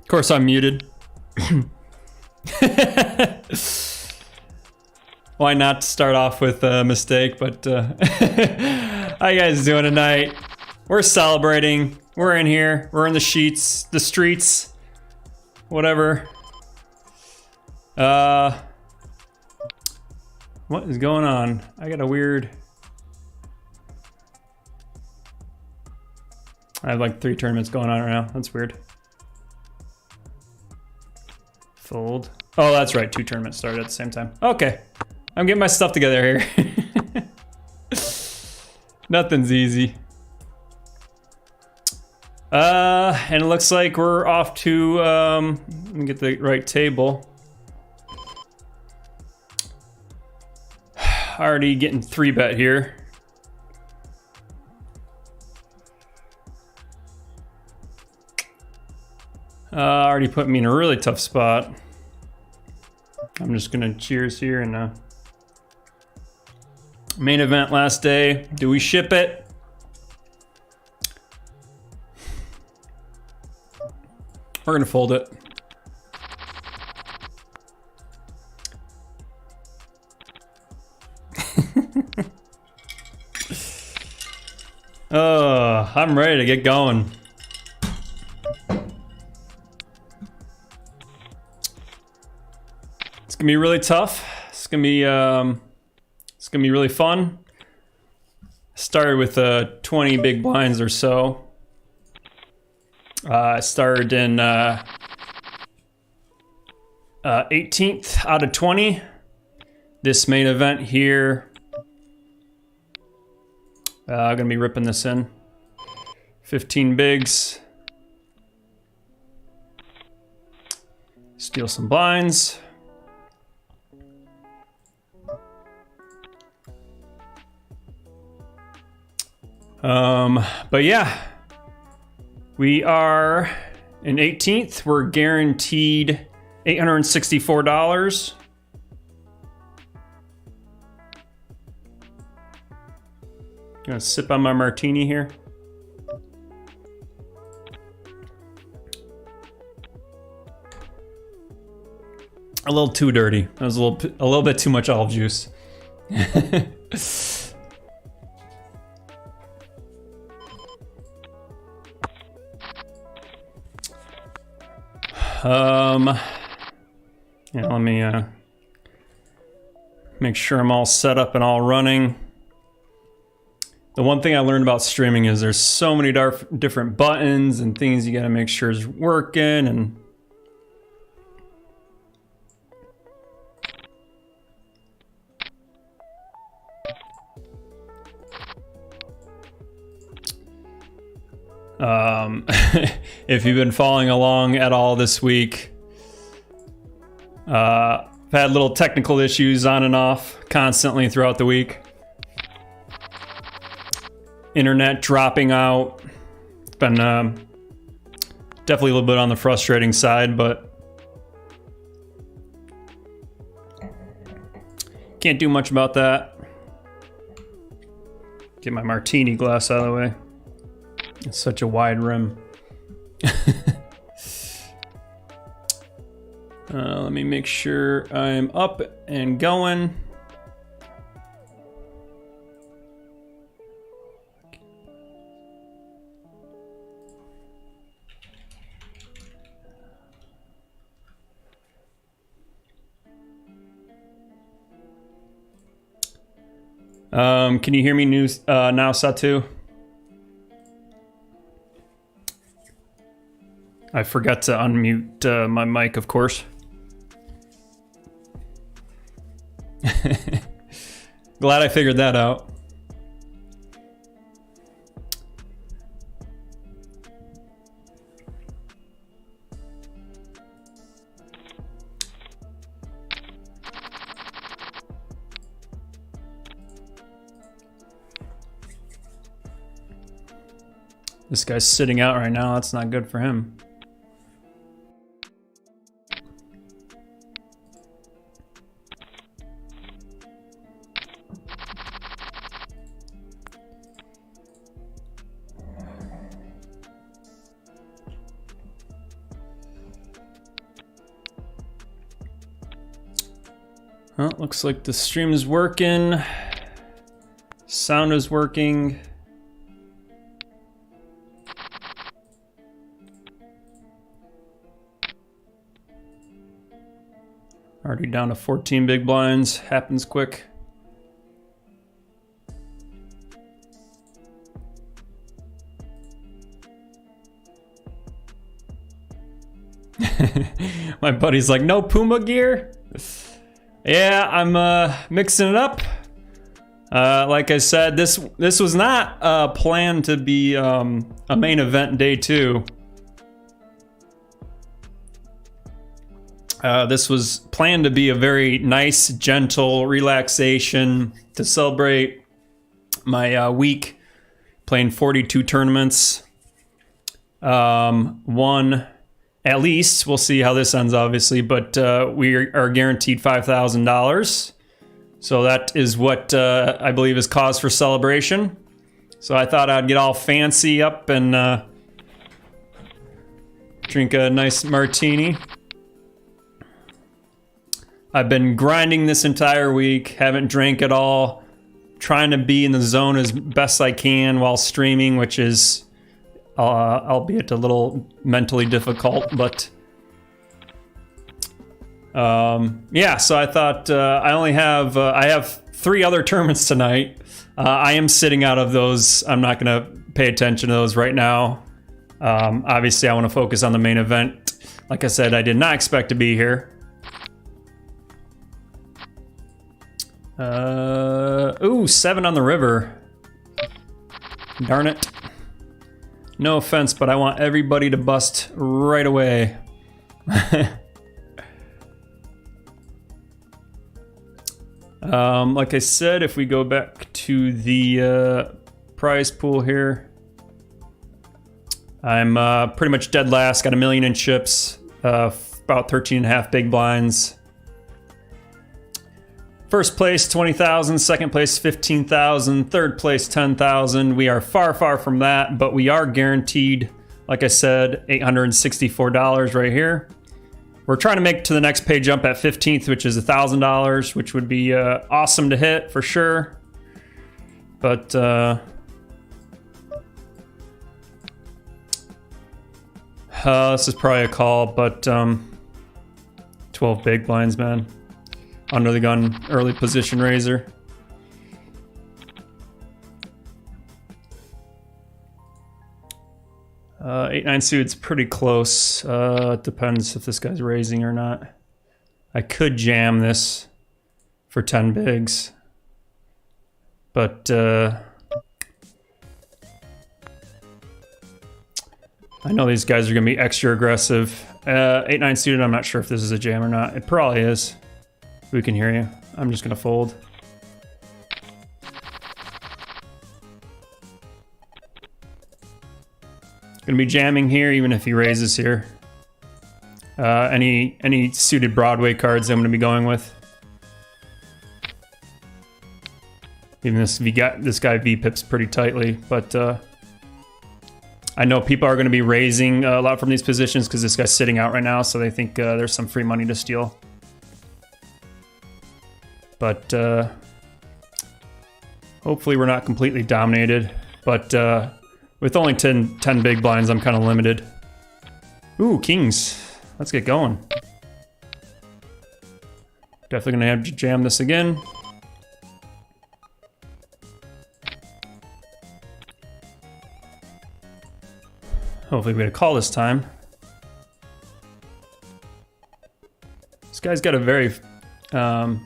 Of course, I'm muted. Why not start off with a mistake? But how you guys doing tonight? We're celebrating. We're in here. We're in the sheets, the streets, whatever. What is going on? I got a weird. I have like 3 tournaments going on right now. That's weird. Fold. Oh, that's right. 2 tournaments started at the same time. Okay. I'm getting my stuff together here. Nothing's easy. And it looks like we're off to, let me get the right table. Already getting 3-bet here. Already put me in a really tough spot. I'm just gonna cheers here and main event last day. Do we ship it? We're gonna fold it. Oh, I'm ready to get going. It's gonna be really tough. It's gonna be really fun. Started with 20 big blinds or so. I started in 18th out of 20. This main event here, I'm gonna be ripping this in. 15 bigs. Steal some blinds. But yeah, we are in 18th. We're guaranteed $864. Gonna sip on my martini here. A little too dirty. That was a little bit too much olive juice. Yeah, let me make sure I'm all set up and all running. The one thing I learned about streaming is there's so many different buttons and things you gotta make sure is working, and if you've been following along at all this week, I've had little technical issues on and off constantly throughout the week. Internet dropping out. It's been definitely a little bit on the frustrating side, but can't do much about that. Get my martini glass out of the way. It's such a wide rim. Let me make sure I'm up and going. Can you hear me now, Satu? I forgot to unmute my mic, of course. Glad I figured that out. This guy's sitting out right now. That's not good for him. Well, looks like the stream is working. Sound is working. Already down to 14 big blinds. Happens quick. My buddy's like, no Puma gear? Yeah, I'm mixing it up. Like I said, this was not planned to be a main event day 2. This was planned to be a very nice, gentle relaxation to celebrate my week playing 42 tournaments. One, at least, we'll see how this ends, obviously, but we are guaranteed $5,000. So that is what I believe is cause for celebration. So I thought I'd get all fancy up and drink a nice martini. I've been grinding this entire week, haven't drank at all, trying to be in the zone as best I can while streaming, which is, albeit a little mentally difficult, but yeah, so I thought I have 3 other tournaments tonight. I am sitting out of those. I'm not going to pay attention to those right now. Obviously, I want to focus on the main event. Like I said, I did not expect to be here. Ooh, 7 on the river. Darn it. No offense, but I want everybody to bust right away. Like I said, if we go back to the prize pool here, I'm pretty much dead last. Got $1 million in chips, about 13.5 big blinds. First place, 20,000. Second place, 15,000. Third place, 10,000. We are far, far from that, but we are guaranteed, like I said, $864 right here. We're trying to make to the next pay jump at 15th, which is $1,000, which would be awesome to hit for sure. But this is probably a call, but 12 big blinds, man. Under the gun, early position raiser. Eight, 9 suit's pretty close. It depends if this guy's raising or not. I could jam this for 10 bigs, but I know these guys are gonna be extra aggressive. 8, 9 suited, I'm not sure if this is a jam or not. It probably is. We can hear you. I'm just gonna fold. Gonna be jamming here, even if he raises here. Any suited Broadway cards I'm gonna be going with. Even this guy V-pips pretty tightly, but I know people are gonna be raising a lot from these positions because this guy's sitting out right now, so they think there's some free money to steal. But hopefully we're not completely dominated. But with only 10 big blinds, I'm kind of limited. Ooh, kings. Let's get going. Definitely gonna have to jam this again. Hopefully we get a call this time. This guy's got a very...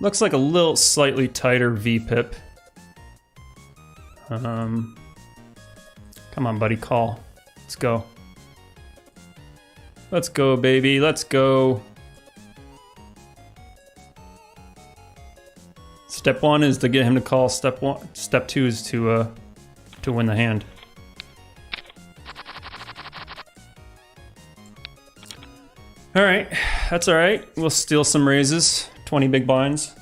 looks like a little slightly tighter V-pip. Come on, buddy, call. Let's go. Let's go, baby. Let's go. Step 1 is to get him to call. Step 2 is to win the hand. All right, that's all right. We'll steal some raises. 20 big blinds.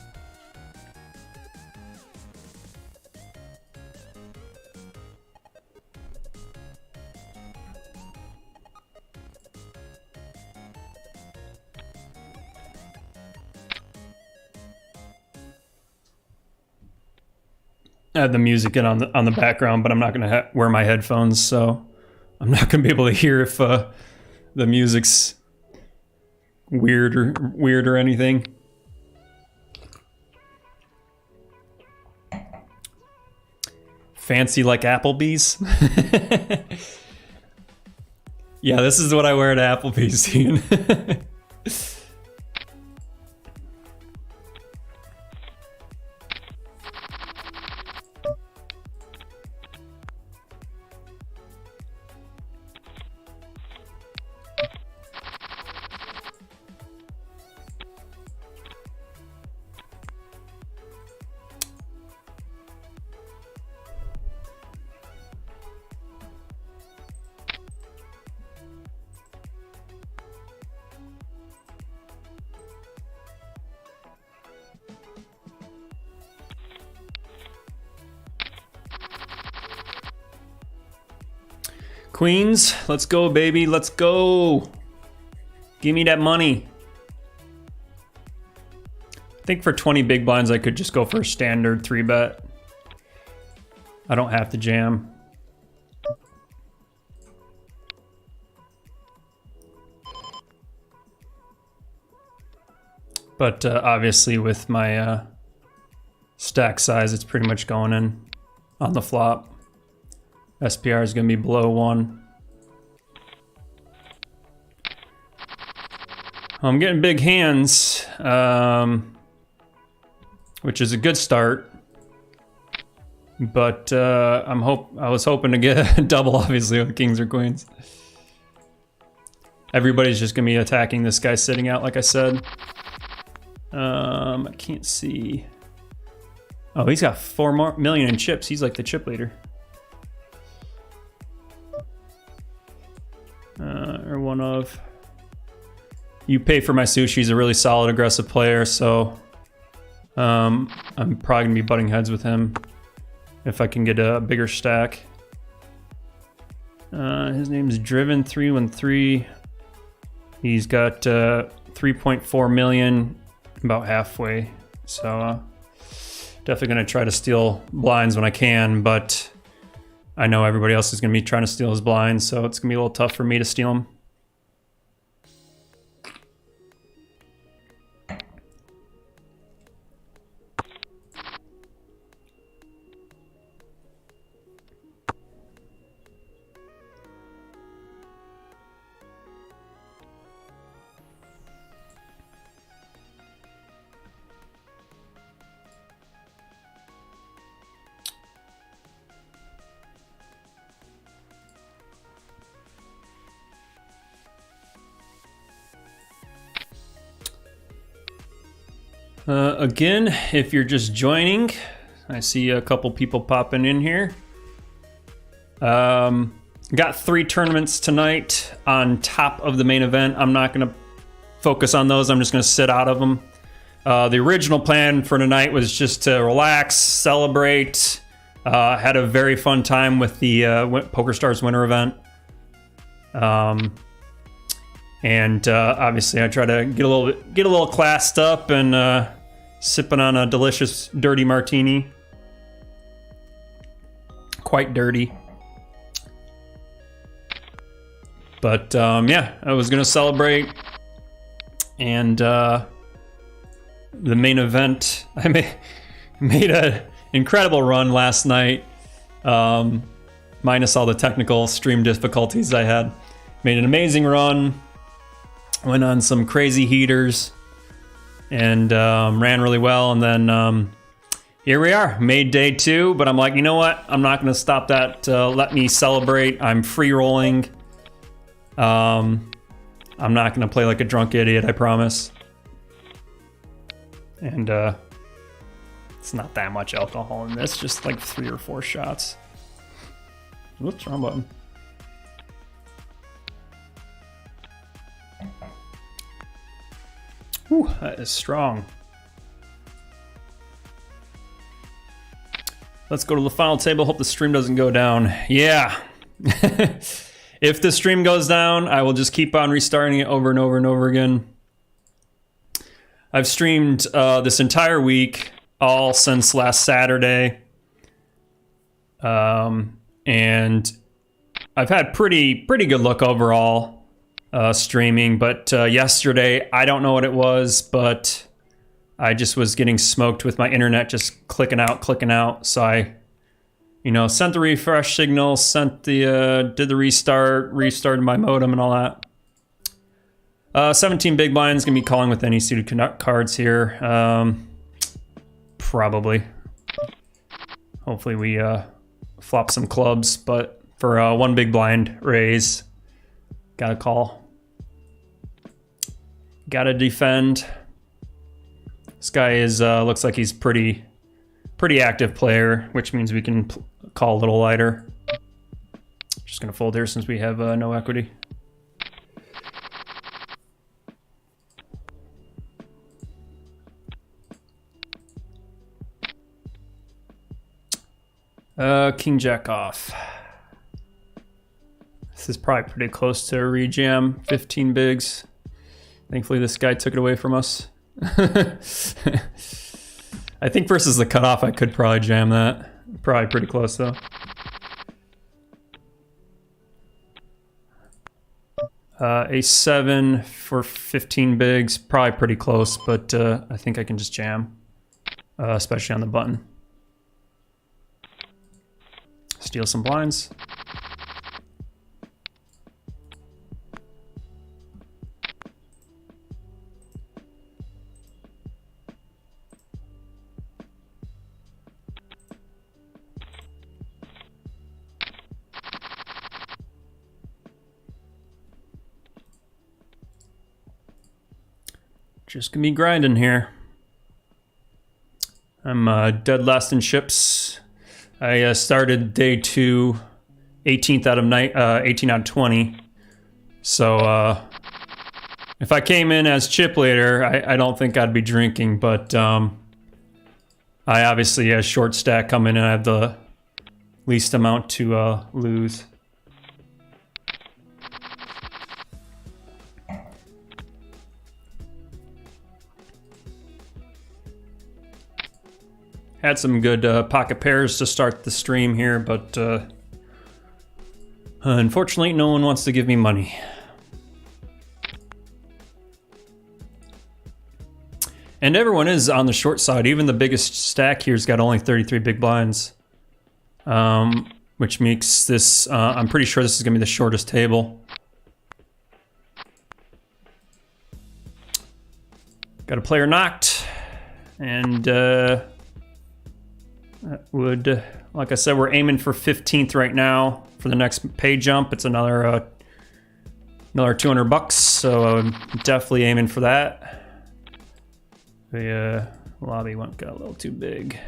I have the music in on the background, but I'm not gonna wear my headphones, so I'm not gonna be able to hear if the music's weird or anything. Fancy like Applebee's. Yeah, this is what I wear at Applebee's, Ian. Queens, let's go, baby. Let's go. Give me that money. I think for 20 big blinds, I could just go for a standard 3-bet. I don't have to jam. But obviously with my stack size, it's pretty much going in on the flop. SPR is going to be below 1. I'm getting big hands, which is a good start. But I was hoping to get a double, obviously, with kings or queens. Everybody's just going to be attacking this guy sitting out, like I said. I can't see. Oh, he's got 4 million in chips. He's like the chip leader. Or one of. You pay for my sushi. He's a really solid, aggressive player, so I'm probably gonna be butting heads with him if I can get a bigger stack. His name is Driven313. He's got 3.4 million, about halfway. So definitely gonna try to steal blinds when I can, but I know everybody else is going to be trying to steal his blinds, so it's going to be a little tough for me to steal them. Again, if you're just joining, I see a couple people popping in here. Got 3 tournaments tonight on top of the main event. I'm not going to focus on those. I'm just going to sit out of them. The original plan for tonight was just to relax, celebrate. Had a very fun time with the PokerStars winter event. And obviously I try to get a little classed up and sipping on a delicious dirty martini. Quite dirty. But yeah, I was gonna celebrate, and the main event, I made an incredible run last night, minus all the technical stream difficulties I had. Made an amazing run. Went on some crazy heaters and ran really well, and then here we are, made day 2, but I'm like, you know what? I'm not going to stop that. Let me celebrate. I'm free rolling. I'm not going to play like a drunk idiot, I promise. And it's not that much alcohol in this, just like 3 or 4 shots. Whoops, wrong button. Whew, that is strong. Let's go to the final table. Hope the stream doesn't go down. Yeah. If the stream goes down, I will just keep on restarting it over and over and over again. I've streamed this entire week, all since last Saturday. And I've had pretty good luck overall streaming, but yesterday, I don't know what it was, but I just was getting smoked with my internet just clicking out. So I, sent the refresh signal, did the restarted my modem and all that. 17 big blinds, gonna be calling with any suited cards here. Probably. Hopefully we flop some clubs, but for one big blind raise, gotta call. Gotta defend. This guy is looks like he's pretty active player, which means we can call a little lighter. Just gonna fold here since we have no equity. King Jack off. This is probably pretty close to a rejam. 15 bigs. Thankfully this guy took it away from us. I think versus the cutoff I could probably jam that. Probably pretty close though. A7 for 15 bigs. Probably pretty close, but I think I can just jam. Especially on the button. Steal some blinds. Just gonna be grinding here. I'm dead last in chips. I started day 2, 18th out of 18 out of 20. So if I came in as chip leader, I don't think I'd be drinking, but I obviously as short stack coming in, I have the least amount to lose. Had some good pocket pairs to start the stream here, but unfortunately no one wants to give me money. And everyone is on the short side. Even the biggest stack here's got only 33 big blinds. Which makes this, I'm pretty sure this is gonna be the shortest table. Got a player knocked, and that would, like I said, we're aiming for 15th right now for the next pay jump. It's another 200 bucks, so I'm definitely aiming for that. The lobby got a little too big.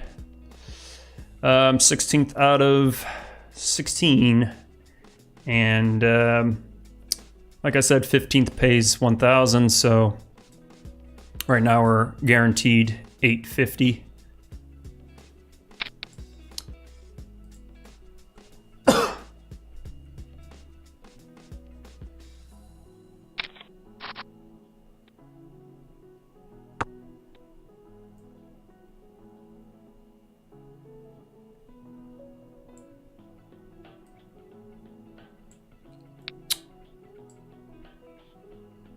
16th out of 16, and like I said, 15th pays 1,000. So right now we're guaranteed 850.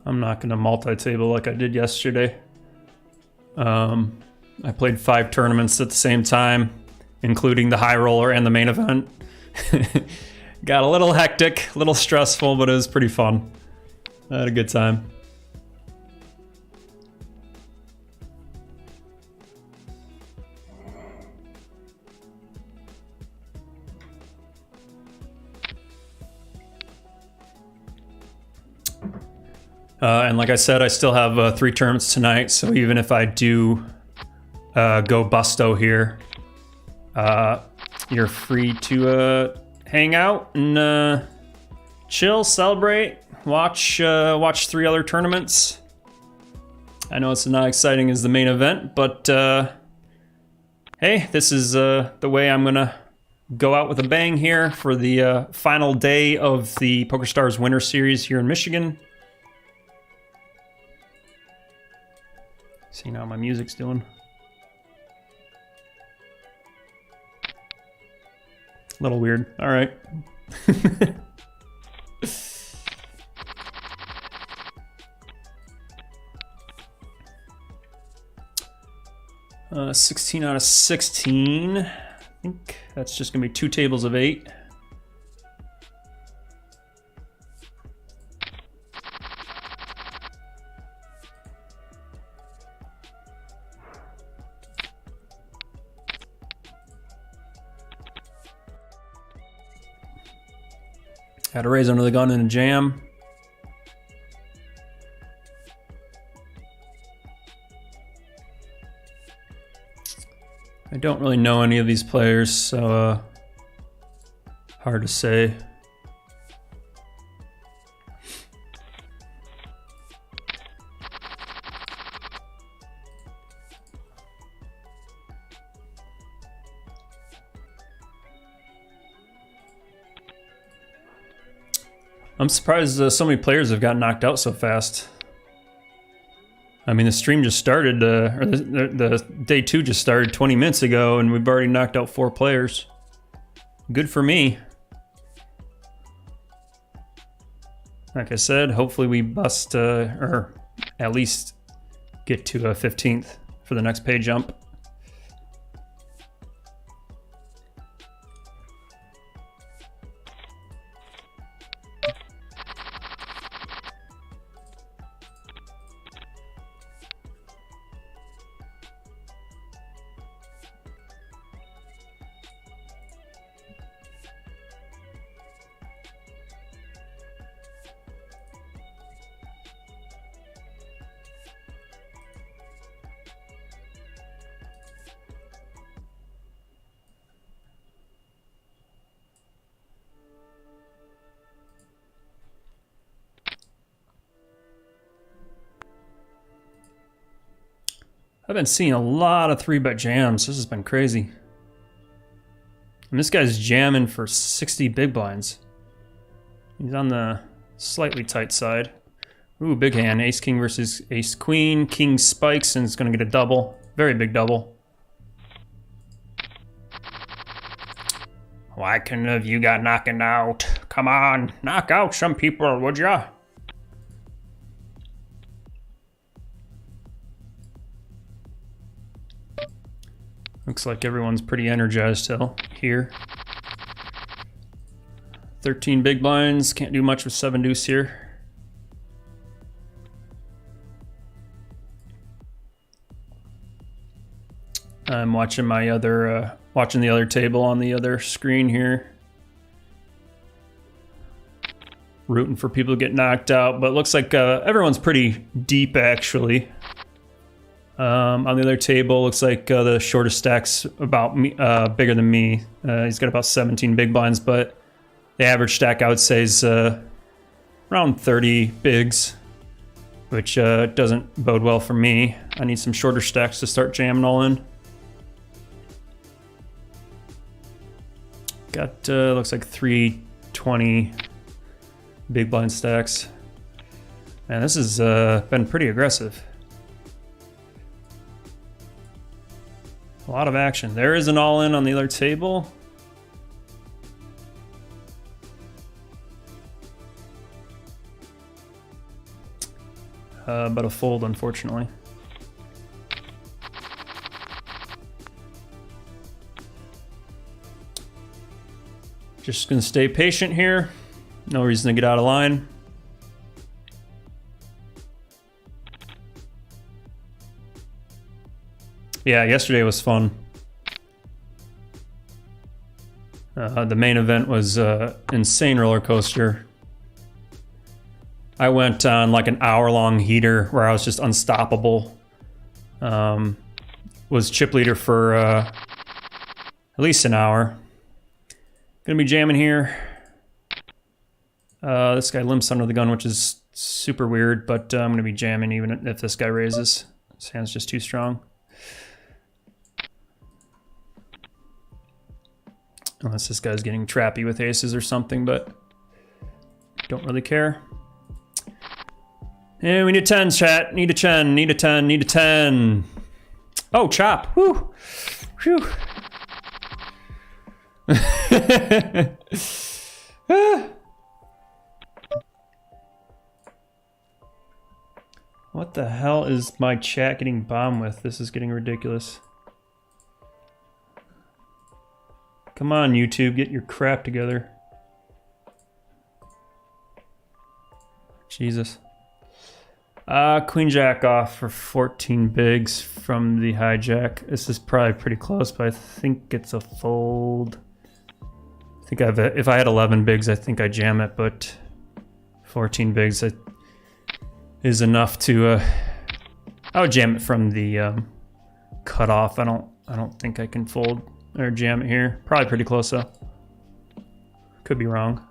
I'm not going to multi-table like I did yesterday. I played 5 tournaments at the same time, including the high roller and the main event. Got a little hectic, a little stressful, but it was pretty fun. I had a good time. And like I said, I still have 3 tournaments tonight, so even if I do go busto here, you're free to hang out and chill, celebrate, watch 3 other tournaments. I know it's not exciting as the main event, but hey, this is the way I'm gonna go out with a bang here for the final day of the PokerStars Winter Series here in Michigan. See how my music's doing. A little weird. All right. 16 out of 16. I think that's just gonna be 2 tables of 8. Had a raise under the gun and a jam. I don't really know any of these players, so hard to say. I'm surprised so many players have gotten knocked out so fast. I mean, the stream just started, or the day 2 just started 20 minutes ago, and we've already knocked out 4 players. Good for me. Like I said, hopefully we bust, or at least get to a 15th for the next pay jump. I've been seeing a lot of 3-bet jams. This has been crazy. And this guy's jamming for 60 big blinds. He's on the slightly tight side. Ooh, big hand. Ace King versus Ace Queen. King spikes and it's gonna get a double. Very big double. Why couldn't have you got knocking out? Come on, knock out some people, would ya? Looks like everyone's pretty energized still here. 13 big blinds, can't do much with 7 deuce here. I'm watching my other, watching the other table on the other screen here. Rooting for people to get knocked out, but it looks like everyone's pretty deep actually. On the other table, looks like the shortest stack's about me, bigger than me. He's got about 17 big blinds, but the average stack I would say is around 30 bigs, which doesn't bode well for me. I need some shorter stacks to start jamming all in. Got, looks like 320 big blind stacks. Man, this has been pretty aggressive. A lot of action. There is an all-in on the other table. But a fold, unfortunately. Just gonna stay patient here. No reason to get out of line. Yeah, yesterday was fun. The main event was insane roller coaster. I went on like an hour-long heater where I was just unstoppable. Was chip leader for at least an hour. Gonna be jamming here. This guy limps under the gun, which is super weird, but I'm gonna be jamming even if this guy raises. His hand's just too strong. Unless this guy's getting trappy with aces or something, but don't really care. And we need 10, chat. Need a 10, need a 10, need a 10. Oh, chop. Whew. Whew. What the hell is my chat getting bombed with? This is getting ridiculous. Come on, YouTube, get your crap together. Jesus. Queen Jack off for 14 bigs from the hijack. This is probably pretty close, but I think it's a fold. I think if I had 11 bigs, I think I jam it, but 14 bigs is enough to. I would jam it from the cutoff. I don't think I can fold or jam it here. Probably pretty close though. Could be wrong.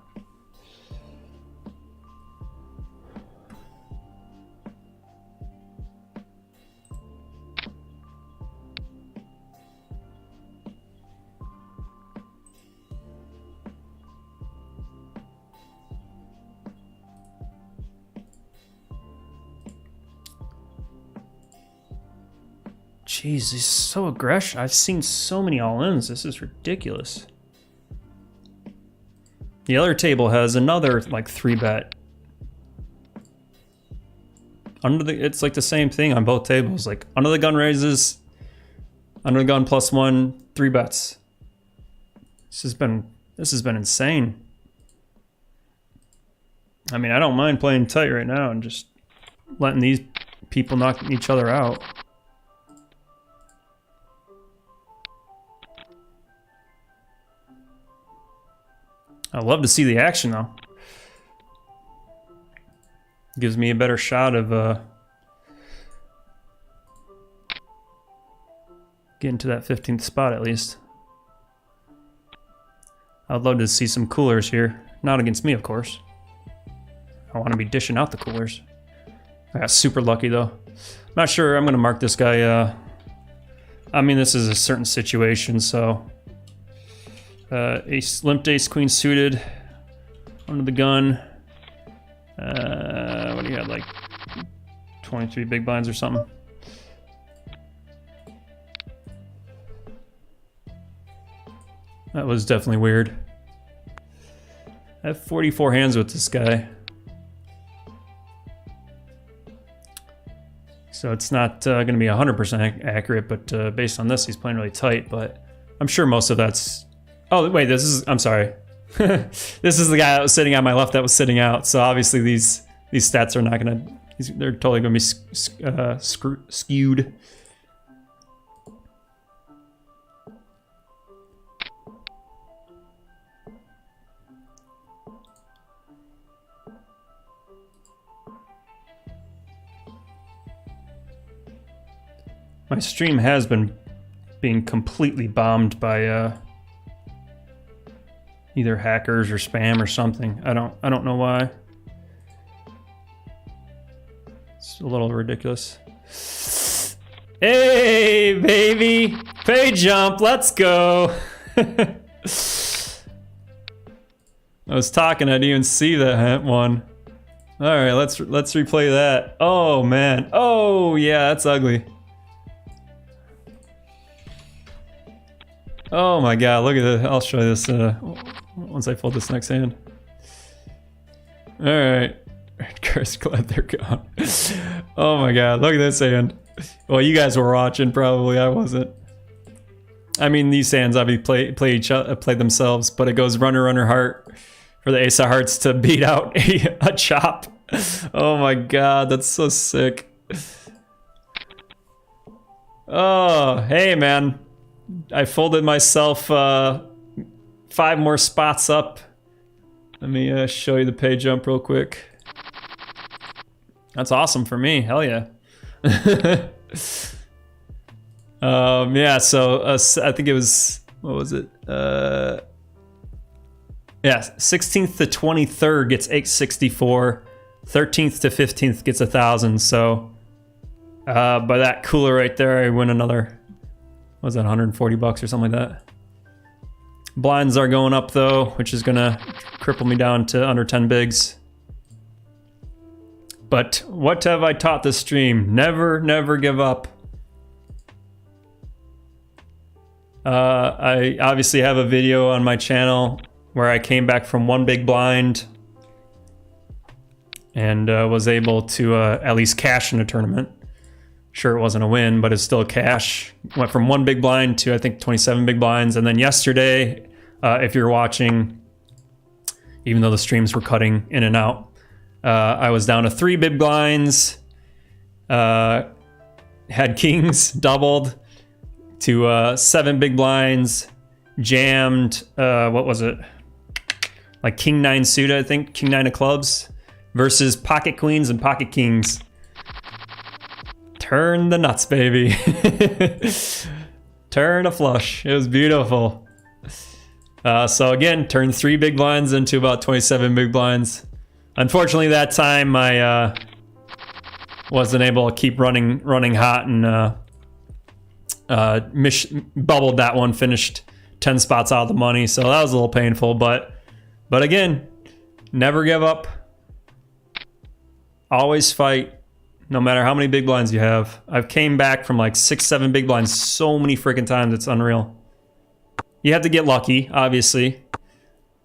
Jeez, he's so aggressive. I've seen so many all-ins. This is ridiculous. The other table has another like 3-bet. It's like the same thing on both tables. Like under the gun raises, under the gun +1, 3 bets. This has been insane. I mean, I don't mind playing tight right now and just letting these people knock each other out. I'd love to see the action though. Gives me a better shot of getting to that 15th spot at least. I'd love to see some coolers here. Not against me, of course. I want to be dishing out the coolers. I got super lucky though. I'm not sure I'm going to mark this guy. I mean, this is a certain situation, so... ace, limped ace, queen suited, under the gun. What do you have, like 23 big blinds or something? That was definitely weird. I have 44 hands with this guy. So it's not going to be 100% accurate, but based on this, he's playing really tight, but I'm sure most of that's... Oh, wait, I'm sorry. This is the guy that was sitting on my left that was sitting out. So obviously these stats are not gonna, they're totally gonna be skewed. My stream has been being completely bombed by either hackers or spam or something. I don't know why. It's a little ridiculous. Hey, baby! Pay jump, let's go! I was talking, I didn't even see that one. Alright, let's replay that. Oh man. Oh yeah, that's ugly. Oh my god, look at this. I'll show you this once I fold this next hand. Alright. Chris, glad they're gone. Oh my god, look at this hand. Well, you guys were watching, probably. I wasn't. I mean, these hands obviously play themselves, but it goes runner, runner, heart for the ace of hearts to beat out a chop. Oh my god, that's so sick. Oh, hey man. I folded myself 5 more spots up. Let me show you the pay jump real quick. That's awesome for me. Hell yeah. Yeah, so I think it was, what was it? Yeah, 16th to 23rd gets 864. 13th to 15th gets 1,000. So by that cooler right there, I win another, what was that, 140 bucks or something like that. Blinds are going up though, which is gonna cripple me down to under 10 bigs. But what have I taught this stream? Never, never give up. I obviously have a video on my channel where I came back from one big blind and was able to at least cash in a tournament. Sure, it wasn't a win, but it's still cash. Went from one big blind to, I think, 27 big blinds. And then yesterday, if you're watching, even though the streams were cutting in and out, I was down to 3 big blinds, had kings, doubled to 7 big blinds, jammed, what was it? Like king 9 suited, I think, king 9 of clubs, versus pocket queens and pocket kings. Turn the nuts, baby. Turn a flush. It was beautiful. So again, turned 3 big blinds into about 27 big blinds. Unfortunately, that time I wasn't able to keep running hot and bubbled that one, finished 10 spots out of the money. So that was a little painful, but again, never give up. Always fight. No matter how many big blinds you have. I've came back from like 6, 7 big blinds so many freaking times, it's unreal. You have to get lucky, obviously.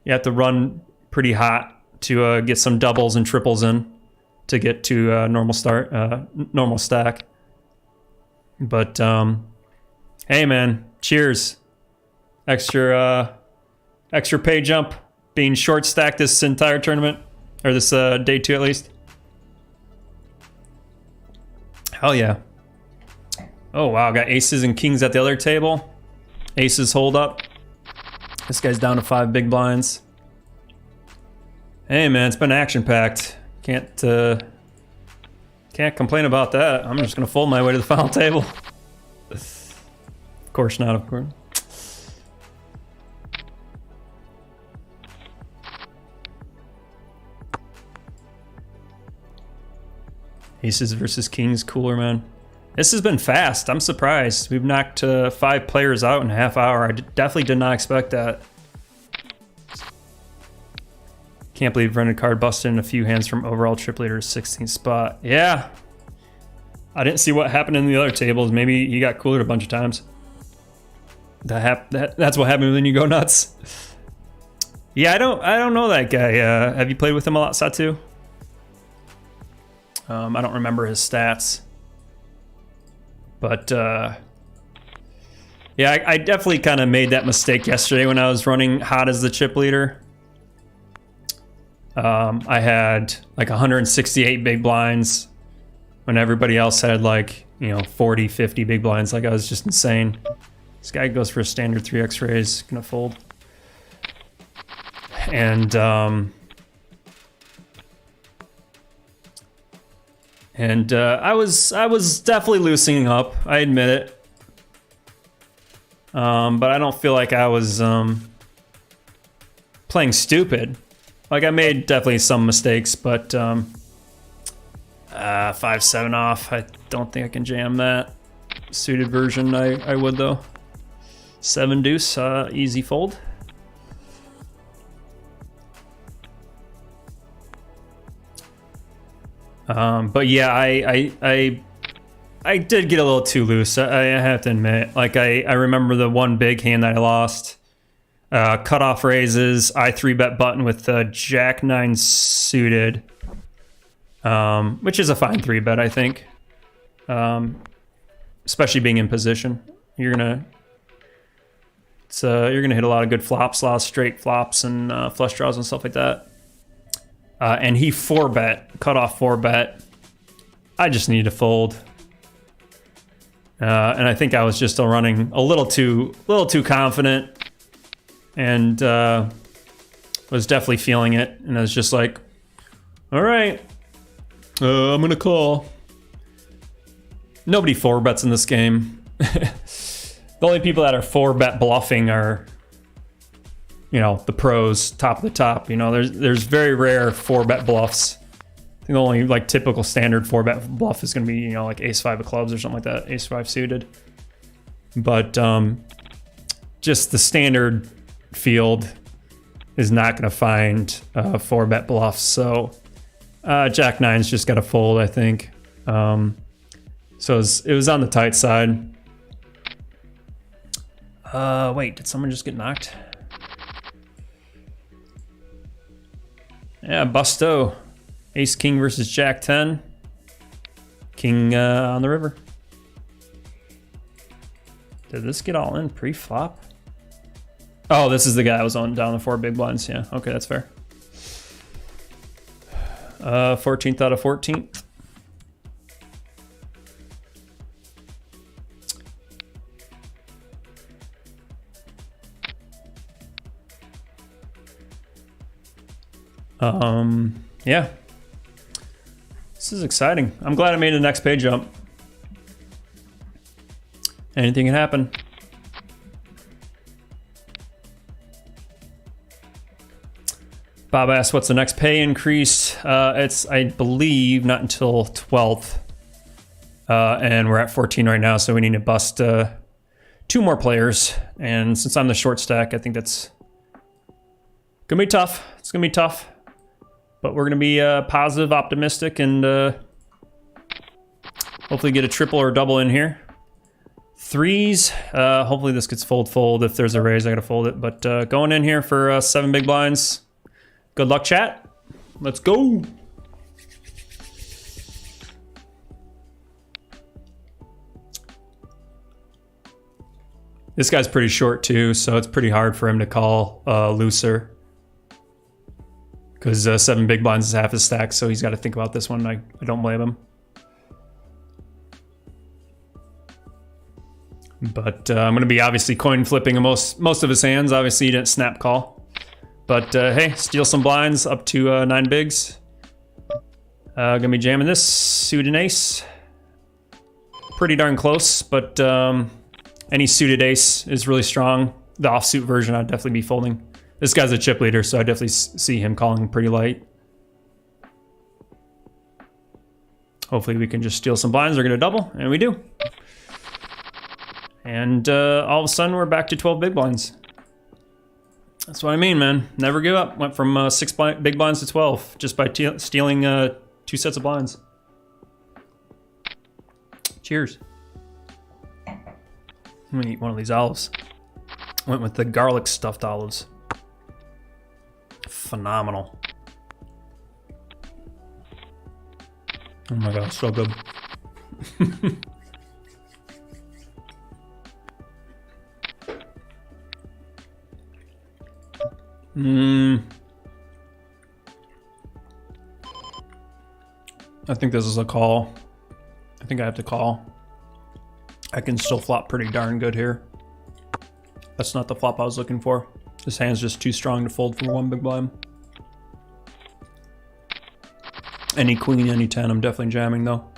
You have to run pretty hot to get some doubles and triples in to get to normal stack. But hey man, cheers. Extra pay jump being short stacked this entire tournament, or this day 2 at least. Hell yeah. Oh wow, got aces and kings at the other table. Aces hold up. This guy's down to 5 big blinds. Hey man, it's been action packed. Can't complain about that. I'm just gonna fold my way to the final table. Of course not, of course. Aces versus kings, cooler, man. This has been fast. I'm surprised. We've knocked 5 players out in a half hour. I definitely did not expect that. Can't believe rented card busted in a few hands from overall trip leader 16th spot. Yeah. I didn't see what happened in the other tables. Maybe he got coolered a bunch of times. That's what happens when you go nuts. Yeah, I don't know that guy. Have you played with him a lot, Satu? I don't remember his stats, but yeah, I definitely kind of made that mistake yesterday when I was running hot as the chip leader. I had like 168 big blinds when everybody else had like, 40, 50 big blinds. Like I was just insane. This guy goes for a standard 3x raise, gonna fold. And I was definitely loosening up. I admit it. But I don't feel like I was playing stupid. Like I made definitely some mistakes, but 5-7 off. I don't think I can jam that. Suited version, I would though. 7 deuce, easy fold. But yeah, I did get a little too loose. I have to admit. Like I remember the one big hand that I lost. Cutoff raises. I 3-bet button with Jack 9 suited, which is a fine 3-bet, I think. Especially being in position, you're gonna hit a lot of good flops, a lot of straight flops and flush draws and stuff like that. And he 4-bet, cut off 4-bet. I just needed to fold. And I think I was just still running a little too confident, and was definitely feeling it. And I was just like, all right, I'm gonna call. Nobody 4-bets in this game. The only people that are 4-bet bluffing are, the pros, top of the top. There's very rare 4-bet bluffs. I think the only like typical standard 4-bet bluff is going to be, like ace-5 of clubs or something like that, ace-5 suited. But just the standard field is not going to find 4-bet bluffs. So Jack 9's just got to fold, I think. So it was on the tight side. Wait, did someone just get knocked? Yeah, Busto. Ace King versus Jack 10. King on the river. Did this get all in pre-flop? Oh, this is the guy I was on down the 4 big blinds. Yeah, okay, that's fair. 14th out of 14th. Yeah. This is exciting. I'm glad I made the next pay jump. Anything can happen. Bob asked, what's the next pay increase? It's, I believe, not until 12th. And we're at 14 right now, so we need to bust 2 more players. And since I'm the short stack, I think that's gonna be tough. It's gonna be tough. But we're gonna be positive, optimistic, and hopefully get a triple or a double in here. 3s, hopefully this gets fold. If there's a raise, I gotta fold it. But going in here for 7 big blinds. Good luck, chat. Let's go. This guy's pretty short too, so it's pretty hard for him to call looser. Because 7 big blinds is half his stack, so he's got to think about this one. I don't blame him. But I'm going to be obviously coin flipping most of his hands. Obviously, he didn't snap call. But hey, steal some blinds up to 9 bigs. Gonna be jamming this suited ace. Pretty darn close, but any suited ace is really strong. The offsuit version I'd definitely be folding. This guy's a chip leader, so I definitely see him calling pretty light. Hopefully we can just steal some blinds. We're gonna double, and we do. And all of a sudden we're back to 12 big blinds. That's what I mean, man. Never give up. Went from 6 big blinds to 12 just by stealing 2 sets of blinds. Cheers. I'm gonna eat one of these olives. Went with the garlic stuffed olives. Phenomenal. Oh my god, so good. I think this is a call. I think I have to call. I can still flop pretty darn good here. That's not the flop I was looking for. This hand's just too strong to fold for 1 big blind. Any queen, any 10, I'm definitely jamming though.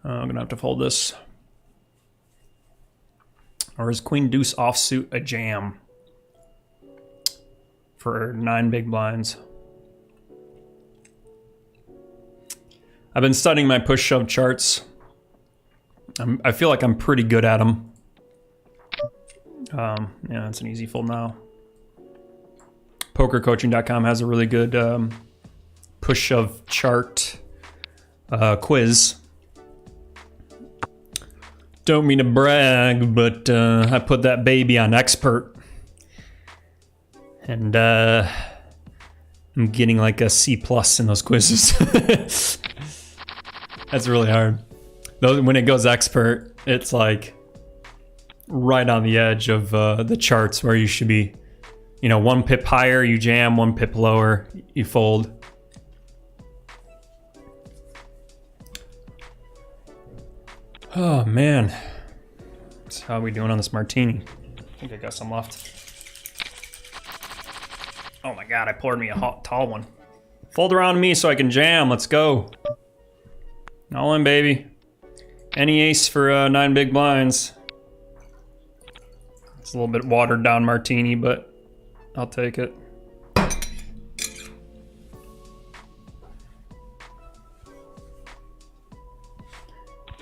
I'm gonna have to fold this. Or is queen deuce offsuit a jam? For 9 big blinds. I've been studying my push shove charts. I feel like I'm pretty good at them. Yeah, it's an easy fold now. PokerCoaching.com has a really good push shove chart quiz. Don't mean to brag, but I put that baby on expert. And I'm getting like a C+ in those quizzes. That's really hard. Though when it goes expert, it's like right on the edge of the charts where you should be, you know, 1 pip higher, you jam, 1 pip lower, you fold. Oh man. So how are we doing on this martini? I think I got some left. Oh my god, I poured me a hot, tall one. Fold around me so I can jam, let's go. All in, baby. Any ace for 9 big blinds. It's a little bit watered down martini, but I'll take it.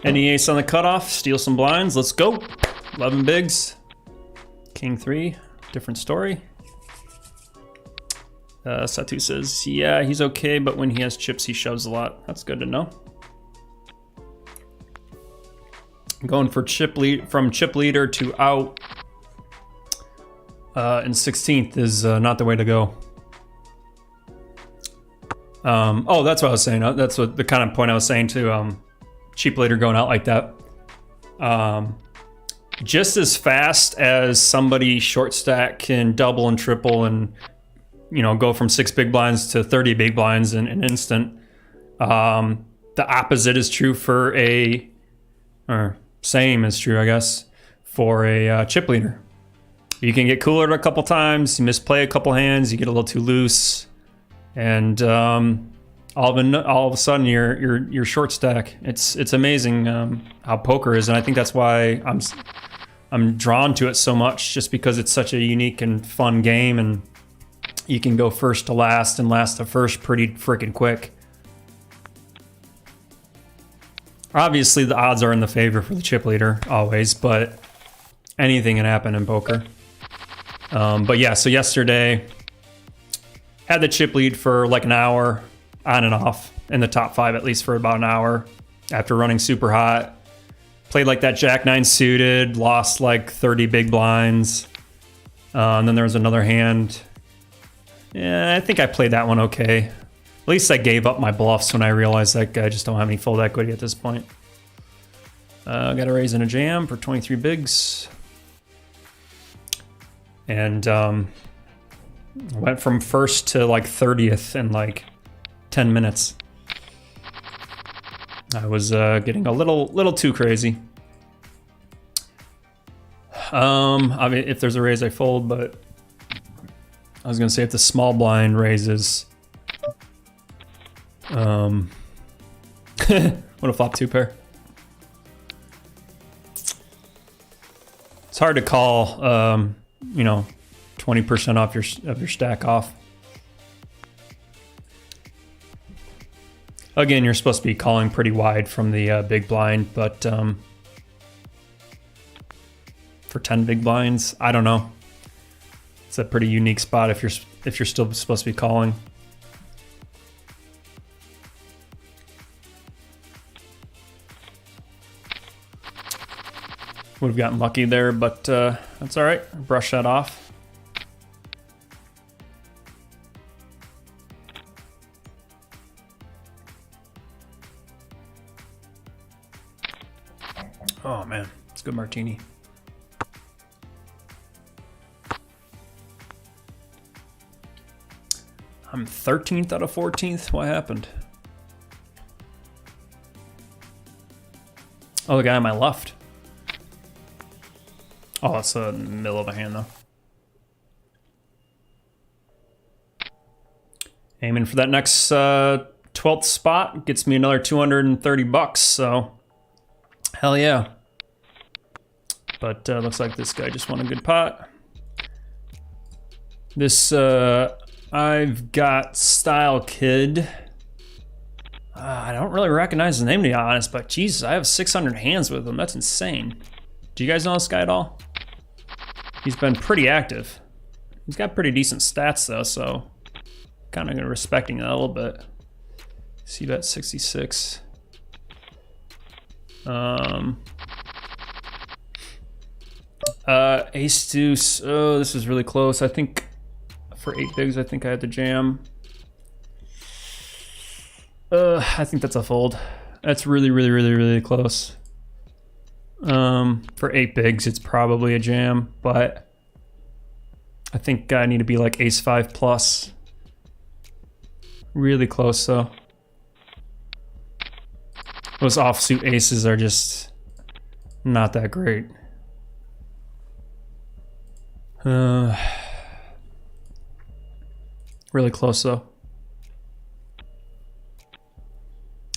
Any ace on the cutoff, steal some blinds, let's go. 11 bigs. King 3, different story. Satu says, yeah, he's okay, but when he has chips, he shoves a lot. That's good to know. Going for from chip leader to out in 16th is not the way to go. Oh, that's what I was saying. That's what the kind of point I was saying to cheap leader going out like that. Just as fast as somebody short stack can double and triple and, you know, go from 6 big blinds to 30 big blinds in an instant. The opposite is true for or same is true, I guess, for a chip leader. You can get coolered a couple times, you misplay a couple hands, you get a little too loose, and all of a sudden you're short stack. It's amazing how poker is, and I think that's why I'm drawn to it so much, just because it's such a unique and fun game, and you can go first to last and last to first pretty freaking quick. Obviously, the odds are in the favor for the chip leader always, but anything can happen in poker. But yeah, so yesterday had the chip lead for like an hour on and off in the top 5, at least for about an hour after running super hot. Played like that Jack 9 suited, lost like 30 big blinds. And then there was another hand. Yeah, I think I played that one okay. At least I gave up my bluffs when I realized that I just don't have any fold equity at this point. Got a raise and a jam for 23 bigs. And went from first to like 30th in like 10 minutes. I was getting a little too crazy. I mean, if there's a raise, I fold, but I was gonna say if the small blind raises, what a flop 2 pair. It's hard to call, you know, 20% off your stack off. Again, you're supposed to be calling pretty wide from the big blind, but for 10 big blinds, I don't know. It's a pretty unique spot if you're still supposed to be calling. Would have gotten lucky there, but that's all right. Brush that off. Oh man, it's a good martini. I'm 13th out of 14th. What happened? Oh, the guy on my left. Oh, that's in the middle of a hand though. Aiming for that next 12th spot gets me another 230 bucks. So, hell yeah. But looks like this guy just won a good pot. This I've got Style Kid. I don't really recognize his name, to be honest, but Jesus, I have 600 hands with him. That's insane. Do you guys know this guy at all? He's been pretty active. He's got pretty decent stats though, so kind of respecting that a little bit. See bet 66. Ace deuce. Oh, this is really close. I think for 8 bigs, I think I had the jam. I think that's a fold. That's really close. For 8 bigs, it's probably a jam, but I think I need to be like ace 5 plus. Really close though. Those offsuit aces are just not that great. Really close though.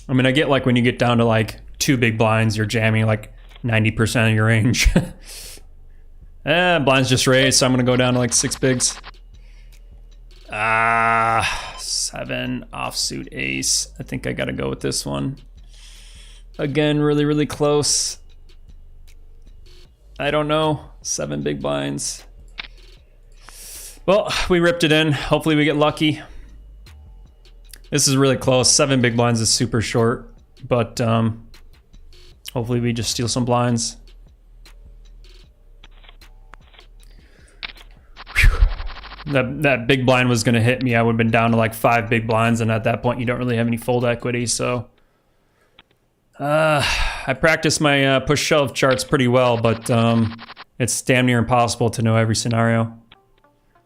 I mean, I get like when you get down to like 2 big blinds, you're jamming like 90% of your range. Blinds just raised, so I'm gonna go down to like 6 bigs. 7 offsuit ace. I think I gotta go with this one. Again, really close. I don't know. 7 big blinds. Well, we ripped it in. Hopefully we get lucky. This is really close. 7 big blinds is super short, but Hopefully we just steal some blinds. That big blind was gonna hit me. I would have been down to like 5 big blinds, and at that point you don't really have any fold equity, so. I practice my push shove charts pretty well, but it's damn near impossible to know every scenario.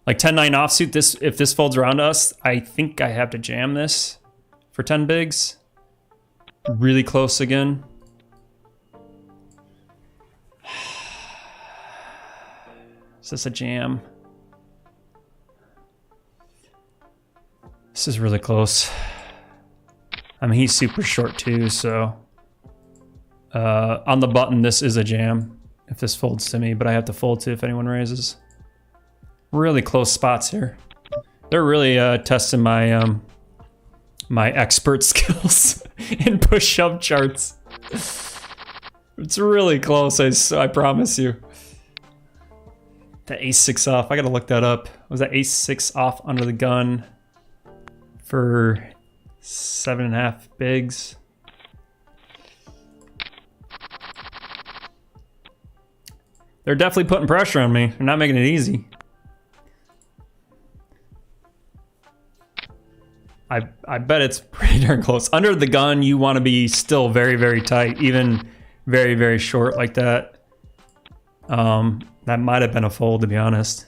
Like 10-9 offsuit, if this folds around us, I think I have to jam this for 10 bigs. Really close again. Is this a jam? This is really close. I mean, he's super short too, so... on the button, this is a jam if this folds to me, but I have to fold to if anyone raises. Really close spots here. They're really testing my my expert skills in push-shove charts. It's really close, I promise you. The ace-6 off, I gotta look that up. Was that ace-6 off under the gun for 7.5 bigs? They're definitely putting pressure on me. They're not making it easy. I bet it's pretty darn close. Under the gun, you want to be still very, very tight, even very, very short like that. That might have been a fold, to be honest.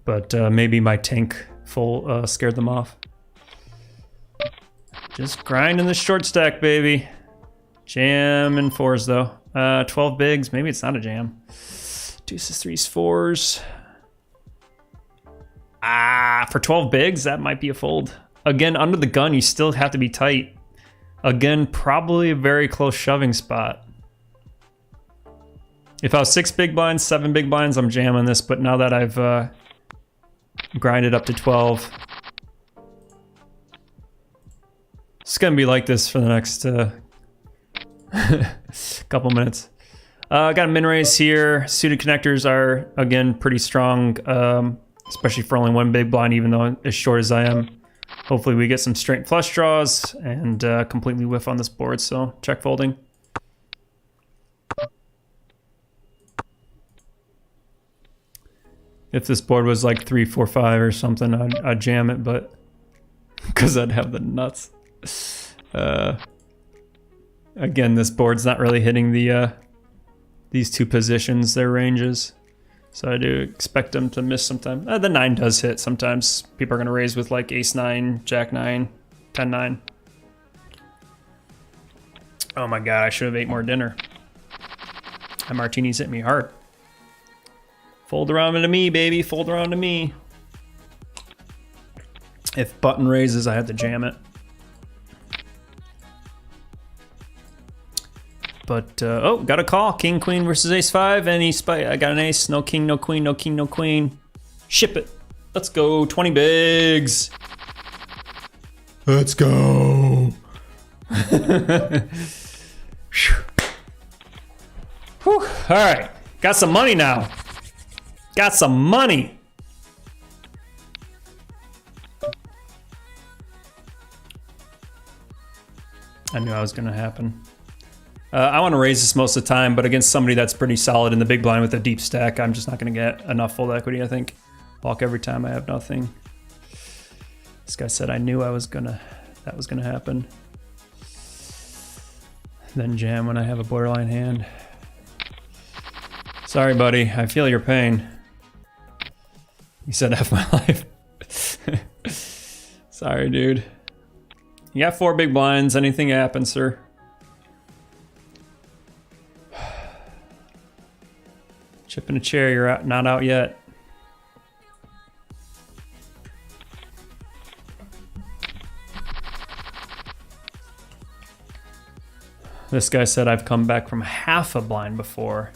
But maybe my tank full scared them off. Just grinding the short stack, baby. Jam and 4s, though. 12 bigs, maybe it's not a jam. 2s, 3s, 4s. For 12 bigs, that might be a fold. Again, under the gun, you still have to be tight. Again, probably a very close shoving spot. If I was 6 big blinds, 7 big blinds, I'm jamming this, but now that I've grinded up to 12, it's gonna be like this for the next couple minutes. Got a min raise here. Suited connectors are, again, pretty strong, especially for only 1 big blind, even though as short as I am. Hopefully we get some straight flush draws and completely whiff on this board, so check folding. If this board was like 3, 4, 5 or something, I'd jam it, but because I'd have the nuts. Again, this board's not really hitting the these two positions, their ranges. So I do expect them to miss sometime. The 9 does hit sometimes. People are going to raise with like ace-9, jack-9, 10-9. Oh my god, I should have ate more dinner. That martini's hit me hard. Fold around to me, baby. Fold around to me. If button raises, I have to jam it. But, oh, got a call. King, queen versus ace-5, and I got an ace. No king, no queen, no king, no queen. Ship it. Let's go. 20 bigs. Let's go. Whew. All right. Got some money now. Got some money. I knew that was going to happen. I want to raise this most of the time, but against somebody that's pretty solid in the big blind with a deep stack, I'm just not going to get enough fold equity, I think. Walk every time, I have nothing. This guy said I knew that was gonna happen. Then jam when I have a borderline hand. Sorry, buddy, I feel your pain. You said F my life. Sorry, dude. You got 4 big blinds, anything happens, sir. Chip in a chair, you're out, not out yet. This guy said I've come back from half a blind before.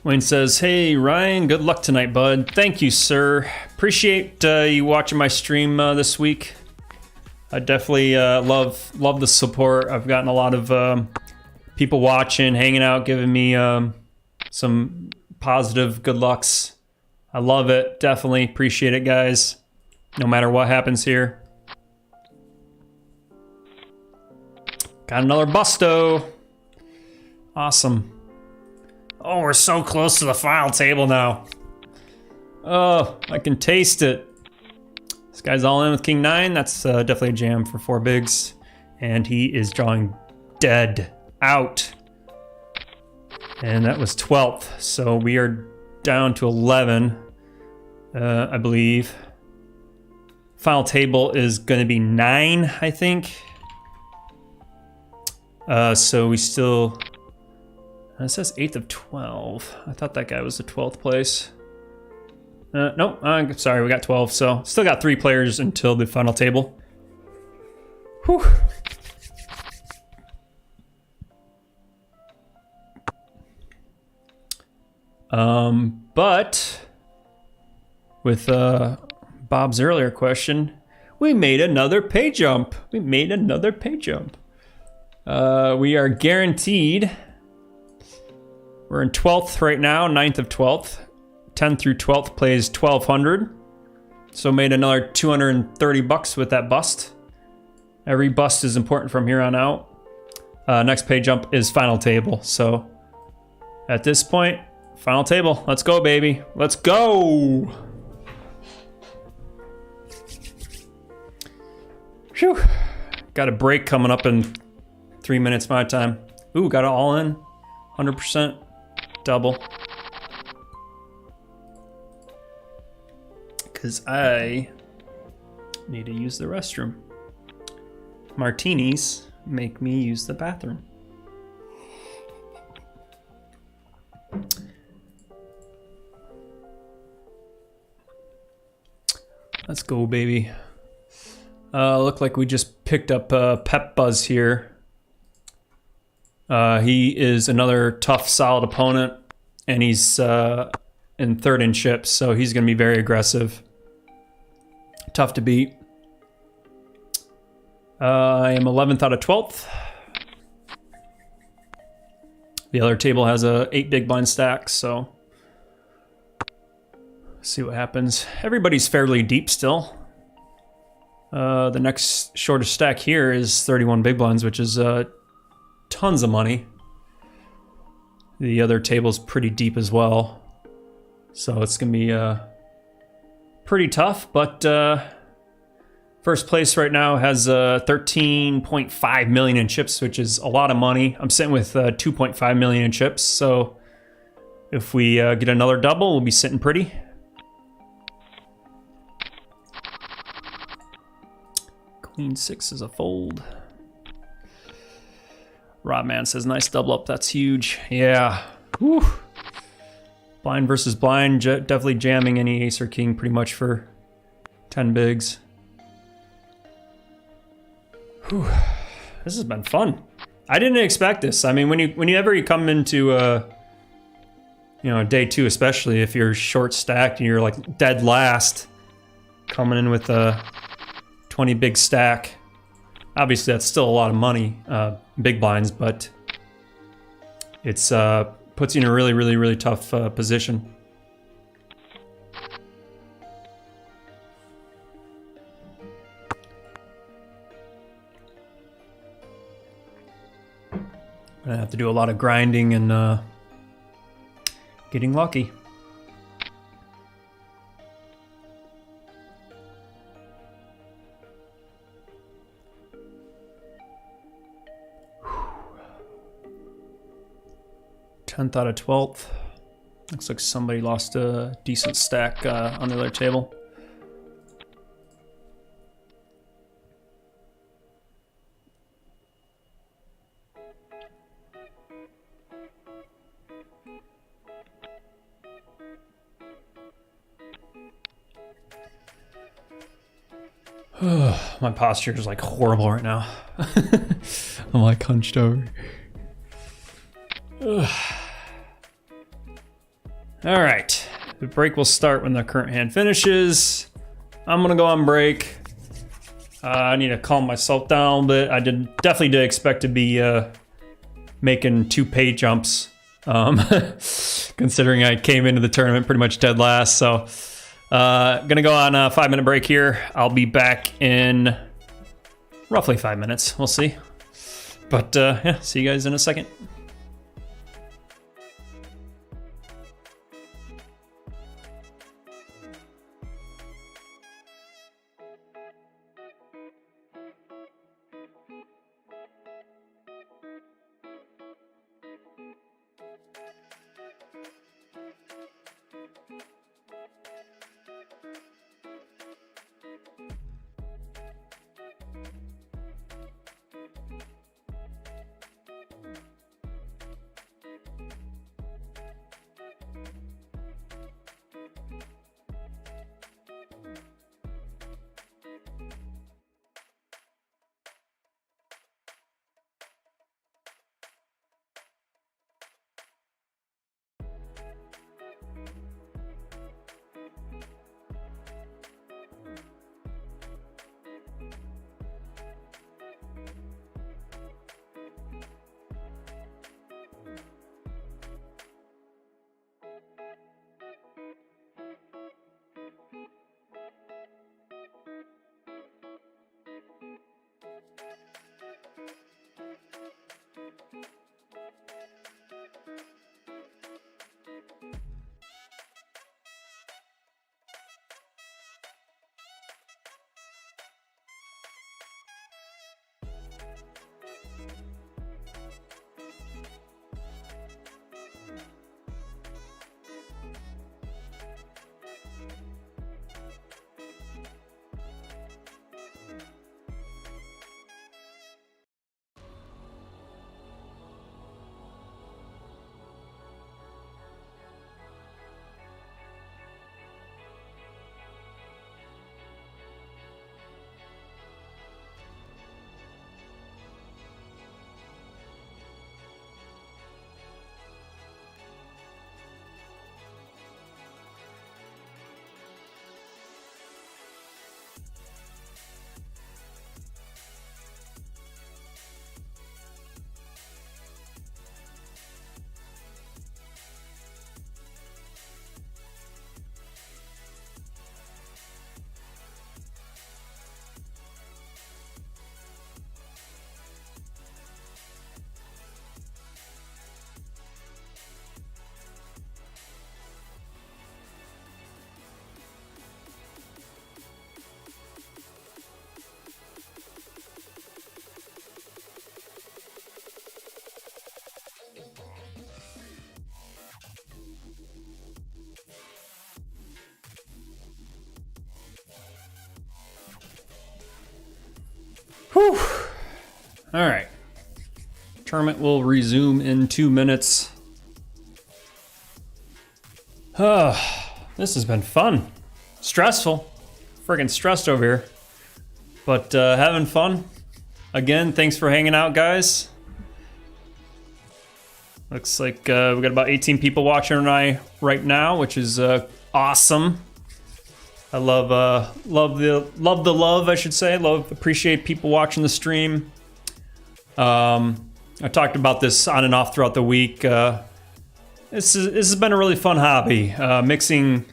Wayne says, hey Ryan, good luck tonight, bud. Thank you, sir. Appreciate you watching my stream this week. I definitely love the support. I've gotten a lot of people watching, hanging out, giving me some positive good lucks I love it. Definitely appreciate it, guys. No matter what happens here. Got another busto. Awesome. Oh, we're so close to the final table now. Oh, I can taste it. This guy's all in with King 9. That's definitely a jam for 4 bigs. And he is drawing dead out. And that was 12th. So we are down to 11, I believe. Final table is going to be 9, I think. So we still... It says 8th of 12. I thought that guy was the 12th place. Nope, sorry, we got 12. So still got 3 players until the final table. Whew. But with Bob's earlier question, we made another pay jump. We made another pay jump. We are guaranteed. We're in 12th right now, 9th of 12th. 10th through 12th plays 1,200. So made another 230 bucks with that bust. Every bust is important from here on out. Next pay jump is final table. So at this point, final table. Let's go, baby. Let's go. Phew. Got a break coming up in 3 minutes my time. Ooh, got it all in. 100% double. Because I need to use the restroom. Martinis make me use the bathroom. Let's go, baby. Look like we just picked up Pep Buzz here. He is another tough, solid opponent, and he's in 3rd in chips, so he's going to be very aggressive. Tough to beat. I am 11th out of 12th. The other table has a 8 big blind stack, so see what happens. Everybody's fairly deep still. The next shortest stack here is 31 big blinds, which is tons of money. The other table's pretty deep as well, so it's gonna be pretty tough, but first place right now has 13.5 million in chips, which is a lot of money. I'm sitting with 2.5 million in chips, so if we get another double, we'll be sitting pretty. Queen 6 is a fold. Rodman says, nice double up, that's huge. Yeah. Whew. Blind versus blind, definitely jamming any ace or king pretty much for 10 bigs. Whew. This has been fun. I didn't expect this. I mean, whenever you come into you know, day 2, especially if you're short stacked and you're like dead last, coming in with a 20 big stack. Obviously, that's still a lot of money, big blinds, but it's puts you in a really, really, really tough position. I'm gonna have to do a lot of grinding and getting lucky. Tenth out of 12th. Looks like somebody lost a decent stack on the other table. My posture is like horrible right now. I'm like hunched over. All right, the break will start when the current hand finishes. I'm gonna go on break. I need to calm myself down a bit. I definitely did expect to be making 2 pay jumps considering I came into the tournament pretty much dead last. So gonna go on a 5-minute break here. I'll be back in roughly 5 minutes. We'll see. But yeah, see you guys in a second. Whew. All right. Tournament will resume in 2 minutes. This has been fun. Stressful. Friggin' stressed over here. But having fun. Again, thanks for hanging out, guys. Looks like we got about 18 people watching right now, which is awesome. I love the love, I should say. Appreciate people watching the stream. I talked about this on and off throughout the week. This has been a really fun hobby. Mixing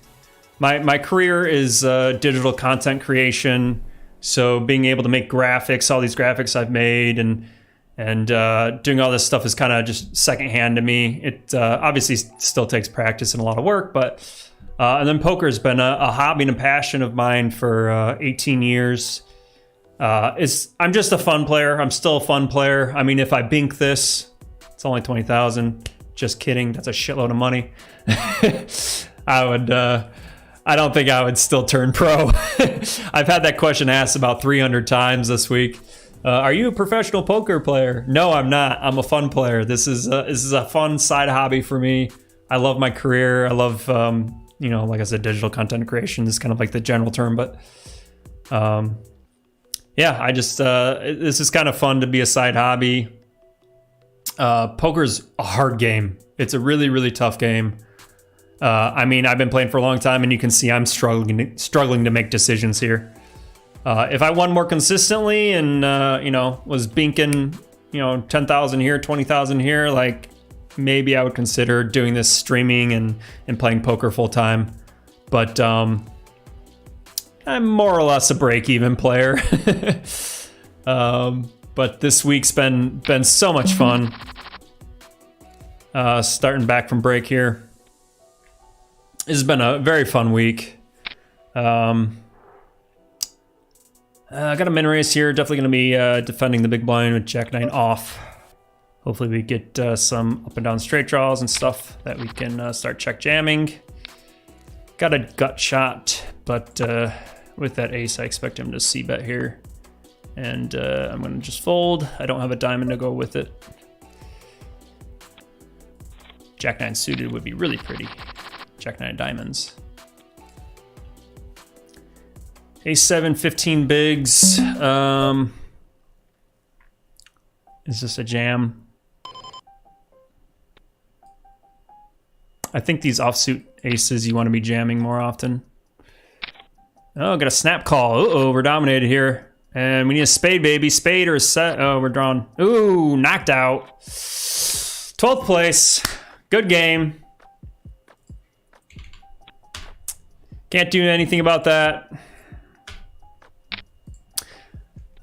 my career is digital content creation, so being able to make graphics, all these graphics I've made, and doing all this stuff is kind of just secondhand to me. It obviously still takes practice and a lot of work, but and then poker has been a hobby and a passion of mine for 18 years. I'm just a fun player. I'm still a fun player. I mean, if I bink this, it's only 20,000. Just kidding. That's a shitload of money. I don't think I would still turn pro. I've had that question asked about 300 times this week. Are you a professional poker player? No, I'm not. I'm a fun player. This is a fun side hobby for me. I love my career. I love, like I said, digital content creation is kind of like the general term, but yeah, I just, this is kind of fun to be a side hobby. Poker's a hard game. It's a really, really tough game. I mean, I've been playing for a long time and you can see I'm struggling to make decisions here. If I won more consistently and, was binking, 10,000 here, 20,000 here, like maybe I would consider doing this streaming and playing poker full time. But I'm more or less a break-even player. But this week's been so much fun. Starting back from break here. This has been a very fun week. I got a min race here. Definitely going to be defending the big blind with Jack 9 off. Hopefully we get some up and down straight draws and stuff that we can start check jamming. Got a gut shot, but with that ace, I expect him to c-bet here. And I'm going to just fold. I don't have a diamond to go with it. Jack 9 suited would be really pretty. Jack 9 diamonds. Ace 7, 15 bigs. Is this a jam? I think these offsuit aces you want to be jamming more often. Oh, got a snap call. Uh-oh, we're dominated here. And we need a spade, baby. Spade or a set. Oh, we're drawn. Ooh, knocked out. 12th place. Good game. Can't do anything about that.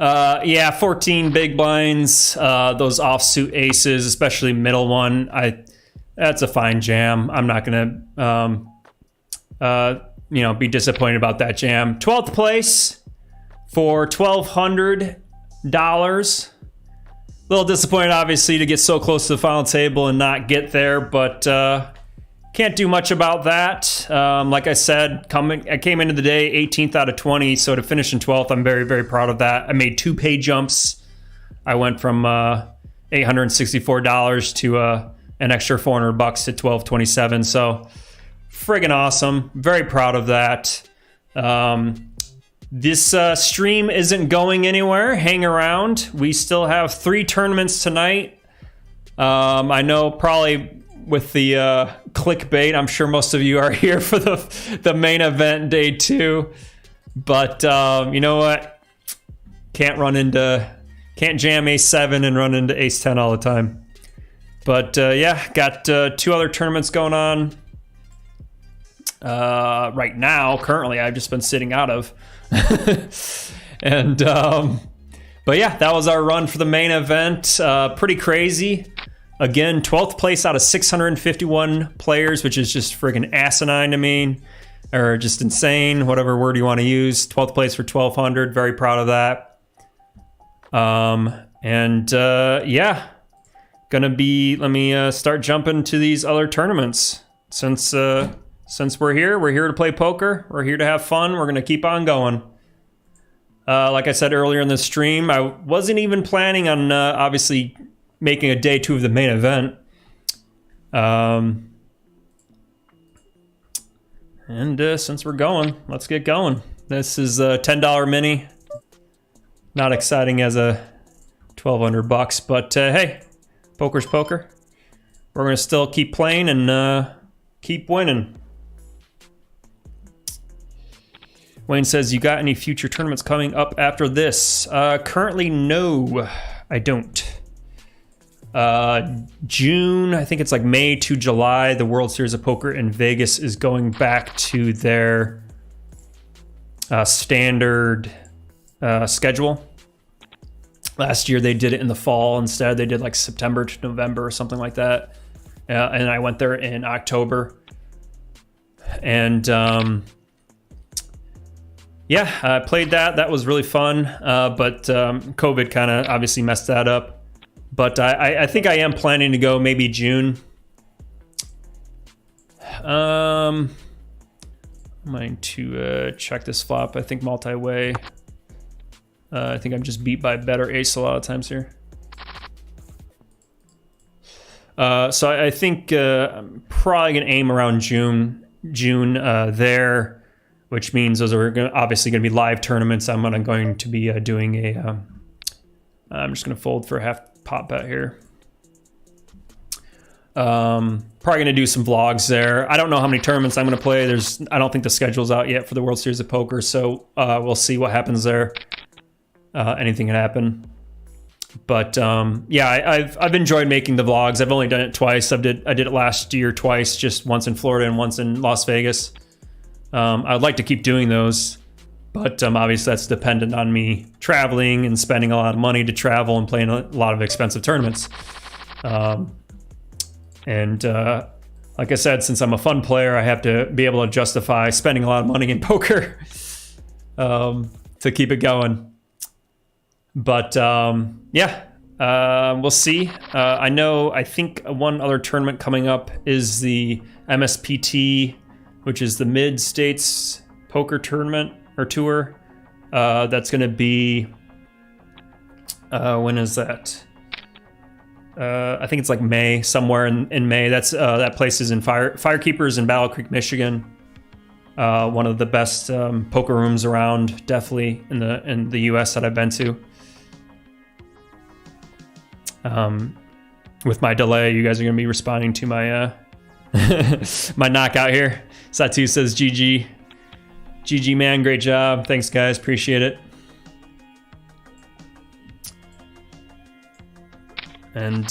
Yeah, 14 big blinds. Those offsuit aces, especially middle one. That's a fine jam. I'm not gonna, be disappointed about that jam. 12th place for $1,200. A little disappointed, obviously, to get so close to the final table and not get there, but can't do much about that. Like I said, I came into the day 18th out of 20, so to finish in 12th, I'm very, very proud of that. I made 2 pay jumps. I went from $864 to an extra $400 to $1,227, so friggin' awesome. Very proud of that. This stream isn't going anywhere. Hang around. We still have 3 tournaments tonight. I know probably with the clickbait, I'm sure most of you are here for the main event, day 2. But you know what? Can't jam ace 7 and run into ace 10 all the time. But yeah, got 2 other tournaments going on. Right now, currently, I've just been sitting out of. And but yeah, that was our run for the main event. Pretty crazy. Again, 12th place out of 651 players, which is just friggin' asinine to me, or just insane, whatever word you want to use. 12th place for 1,200. Very proud of that. Yeah, gonna be. Let me start jumping to these other tournaments. Since we're here to play poker. We're here to have fun. We're gonna keep on going. Like I said earlier in the stream, I wasn't even planning on obviously making a day 2 of the main event. Since we're going, let's get going. This is a $10 mini. Not exciting as a $1,200, but hey, poker's poker. We're gonna still keep playing and keep winning. Wayne says, you got any future tournaments coming up after this? Currently, no, I don't. June, I think it's like May to July, the World Series of Poker in Vegas is going back to their standard schedule. Last year they did it in the fall instead. They did like September to November or something like that. And I went there in October. And yeah, I played that. That was really fun. But COVID kind of obviously messed that up. But I think I am planning to go maybe June. I'm going to check this flop. I think multi-way. I think I'm just beat by better ace a lot of times here. So I think I'm probably going to aim around June there, which means those are obviously going to be live tournaments. I'm going to be doing a... I'm just going to fold for a half pot bet here. Probably going to do some vlogs there. I don't know how many tournaments I'm going to play. I don't think the schedule's out yet for the World Series of Poker, so we'll see what happens there. Anything can happen. But yeah, I've enjoyed making the vlogs. I've only done it twice. I did it last year twice, just once in Florida and once in Las Vegas. I'd like to keep doing those, but obviously that's dependent on me traveling and spending a lot of money to travel and playing a lot of expensive tournaments. Like I said, since I'm a fun player, I have to be able to justify spending a lot of money in poker to keep it going. But yeah, we'll see. I think one other tournament coming up is the MSPT, which is the Mid-States Poker Tournament or Tour. That's going to be, when is that? I think it's like May, somewhere in May. That place is in Firekeepers in Battle Creek, Michigan. One of the best poker rooms around, definitely in the U.S. that I've been to. With my delay, you guys are going to be responding to my my knockout here. Satu says GG. GG, man, great job. Thanks, guys, appreciate it. And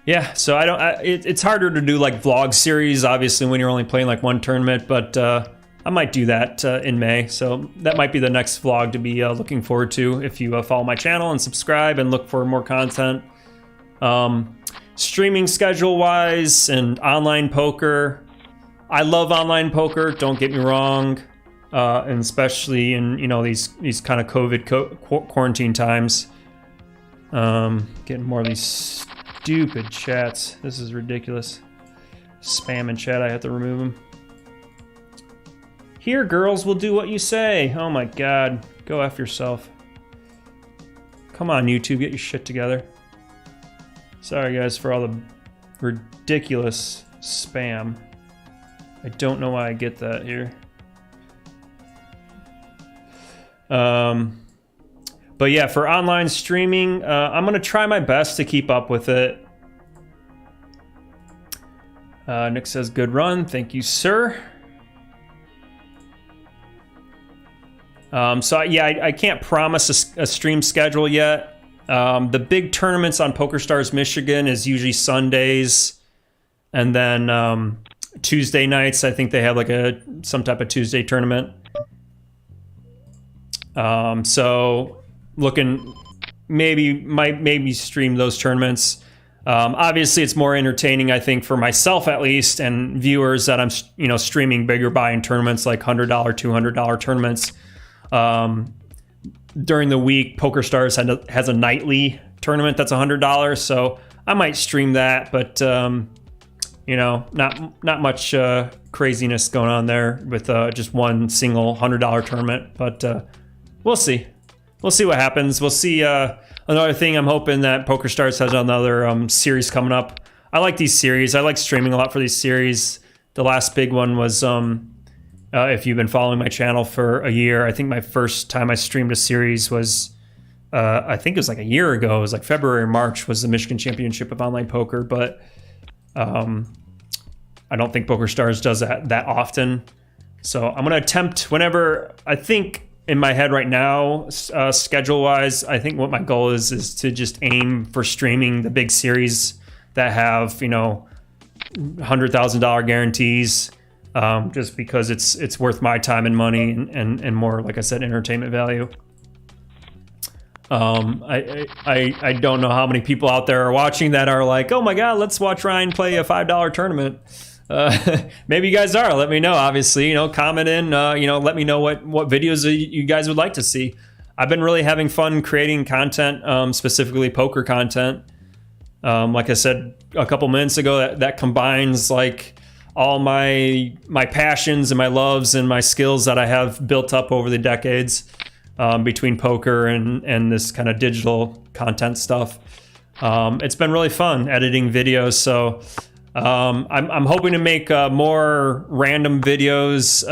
yeah, so it's harder to do like vlog series, obviously, when you're only playing like one tournament, but I might do that in May. So that might be the next vlog to be looking forward to if you follow my channel and subscribe and look for more content. Streaming schedule wise and online poker. I love online poker, don't get me wrong. And especially in, you know, these kind of COVID quarantine times. Getting more of these stupid chats. This is ridiculous. Spam in chat, I have to remove them. Here, girls will do what you say. Oh my God, go F yourself. Come on, YouTube, get your shit together. Sorry guys for all the ridiculous spam. I don't know why I get that here. But yeah, for online streaming, I'm gonna try my best to keep up with it. Nick says, good run. Thank you, sir. So yeah, I can't promise a stream schedule yet. The big tournaments on PokerStars Michigan is usually Sundays, and then Tuesday nights. I think they have like some type of Tuesday tournament. So looking maybe stream those tournaments. Obviously it's more entertaining, I think, for myself at least, and viewers that I'm, you know, streaming bigger buy-in tournaments like $100, $200 tournaments. During the week, PokerStars has a nightly tournament that's $100, so I might stream that, but you know, not much craziness going on there with just one single $100 tournament, but we'll see. We'll see what happens. We'll see. Another thing, I'm hoping that PokerStars has another series coming up. I like these series. I like streaming a lot for these series. The last big one was, if you've been following my channel for a year, I think my first time I streamed a series was, I think it was like a year ago. It was like February or March was the Michigan Championship of Online Poker, but I don't think PokerStars does that often. So I'm going to attempt whenever, I think, in my head right now, schedule-wise, I think what my goal is to just aim for streaming the big series that have, you know, $100,000 guarantees, just because it's worth my time and money and more, like I said, entertainment value. I don't know how many people out there are watching that are like, oh my God, let's watch Ryan play a $5 tournament. Maybe you guys are. Let me know. Obviously, you know, comment in. You know, let me know what videos you guys would like to see. I've been really having fun creating content, specifically poker content. Like I said a couple minutes ago, that combines like all my passions and my loves and my skills that I have built up over the decades, between poker and this kind of digital content stuff. It's been really fun editing videos. So. I'm hoping to make more random videos,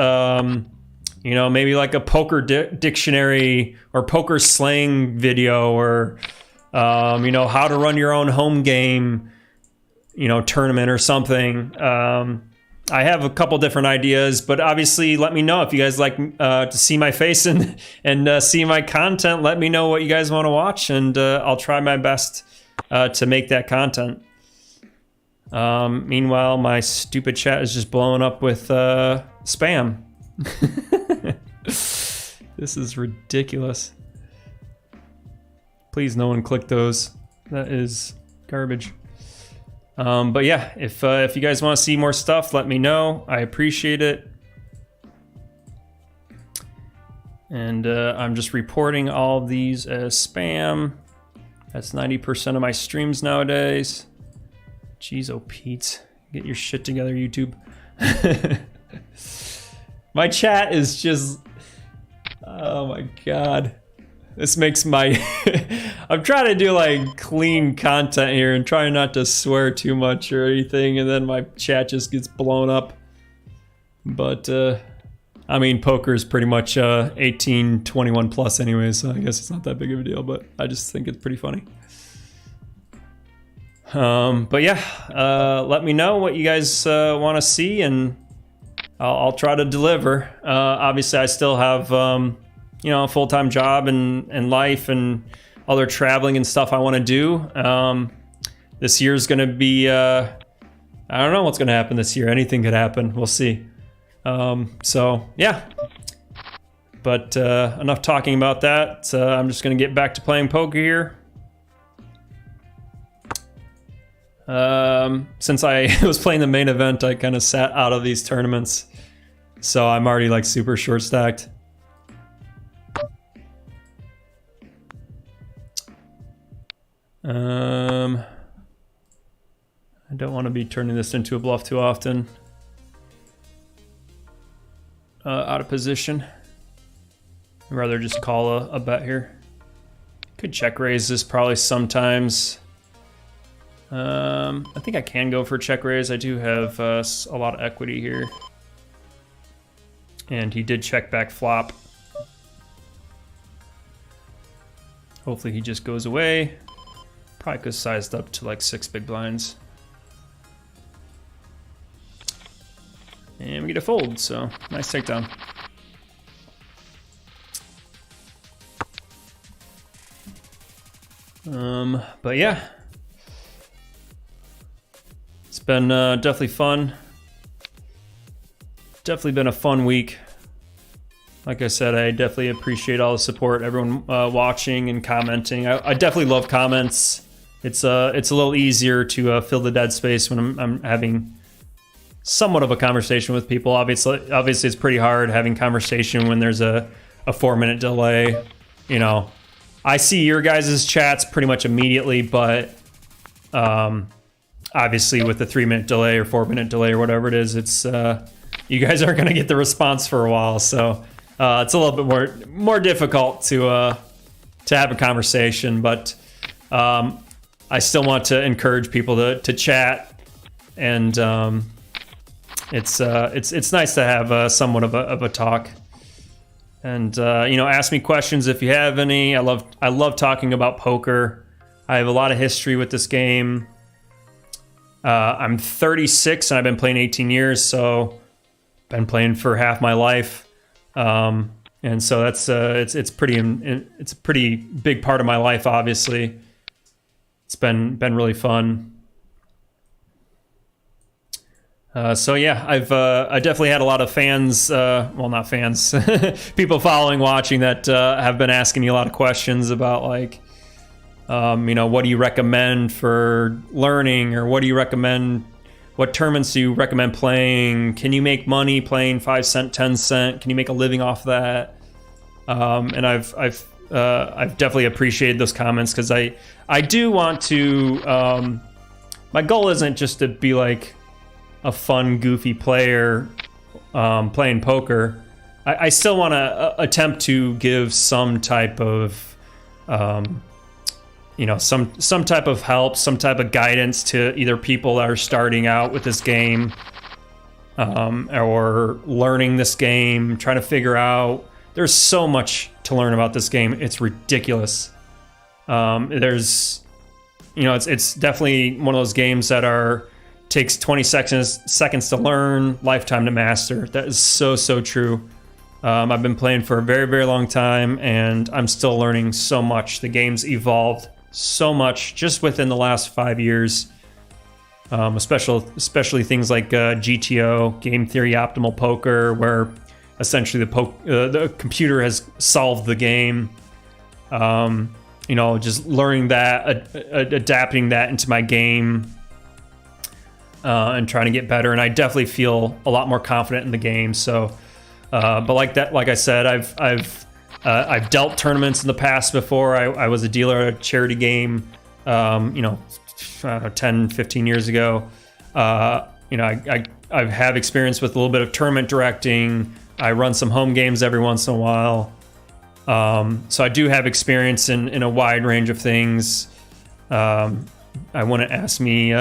you know, maybe like a poker dictionary or poker slang video, or you know, how to run your own home game, you know, tournament or something. I have a couple different ideas, but obviously let me know if you guys like to see my face and see my content. Let me know what you guys want to watch, and I'll try my best to make that content. Meanwhile, my stupid chat is just blowing up with spam. This is ridiculous. Please, no one click those. That is garbage. But yeah, if you guys want to see more stuff, let me know. I appreciate it. And I'm just reporting all of these as spam. That's 90% of my streams nowadays. Jeez, oh Pete, get your shit together, YouTube. My chat is just, oh my God. This makes my, I'm trying to do like clean content here and trying not to swear too much or anything, and then my chat just gets blown up. But I mean, poker is pretty much 18, 21 plus anyway, so I guess it's not that big of a deal, but I just think it's pretty funny. But yeah, let me know what you guys want to see, and I'll try to deliver. Obviously, I still have you know, a full-time job and life and other traveling and stuff I want to do. This year's going to be, I don't know what's going to happen this year. Anything could happen. We'll see. So, yeah. But enough talking about that. I'm just going to get back to playing poker here. Since I was playing the main event, I kind of sat out of these tournaments. So I'm already like super short stacked. I don't want to be turning this into a bluff too often. Out of position. I'd rather just call a bet here. Could check raise this probably sometimes. I think I can go for check raise. I do have a lot of equity here. And he did check back flop. Hopefully he just goes away. Probably could sized up to like 6 big blinds. And we get a fold, so nice takedown. But yeah. It's been definitely fun. Definitely been a fun week. Like I said, I definitely appreciate all the support, everyone watching and commenting. I definitely love comments. It's a little easier to fill the dead space when I'm having somewhat of a conversation with people. Obviously it's pretty hard having conversation when there's a 4-minute delay. You know, I see your guys' chats pretty much immediately, but obviously with the 3-minute delay or 4-minute delay or whatever it is, it's you guys aren't going to get the response for a while, so it's a little bit more difficult to have a conversation. But I still want to encourage people to chat, and it's nice to have somewhat of a talk. And you know, ask me questions if you have any. I love talking about poker. I have a lot of history with this game. I'm 36 and I've been playing 18 years, so been playing for half my life. And so that's it's a pretty big part of my life. Obviously, it's been really fun. So yeah, I definitely had a lot of fans, well, not fans, people following, watching that have been asking me a lot of questions about, like, you know, what do you recommend for learning, or what tournaments do you recommend playing? Can you make money playing 5 cent, 10 cent? Can you make a living off that? And I've definitely appreciated those comments, because I do want to, my goal isn't just to be like a fun, goofy player playing poker. I still want to attempt to give some type of, you know, some type of help, some type of guidance to either people that are starting out with this game, or learning this game, trying to figure out. There's so much to learn about this game. It's ridiculous. There's, you know, it's definitely one of those games that are takes 20 seconds to learn, lifetime to master. That is so true. I've been playing for a very long time, and I'm still learning so much. The game's evolved so much just within the last 5 years. Especially things like GTO, Game Theory Optimal Poker, where essentially the computer has solved the game. You know, just learning that, adapting that into my game, and trying to get better. And I definitely feel a lot more confident in the game. So, but like I said, I've dealt tournaments in the past before. I was a dealer at a charity game, you know, 10, 15 years ago. You know, I have experience with a little bit of tournament directing. I run some home games every once in a while. So I do have experience in a wide range of things. I wouldn't ask me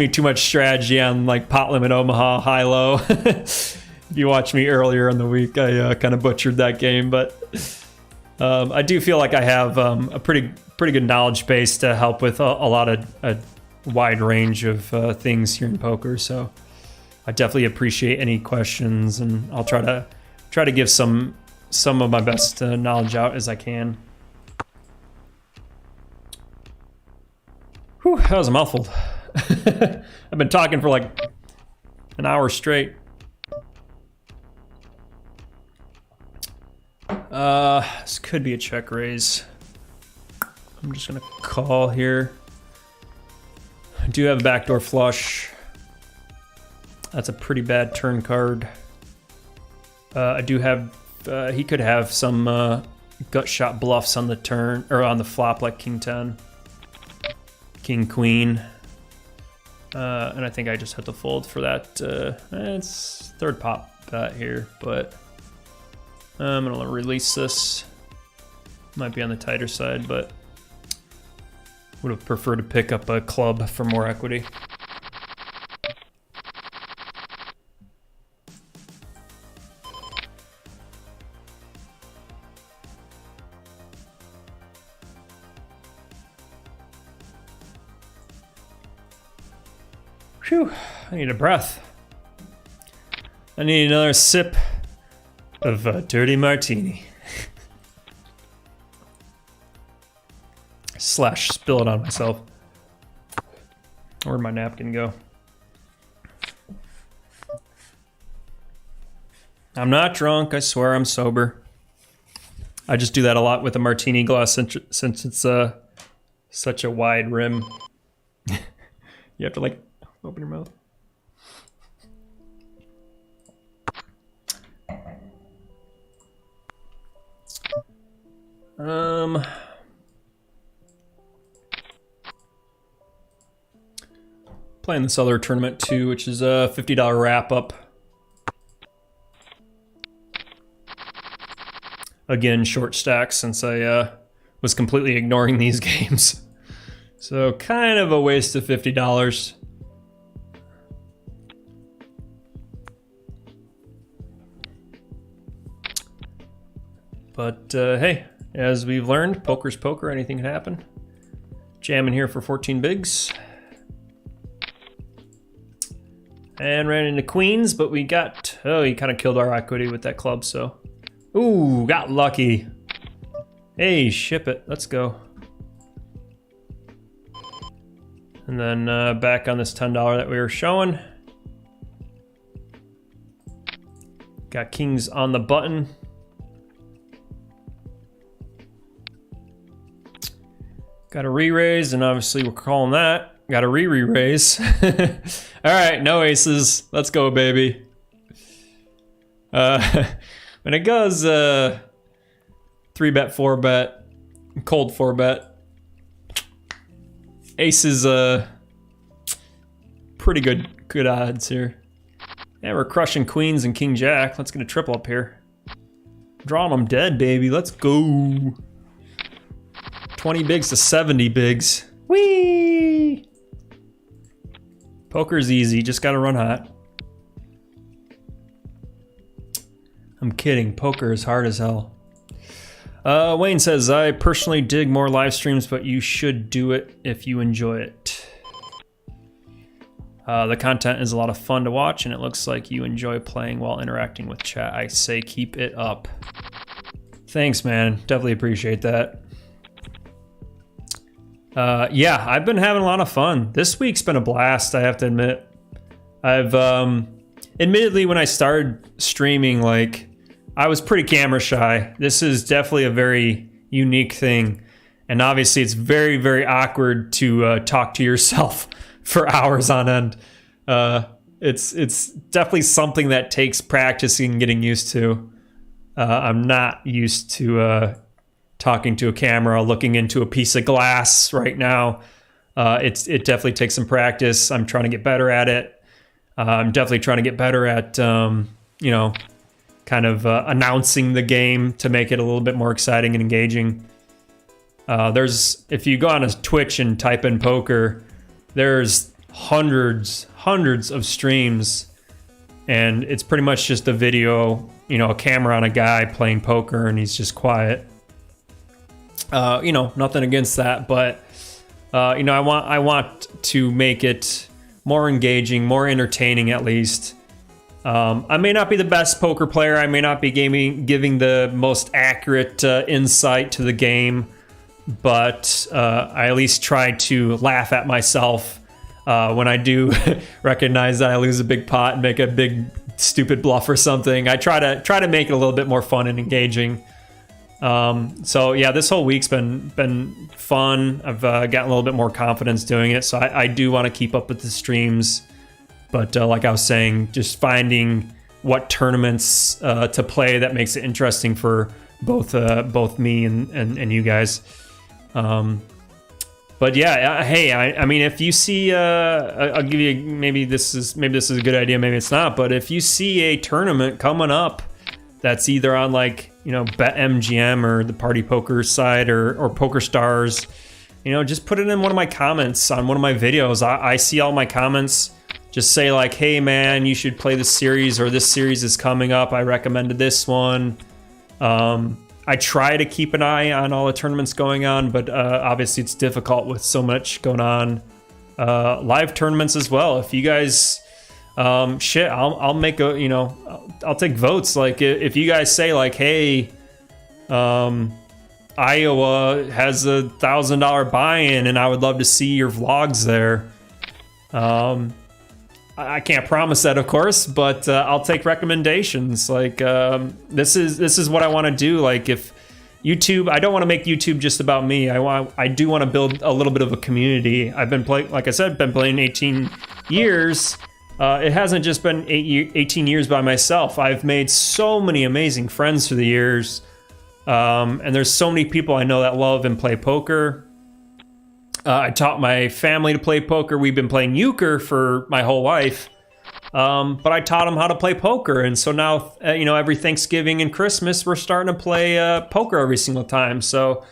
too much strategy on like Pot Limit Omaha high-low. If you watched me earlier in the week, I kind of butchered that game, but I do feel like I have a pretty good knowledge base to help with a wide range of things here in poker. So I definitely appreciate any questions, and I'll try to give some of my best knowledge out as I can. Whew, that was a mouthful. I've been talking for like an hour straight. This could be a check raise. I'm just gonna call here. I do have a backdoor flush. That's a pretty bad turn card. I do have, he could have some gut shot bluffs on the turn, or on the flop, like King 10, King Queen. And I think I just have to fold for that. It's third pop bet here, but I'm gonna release this. Might be on the tighter side, but would have preferred to pick up a club for more equity. Phew, I need a breath. I need another sip of a dirty martini. / spill it on myself. Where'd my napkin go? I'm not drunk, I swear I'm sober. I just do that a lot with a martini glass since it's such a wide rim. You have to like open your mouth. Playing this other tournament too, which is a $50 wrap up. Again, short stacks since I was completely ignoring these games. So kind of a waste of $50. But hey, as we've learned, poker's poker, anything can happen. Jamming here for 14 bigs. And ran into queens, but we got, oh, he kind of killed our equity with that club, so. Ooh, got lucky. Hey, ship it, let's go. And then back on this $10 that we were showing. Got kings on the button. Got a re-raise, and obviously we're calling that. Got a re-raise. All right, no aces. Let's go, baby. When it goes 3-bet, 4-bet, cold 4-bet, aces pretty good odds here. Yeah, we're crushing queens and king jack. Let's get a triple up here. Drawing them dead, baby. Let's go. 20 bigs to 70 bigs. Whee! Poker's easy, just gotta run hot. I'm kidding, poker is hard as hell. Wayne says, I personally dig more live streams, but you should do it if you enjoy it. The content is a lot of fun to watch, and it looks like you enjoy playing while interacting with chat. I say keep it up. Thanks, man. Definitely appreciate that. Yeah, I've been having a lot of fun. This week's been a blast, I have to admit. I've, admittedly, when I started streaming, like, I was pretty camera shy. This is definitely a very unique thing. And obviously, it's very, very awkward to talk to yourself for hours on end. It's definitely something that takes practicing and getting used to. I'm not used to talking to a camera, looking into a piece of glass right now. It definitely takes some practice. I'm trying to get better at it. I'm definitely trying to get better at, you know, kind of announcing the game to make it a little bit more exciting and engaging. If you go on a Twitch and type in poker, there's hundreds of streams, and it's pretty much just a video, you know, a camera on a guy playing poker, and he's just quiet. You know, nothing against that, but you know, I want to make it more engaging, more entertaining at least. I may not be the best poker player. I may not be giving the most accurate insight to the game, but I at least try to laugh at myself when I do recognize that I lose a big pot and make a big stupid bluff or something. I try to make it a little bit more fun and engaging. So yeah, this whole week's been fun. I've gotten a little bit more confidence doing it, so I do want to keep up with the streams. But like I was saying, just finding what tournaments to play that makes it interesting for both me and you guys. But yeah, hey, I mean, if you see, I'll give you, maybe this is a good idea, maybe it's not. But if you see a tournament coming up that's either on, like, you know, BetMGM or the Party Poker side or PokerStars, you know, just put it in one of my comments on one of my videos. I see all my comments. Just say like, hey man, you should play this series, or this series is coming up. I recommended this one. I try to keep an eye on all the tournaments going on, but obviously it's difficult with so much going on. Live tournaments as well. If you guys, I'll make a, you know, I'll take votes. Like if you guys say like, hey, Iowa has $1,000 buy-in and I would love to see your vlogs there. I can't promise that, of course, but I'll take recommendations. Like this is what I want to do. Like if YouTube, I don't want to make YouTube just about me. I do want to build a little bit of a community. I've been playing, like I said, been playing 18 years. It hasn't just been 18 years by myself. I've made so many amazing friends through the years, and there's so many people I know that love and play poker. I taught my family to play poker. We've been playing euchre for my whole life, but I taught them how to play poker. And so now, you know, every Thanksgiving and Christmas, we're starting to play poker every single time. So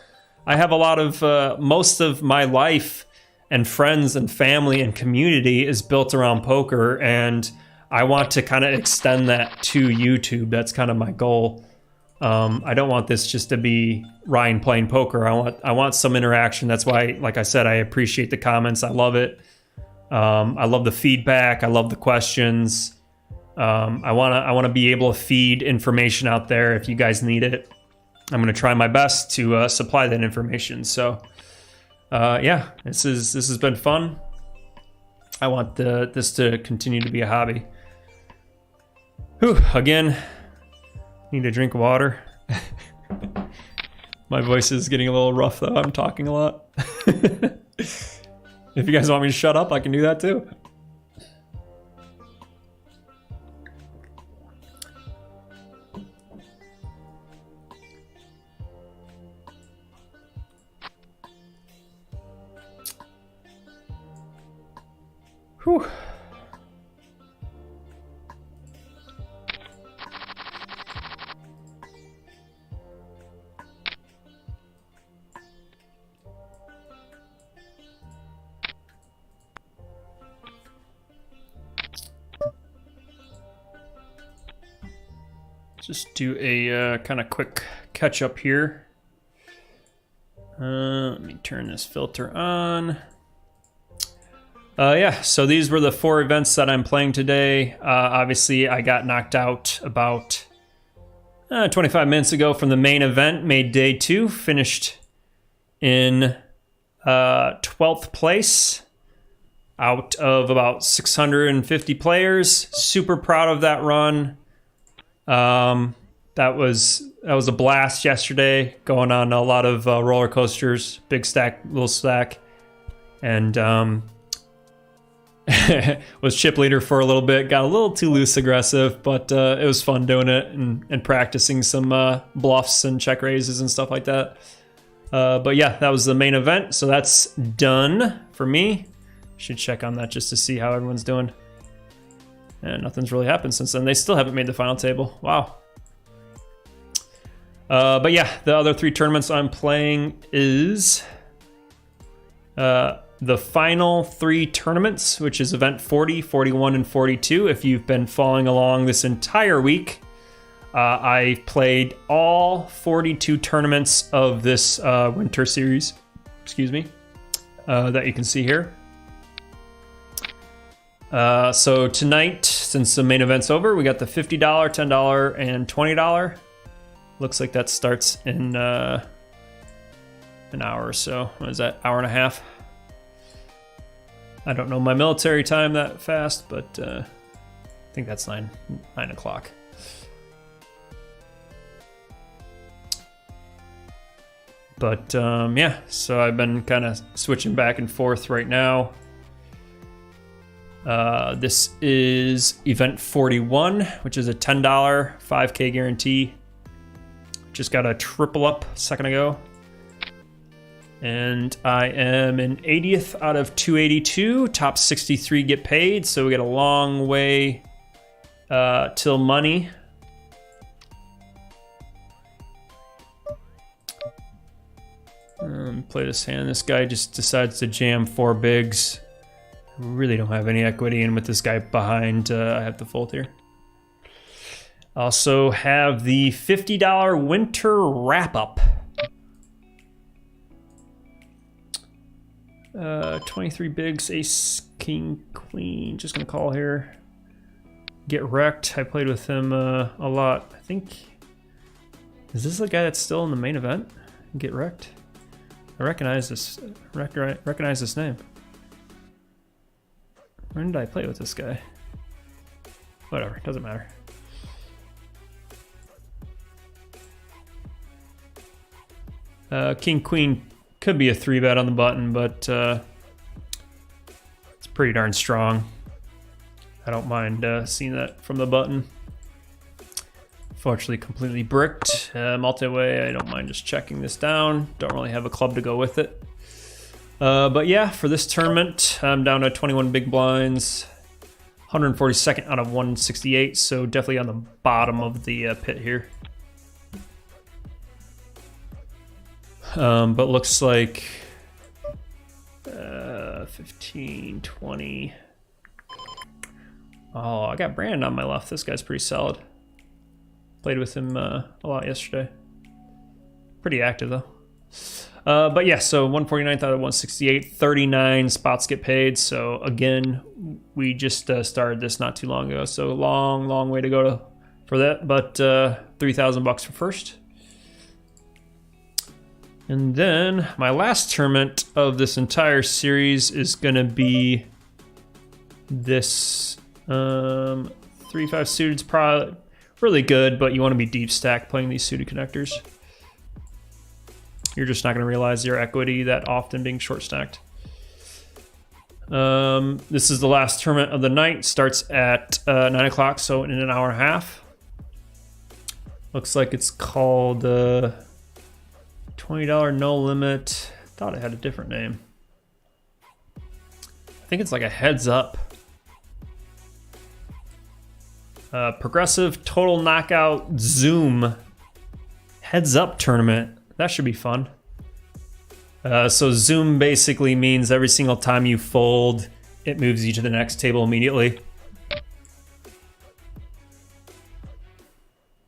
I have a lot of, most of my life and friends and family and community is built around poker. And I want to kind of extend that to YouTube. That's kind of my goal. I don't want this just to be Ryan playing poker. I want some interaction. That's why, like I said, I appreciate the comments. I love it. I love the feedback. I love the questions. I want to be able to feed information out there if you guys need it. I'm going to try my best to supply that information. So, yeah, this has been fun. I want this to continue to be a hobby. Whew, again. Need a drink of water. My voice is getting a little rough though. I'm talking a lot. If you guys want me to shut up, I can do that too. Whew. Just do a kind of quick catch up here. Let me turn this filter on. Yeah, so these were the 4 events that I'm playing today. Obviously, I got knocked out about 25 minutes ago from the main event, made day 2, finished in 12th place out of about 650 players. Super proud of that run. That was a blast yesterday, going on a lot of roller coasters, big stack, little stack, and was chip leader for a little bit. Got a little too loose aggressive, but it was fun doing it and practicing some bluffs and check raises and stuff like that. But yeah, that was the main event, so that's done for me. Should check on that just to see how everyone's doing. And nothing's really happened since then. They still haven't made the final table. Wow. But yeah, the other 3 tournaments I'm playing is the final 3 tournaments, which is event 40, 41, and 42. If you've been following along this entire week, I played all 42 tournaments of this winter series, excuse me, that you can see here. So tonight, since the main event's over, we got the $50, $10, and $20. Looks like that starts in an hour or so. What is that, hour and a half? I don't know my military time that fast, but I think that's 9 o'clock. But yeah, so I've been kind of switching back and forth right now. This is event 41, which is a $10 5K guarantee. Just got a triple up a second ago. And I am in 80th out of 282. Top 63 get paid, so we got a long way till money. Play this hand. This guy just decides to jam 4 bigs. Really don't have any equity, and with this guy behind, I have to fold here. Also have the $50 winter wrap-up. 23 bigs, ace, king, queen. Just gonna call here. Get wrecked. I played with him a lot. I think, is this the guy that's still in the main event? Get wrecked. I recognize this. Recognize this name. When did I play with this guy? Whatever, doesn't matter. King, queen could be a 3-bet on the button, but it's pretty darn strong. I don't mind seeing that from the button. Fortunately, completely bricked. Multi-way, I don't mind just checking this down. Don't really have a club to go with it. But yeah, for this tournament, I'm down to 21 big blinds. 142nd out of 168, so definitely on the bottom of the pit here. But looks like 15, 20. Oh, I got Brandon on my left. This guy's pretty solid. Played with him a lot yesterday. Pretty active though. But yeah, so 149th out of 168, 39 spots get paid. So again, we just started this not too long ago. So long way to go for that. But $3,000 for first. And then my last tournament of this entire series is going to be this 3-5 suited's probably really good, but you want to be deep stack playing these suited connectors. You're just not going to realize your equity that often being short stacked. This is the last tournament of the night. Starts at 9 o'clock, so in an hour and a half. Looks like it's called $20 no limit. Thought it had a different name. I think it's like a heads up. Progressive total knockout Zoom heads up tournament. That should be fun. So Zoom basically means every single time you fold, it moves you to the next table immediately.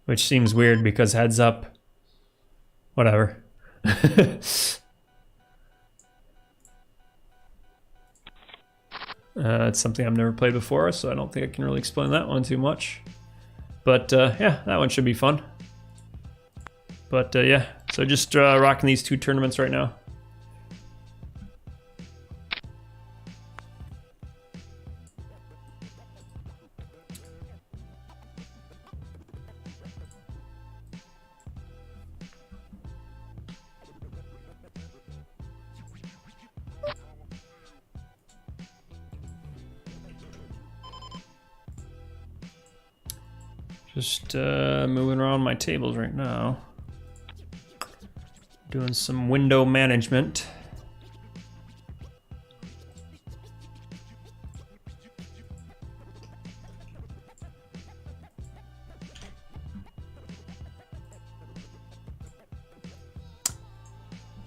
Which seems weird because heads up, whatever. It's something I've never played before, so I don't think I can really explain that one too much. But yeah, that one should be fun. But yeah, so just rocking these 2 tournaments right now. Just moving around my tables right now. Doing some window management.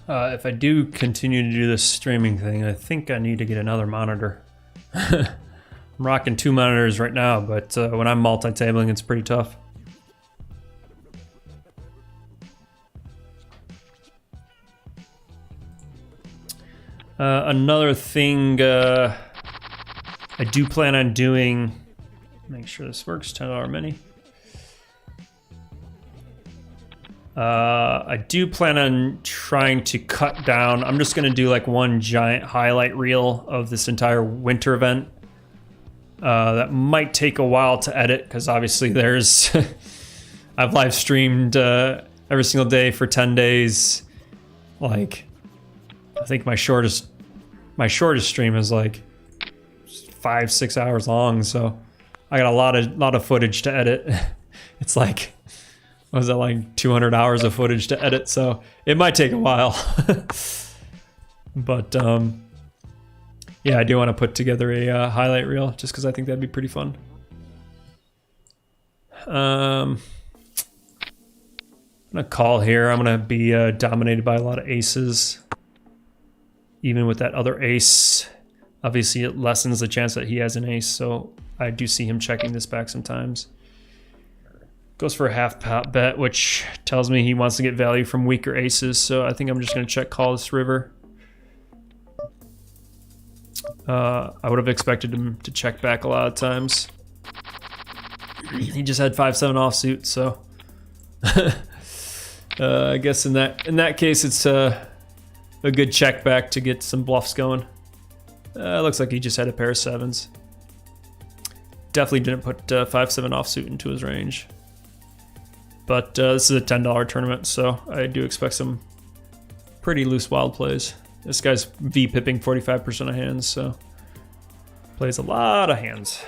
If I do continue to do this streaming thing, I think I need to get another monitor. I'm rocking 2 monitors right now, but when I'm multi-tabling, it's pretty tough. Another thing I do plan on doing, make sure this works, $10 mini. I do plan on trying to cut down. I'm just gonna do like one giant highlight reel of this entire winter event. That might take a while to edit because obviously there's I've live streamed every single day for 10 days. Like, I think my shortest stream is like 5-6 hours long, so I got a lot of footage to edit. It's like, what was that, like 200 hours of footage to edit, so it might take a while. But yeah, I do want to put together a highlight reel just because I think that'd be pretty fun. I'm gonna call here. I'm gonna be dominated by a lot of aces. Even with that other ace, obviously it lessens the chance that he has an ace, so I do see him checking this back sometimes. Goes for a half pot bet, which tells me he wants to get value from weaker aces, so I think I'm just gonna check call this river. I would have expected him to check back a lot of times. He just had 5-7 offsuit, so I guess in that case it's a good check back to get some bluffs going. Looks like he just had a pair of 7s. Definitely didn't put 5-7 offsuit into his range. But this is a $10 tournament, so I do expect some pretty loose wild plays. This guy's V-pipping 45% of hands, so plays a lot of hands.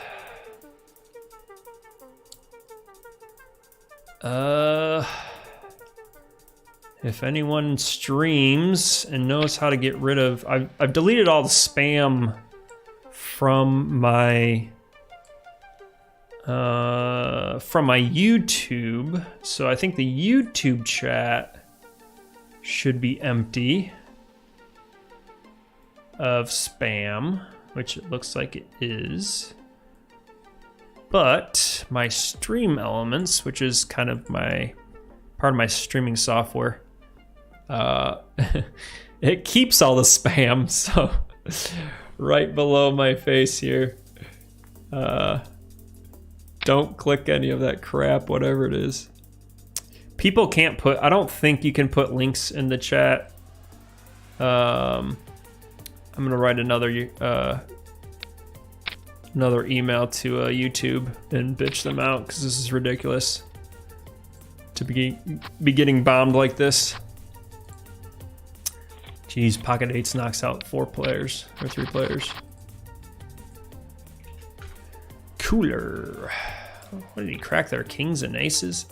If anyone streams and knows how to get rid of, I've deleted all the spam from my YouTube, so I think the YouTube chat should be empty of spam, which it looks like it is. But my stream elements, which is kind of part of my streaming software, it keeps all the spam, so right below my face here. Don't click any of that crap, whatever it is. People can't put, I don't think you can put links in the chat. I'm gonna write another email to YouTube and bitch them out because this is ridiculous to be getting bombed like this. Jeez, pocket eights knocks out 4 players or 3 players. Cooler. What did he crack there? Kings and aces?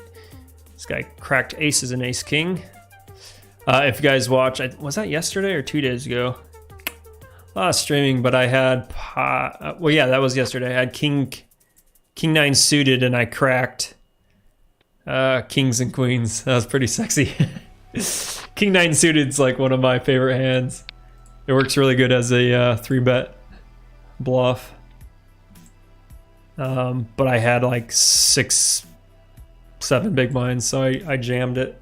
This guy cracked aces and ace king. If you guys watch, was that yesterday or 2 days ago? A lot of streaming, but I had well, yeah, that was yesterday. I had king 9 suited and I cracked kings and queens. That was pretty sexy. King 9 suited is like one of my favorite hands. It works really good as a 3-bet bluff. But I had like 6-7 big blinds, so I jammed it,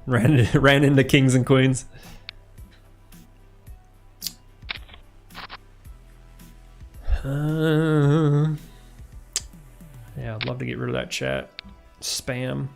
ran into kings and queens. Yeah, I'd love to get rid of that chat spam.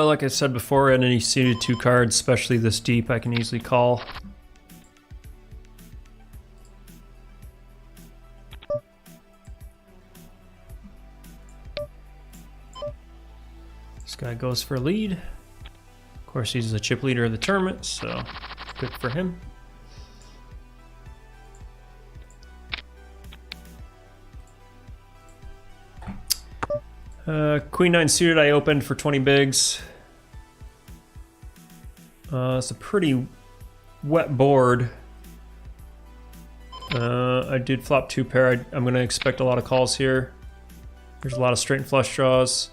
Like I said before, at any suited 2 cards, especially this deep, I can easily call. This guy goes for a lead. Of course, he's the chip leader of the tournament, so good for him. Queen 9 suited, I opened for 20 bigs. It's a pretty wet board. I did flop 2 pair. I'm going to expect a lot of calls here. There's a lot of straight and flush draws.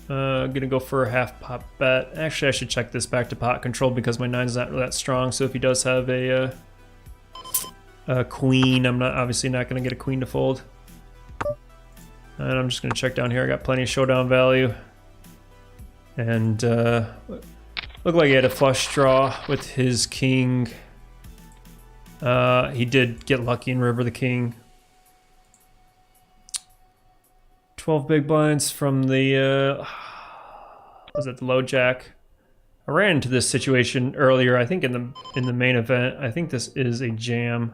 I'm going to go for a half pot bet. Actually, I should check this back to pot control because my 9's not that strong. So if he does have a queen, I'm obviously not going to get a queen to fold. And I'm just going to check down here. I got plenty of showdown value. And looked like he had a flush draw with his king. He did get lucky and river the king. 12 big blinds from the, was it the low jack? I ran into this situation earlier, I think in the main event. I think this is a jam.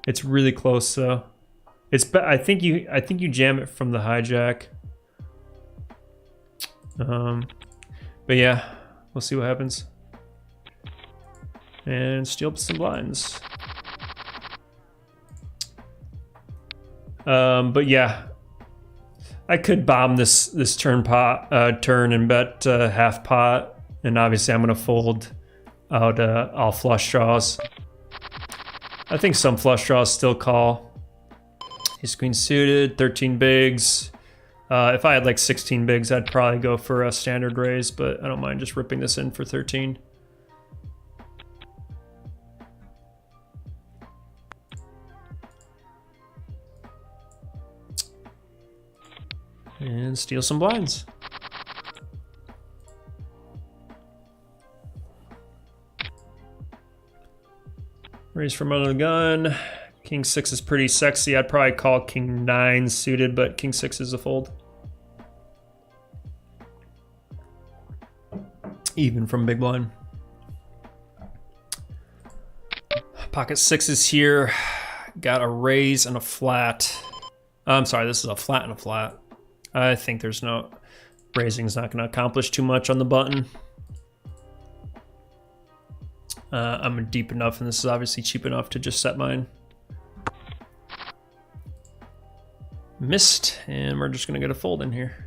It's really close though. I think you jam it from the hijack. But yeah, we'll see what happens. And steal some blinds. But yeah, I could bomb this turn and bet half pot, and obviously I'm gonna fold out all flush draws. I think some flush draws still call. Ace queen suited, 13 bigs. If I had like 16 bigs, I'd probably go for a standard raise, but I don't mind just ripping this in for 13. And steal some blinds. Raise from under the gun. King 6 is pretty sexy. I'd probably call King 9 suited, but King 6 is a fold. Even from big blind. Pocket 6 is here. Got a raise and a flat. I'm sorry, this is a flat and a flat. I think there's no... Raising's not going to accomplish too much on the button. I'm deep enough, and this is obviously cheap enough to just set mine. Missed, and we're just gonna get a fold in here.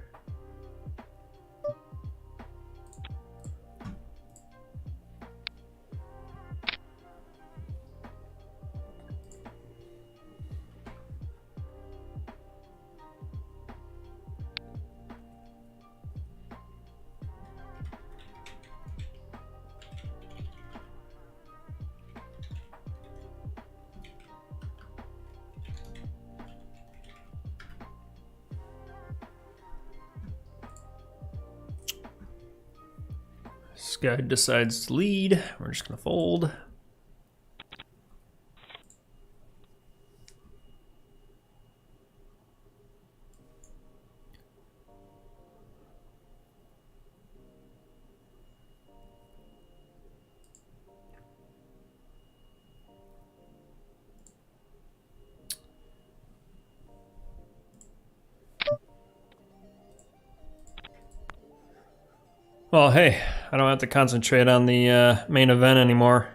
This guy decides to lead. We're just gonna fold. Well, hey, I don't have to concentrate on the main event anymore.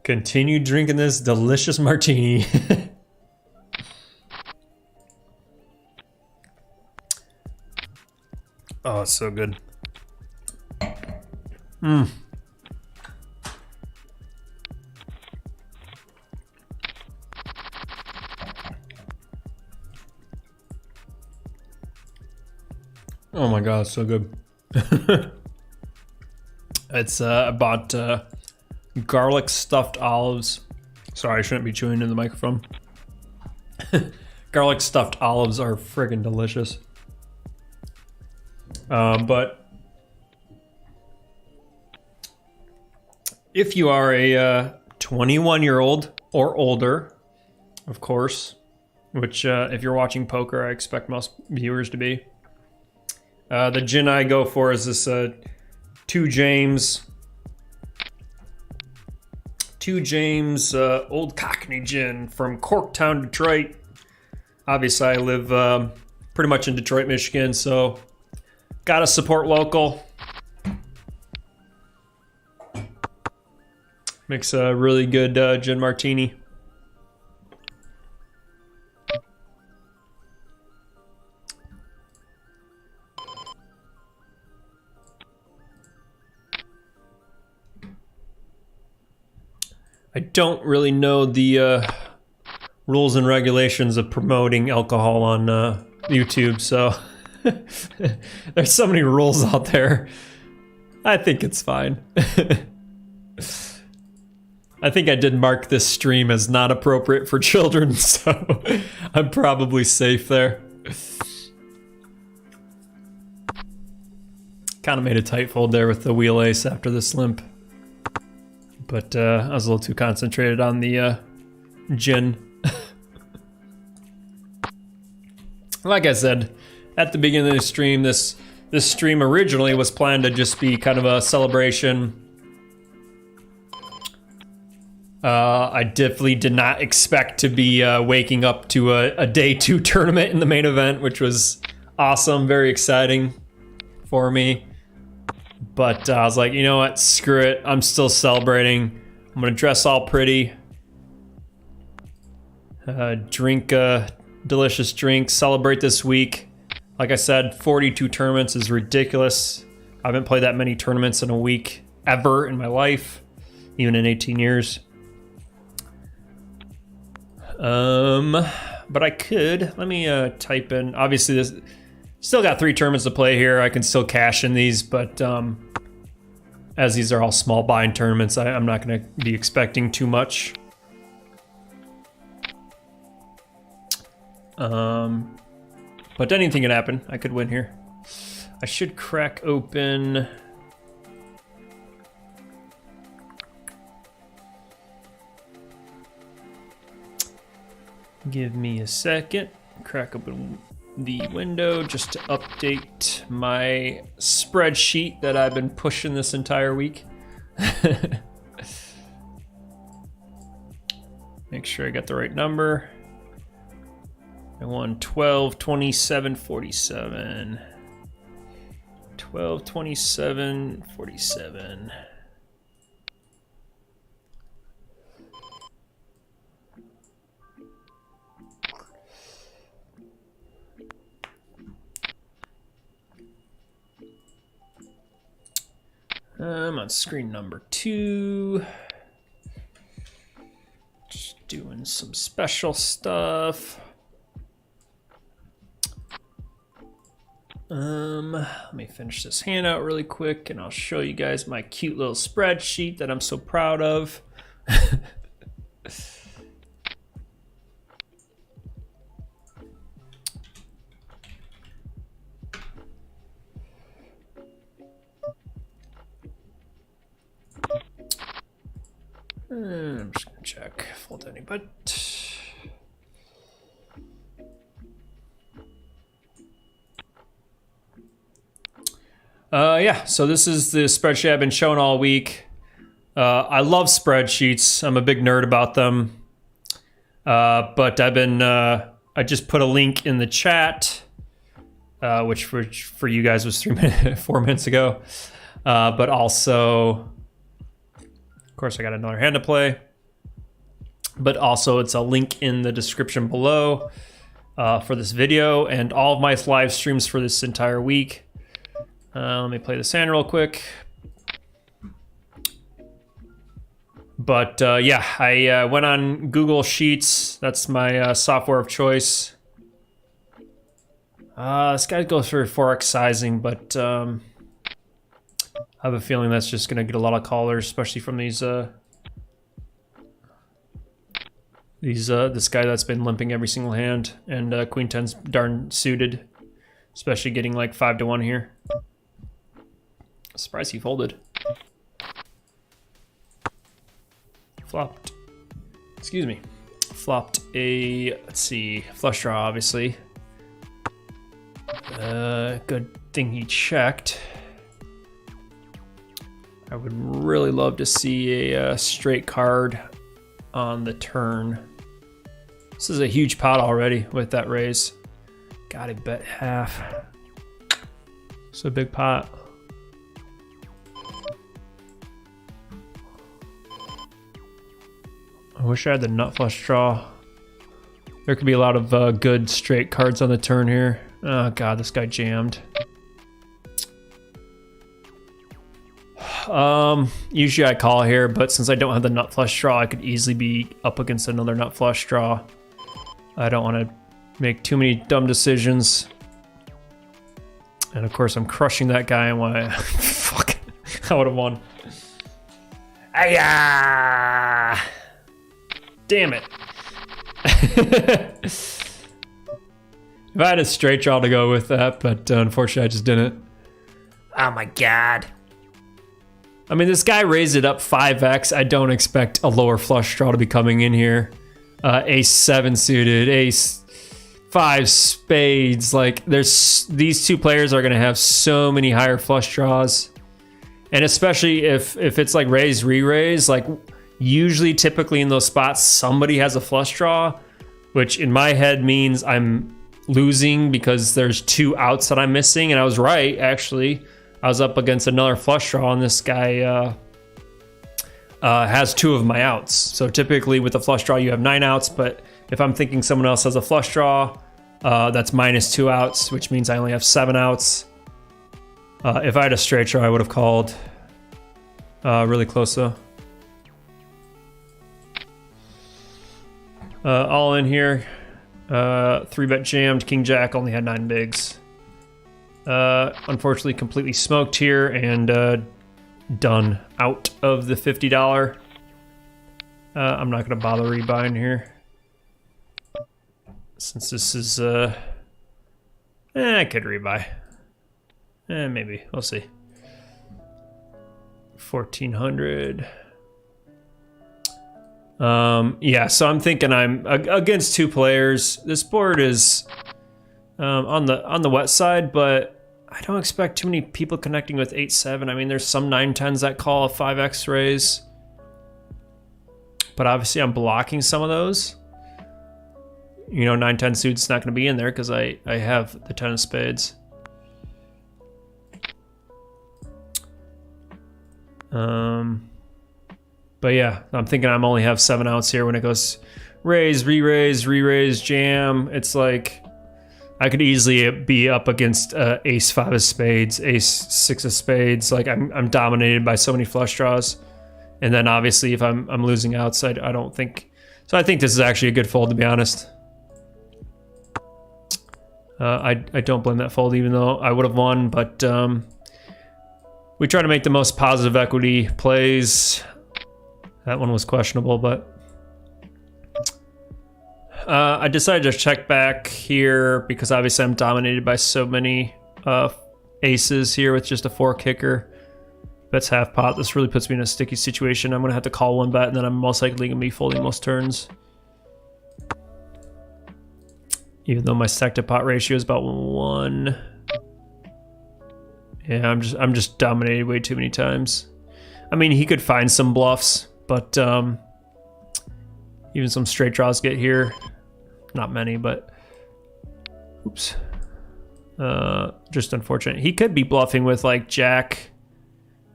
Continue drinking this delicious martini. Oh, it's so good. Mmm. Oh my god, it's so good. It's I bought garlic stuffed olives. Sorry, I shouldn't be chewing in the microphone. Garlic stuffed olives are friggin' delicious. But if you are a 21-year-old or older, of course, which if you're watching poker, I expect most viewers to be. The gin I go for is this 2 James Old Cockney gin from Corktown, Detroit. Obviously, I live pretty much in Detroit, Michigan, so gotta support local. Makes a really good gin martini. I don't really know the rules and regulations of promoting alcohol on YouTube, so there's so many rules out there. I think it's fine. I think I did mark this stream as not appropriate for children, so I'm probably safe there. Kind of made a tight fold there with the wheel ace after this limp. But I was a little too concentrated on the gin. Like I said, at the beginning of the stream, this stream originally was planned to just be kind of a celebration. I definitely did not expect to be waking up to a day 2 tournament in the main event, which was awesome, very exciting for me. But I was like, you know what, screw it, I'm still celebrating. I'm gonna dress all pretty, drink a delicious drink, celebrate this week. Like I said, 42 tournaments is ridiculous. I haven't played that many tournaments in a week ever in my life, even in 18 years. But I could, let me type in, obviously this, still got 3 tournaments to play here. I can still cash in these, but as these are all small buy-in tournaments, I'm not gonna be expecting too much. But anything can happen. I could win here. I should crack open. Give me a second. Crack open the window just to update my spreadsheet that I've been pushing this entire week. Make sure I got the right number. I won 12, 27, 47. 12, 27, 47. I'm on screen number 2. Just doing some special stuff. Let me finish this handout really quick and I'll show you guys my cute little spreadsheet that I'm so proud of. I'm just gonna check fold any but. Yeah, so this is the spreadsheet I've been showing all week. I love spreadsheets. I'm a big nerd about them. But I've been, I just put a link in the chat, which for you guys was 4 minutes ago. But also, of course, I got another hand to play. But also, it's a link in the description below for this video and all of my live streams for this entire week. Let me play this hand real quick. But yeah, I went on Google Sheets. That's my software of choice. This guy goes for 4x sizing, but I have a feeling that's just gonna get a lot of callers, especially from these this guy that's been limping every single hand, and Queen 10's darn suited, especially getting like 5-1 here. Surprised he folded. Flopped. Excuse me. Flopped a, let's see, flush draw, obviously. Good thing he checked. I would really love to see a straight card on the turn. This is a huge pot already with that raise. Gotta bet half. It's a big pot. I wish I had the nut flush draw. There could be a lot of good straight cards on the turn here. Oh god, this guy jammed. Usually I call here, but since I don't have the nut flush draw, I could easily be up against another nut flush draw. I don't want to make too many dumb decisions. And of course I'm crushing that guy, and why fuck, I would have won. Ayah! Damn it. If I had a straight draw to go with that, but unfortunately I just didn't. Oh my god. I mean, this guy raised it up 5x. I don't expect a lower flush draw to be coming in here. Ace 7 suited, ace 5 spades. Like, these two players are gonna have so many higher flush draws. And especially if it's like raise, re-raise, like usually typically in those spots, somebody has a flush draw, which in my head means I'm losing because there's 2 outs that I'm missing. And I was right, actually. I was up against another flush draw, and this guy has 2 of my outs. So typically with a flush draw, you have 9 outs, but if I'm thinking someone else has a flush draw, that's minus 2 outs, which means I only have 7 outs. If I had a straight draw, I would have called. Really close though. All in here. 3-bet jammed. King Jack only had 9 bigs. Unfortunately completely smoked here and done out of the $50. I'm not gonna bother rebuying here since this is I could rebuy. Maybe, we'll see. 1400. Yeah, so I'm thinking I'm against 2 players. This board is on the wet side, but I don't expect too many people connecting with 8-7. I mean, there's some 9-10s that call a 5x raise, but obviously I'm blocking some of those. You know, 9-10 suit's not going to be in there because I have the 10 of spades. But yeah, I'm thinking I'm only have 7 outs here when it goes raise, re-raise, re-raise, jam. It's like I could easily be up against ace 5 of spades, ace 6 of spades. Like I'm dominated by so many flush draws. And then obviously if I'm losing outside, I don't think. So I think this is actually a good fold, to be honest. I don't blame that fold, even though I would have won, but we try to make the most positive equity plays. That one was questionable, but I decided to check back here because obviously I'm dominated by so many aces here with just a 4 kicker. Bets half pot. This really puts me in a sticky situation. I'm going to have to call 1 bet, and then I'm most likely going to be folding most turns. Even though my stack to pot ratio is about 1. Yeah, I'm just dominated way too many times. I mean, he could find some bluffs, but even some straight draws get here. Not many, but oops. Just unfortunate. He could be bluffing with like Jack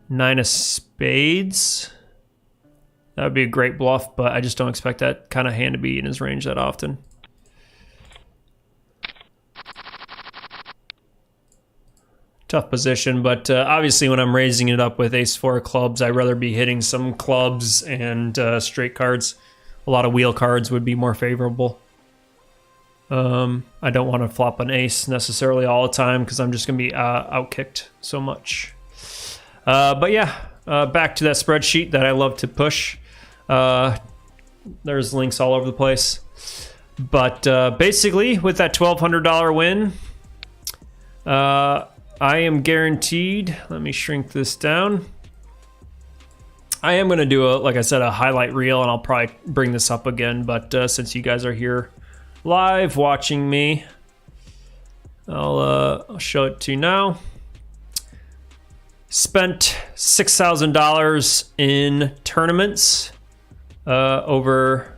9 of spades. That would be a great bluff, but I just don't expect that kind of hand to be in his range that often. Tough position, but obviously when I'm raising it up with ace 4 clubs, I'd rather be hitting some clubs and straight cards. A lot of wheel cards would be more favorable. I don't want to flop an ace necessarily all the time because I'm just going to be outkicked so much. But yeah, back to that spreadsheet that I love to push. There's links all over the place. But basically, with that $1,200 win, I am guaranteed. Let me shrink this down. I am going to do, like I said, a highlight reel, and I'll probably bring this up again. But since you guys are here live watching me, I'll show it to you now. Spent $6,000 in tournaments, over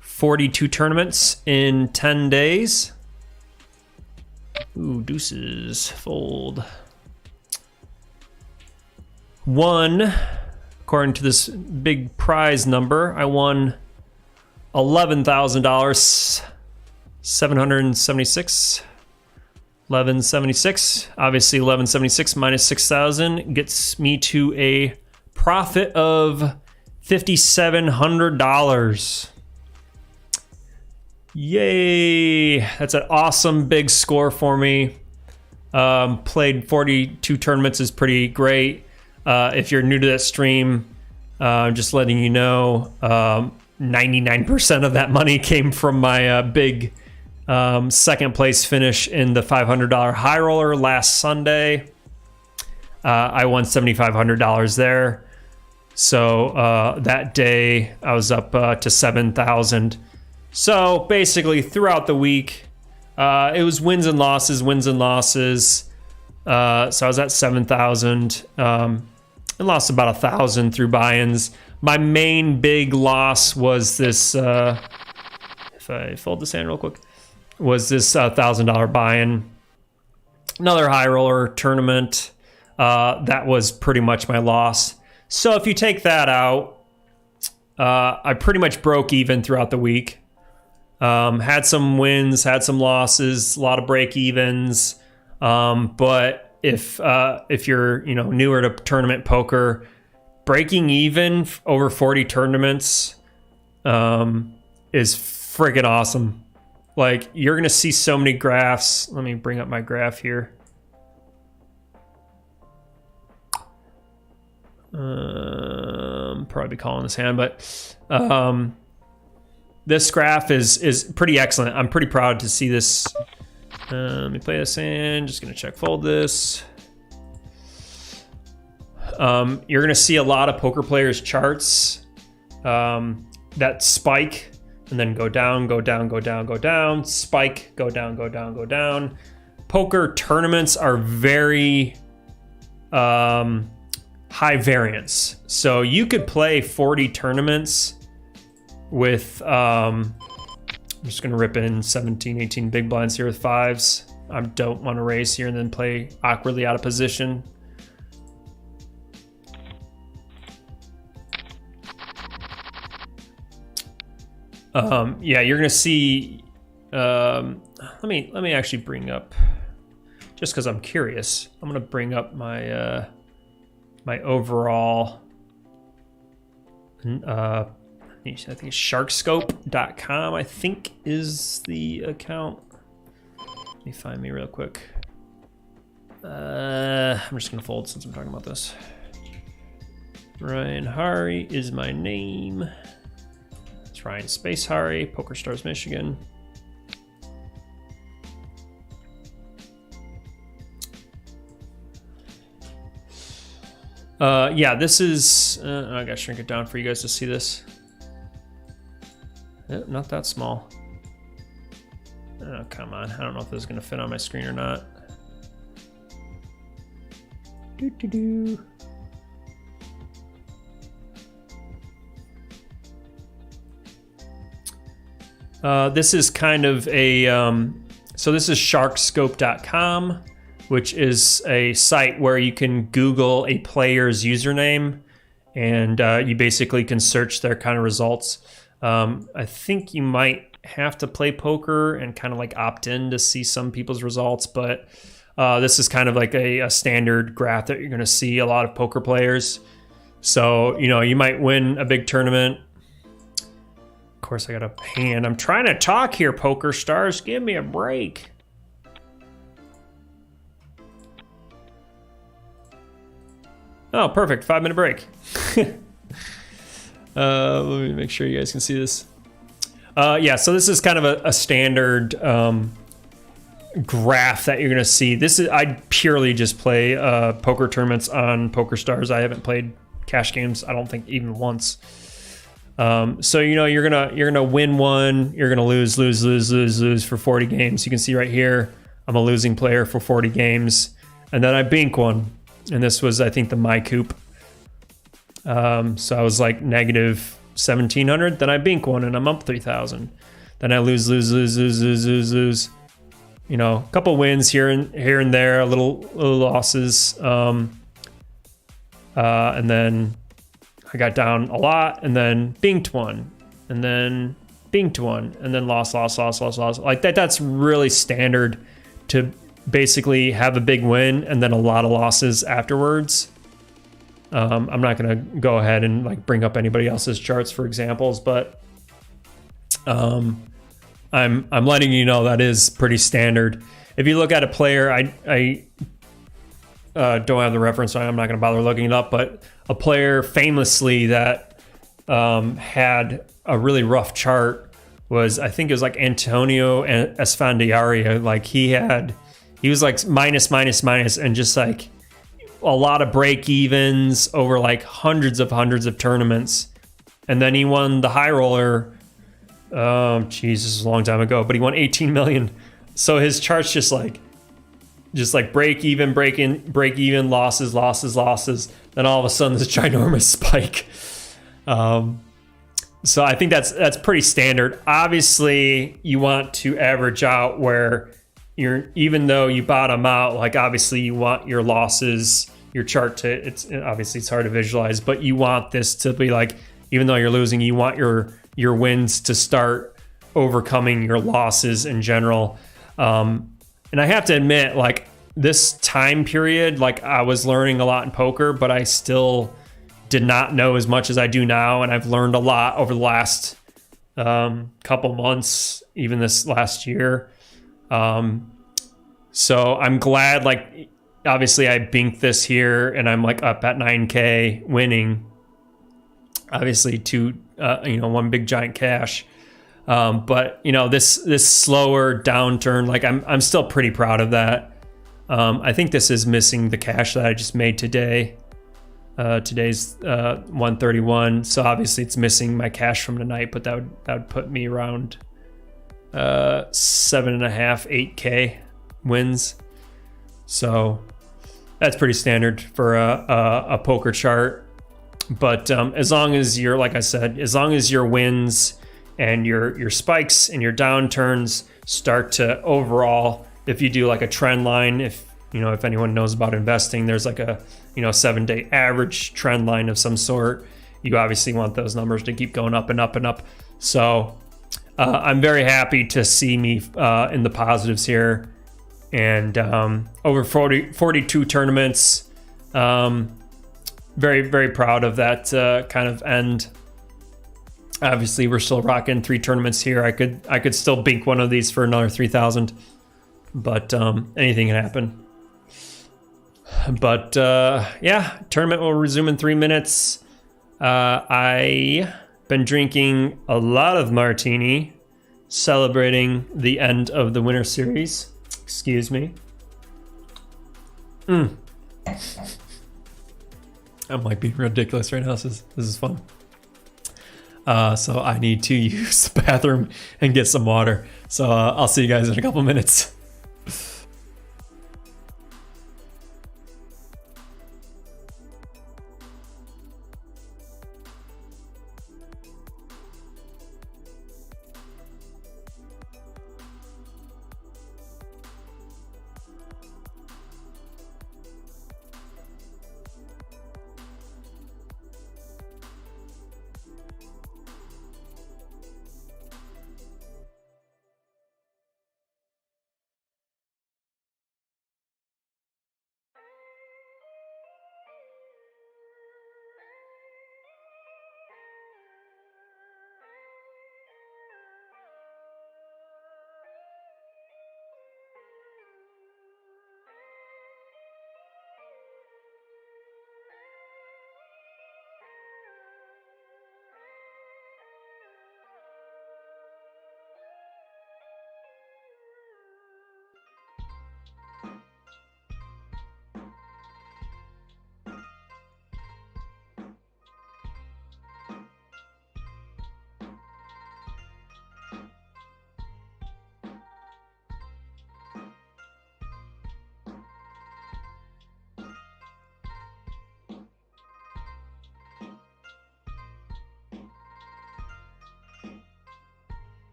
42 tournaments in 10 days. Ooh, deuces, fold. Won, according to this big prize number, I won $11,000, 776. 1176. Obviously, 1176 minus 6,000 gets me to a profit of $5,700. Yay! That's an awesome big score for me. Played 42 tournaments is pretty great. If you're new to that stream, just letting you know, 99% of that money came from my big second place finish in the $500 high roller last Sunday. I won $7,500 there. So that day I was up to 7,000. So basically throughout the week, it was wins and losses, wins and losses. So I was at 7,000 and lost about 1,000 through buy-ins. My main big loss was this, if I fold this hand real quick, was this $1,000 buy-in. Another high roller tournament. That was pretty much my loss. So if you take that out, I pretty much broke even throughout the week. Had some wins, had some losses, a lot of break evens. But if you're newer to tournament poker, breaking even over 40 tournaments is friggin' awesome. Like, you're going to see so many graphs. Let me bring up my graph here. Probably be calling this hand, but this graph is pretty excellent. I'm pretty proud to see this. Let me play this in. Just going to check fold this. You're going to see a lot of poker players' charts that spike and then go down, go down, go down, go down, spike, go down, go down, go down. Poker tournaments are very high variance. So you could play 40 tournaments with, I'm just going to rip in 17, 18 big blinds here with fives. I don't want to raise here and then play awkwardly out of position. Yeah, you're gonna see. Let me actually bring up, just because I'm curious. I'm gonna bring up my my overall. I think it's sharkscope.com. I think is the account. Let me find me real quick. I'm just gonna fold since I'm talking about this. Ryan Haury is my name. Ryan Space Haury, PokerStars Michigan. Yeah, this is, I gotta shrink it down for you guys to see this. Not that small. Oh, come on. I don't know if this is gonna fit on my screen or not. Doo-doo-doo. This is kind of a, so this is sharkscope.com, which is a site where you can Google a player's username and you basically can search their kind of results. I think you might have to play poker and kind of like opt in to see some people's results, but this is kind of like a standard graph that you're going to see a lot of poker players. So, you might win a big tournament. Of course, I got a hand. I'm trying to talk here, PokerStars. Give me a break. Oh, perfect. 5-minute break. Let me make sure you guys can see this. Yeah, so this is kind of a standard graph that you're going to see. This is, I purely just play poker tournaments on PokerStars. I haven't played cash games, I don't think, even once. So you know you're gonna win one, you're gonna lose for 40 games. You can see right here, I'm a losing player for 40 games, and then I bink one, and this was, I think, the my coup. So I was like negative 1,700. Then I bink one, and I'm up 3,000. Then I lose. You know, a couple wins here and there, little losses, and then I got down a lot, and then binked one, and then binked one, and then lost. Like that. That's really standard to basically have a big win and then a lot of losses afterwards. I'm not gonna go ahead and like bring up anybody else's charts for examples, but I'm letting you know that is pretty standard. If you look at a player, I don't have the reference, so I'm not going to bother looking it up, but a player famously that had a really rough chart was, I think it was like Antonio Esfandiari. Like he was like minus, and just like a lot of break evens over like hundreds of tournaments. And then he won the high roller. Geez, this is a long time ago, but he won 18 million. So his chart's just like break even, losses. Then all of a sudden this ginormous spike. So I think that's pretty standard. Obviously, you want to average out where even though you bottom out, like obviously you want your losses, your chart to, it's hard to visualize, but you want this to be like, even though you're losing, you want your wins to start overcoming your losses in general. And I have to admit, like this time period, like I was learning a lot in poker, but I still did not know as much as I do now. And I've learned a lot over the last couple months, even this last year. So I'm glad, like, obviously I binked this here and I'm like up at 9K winning, obviously one big giant cash. But you know, this slower downturn, like I'm still pretty proud of that. I think this is missing the cash that I just made today. Today's 131, so obviously it's missing my cash from tonight, but that would put me around 7.5, 8K wins. So that's pretty standard for a poker chart. But as long as you're, like I said, as long as your wins and your spikes and your downturns start to overall, if you do like a trend line, if anyone knows about investing, there's like a 7-day average trend line of some sort. You obviously want those numbers to keep going up and up and up. So I'm very happy to see me in the positives here, and over 42 tournaments. Very, very proud of that kind of end. Obviously, we're still rocking 3 tournaments here. I could still bink one of these for another 3,000, but anything can happen. But yeah, tournament will resume in 3 minutes. I been drinking a lot of martini, celebrating the end of the winter series. Excuse me. I'm like being ridiculous right now. This is fun. So I need to use the bathroom and get some water. So I'll see you guys in a couple minutes.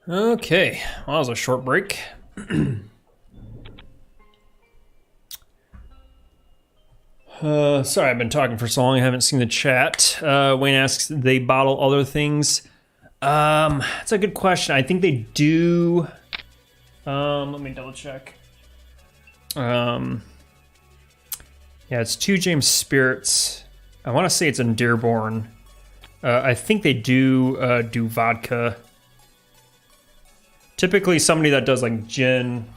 Okay, well, that was a short break. Sorry, I've been talking for so long. I haven't seen the chat. Wayne asks, they bottle other things. That's a good question. I think they do. Let me double check. Yeah, it's 2 James Spirits. I want to say it's in Dearborn. I think they do do vodka. Typically, somebody that does like gin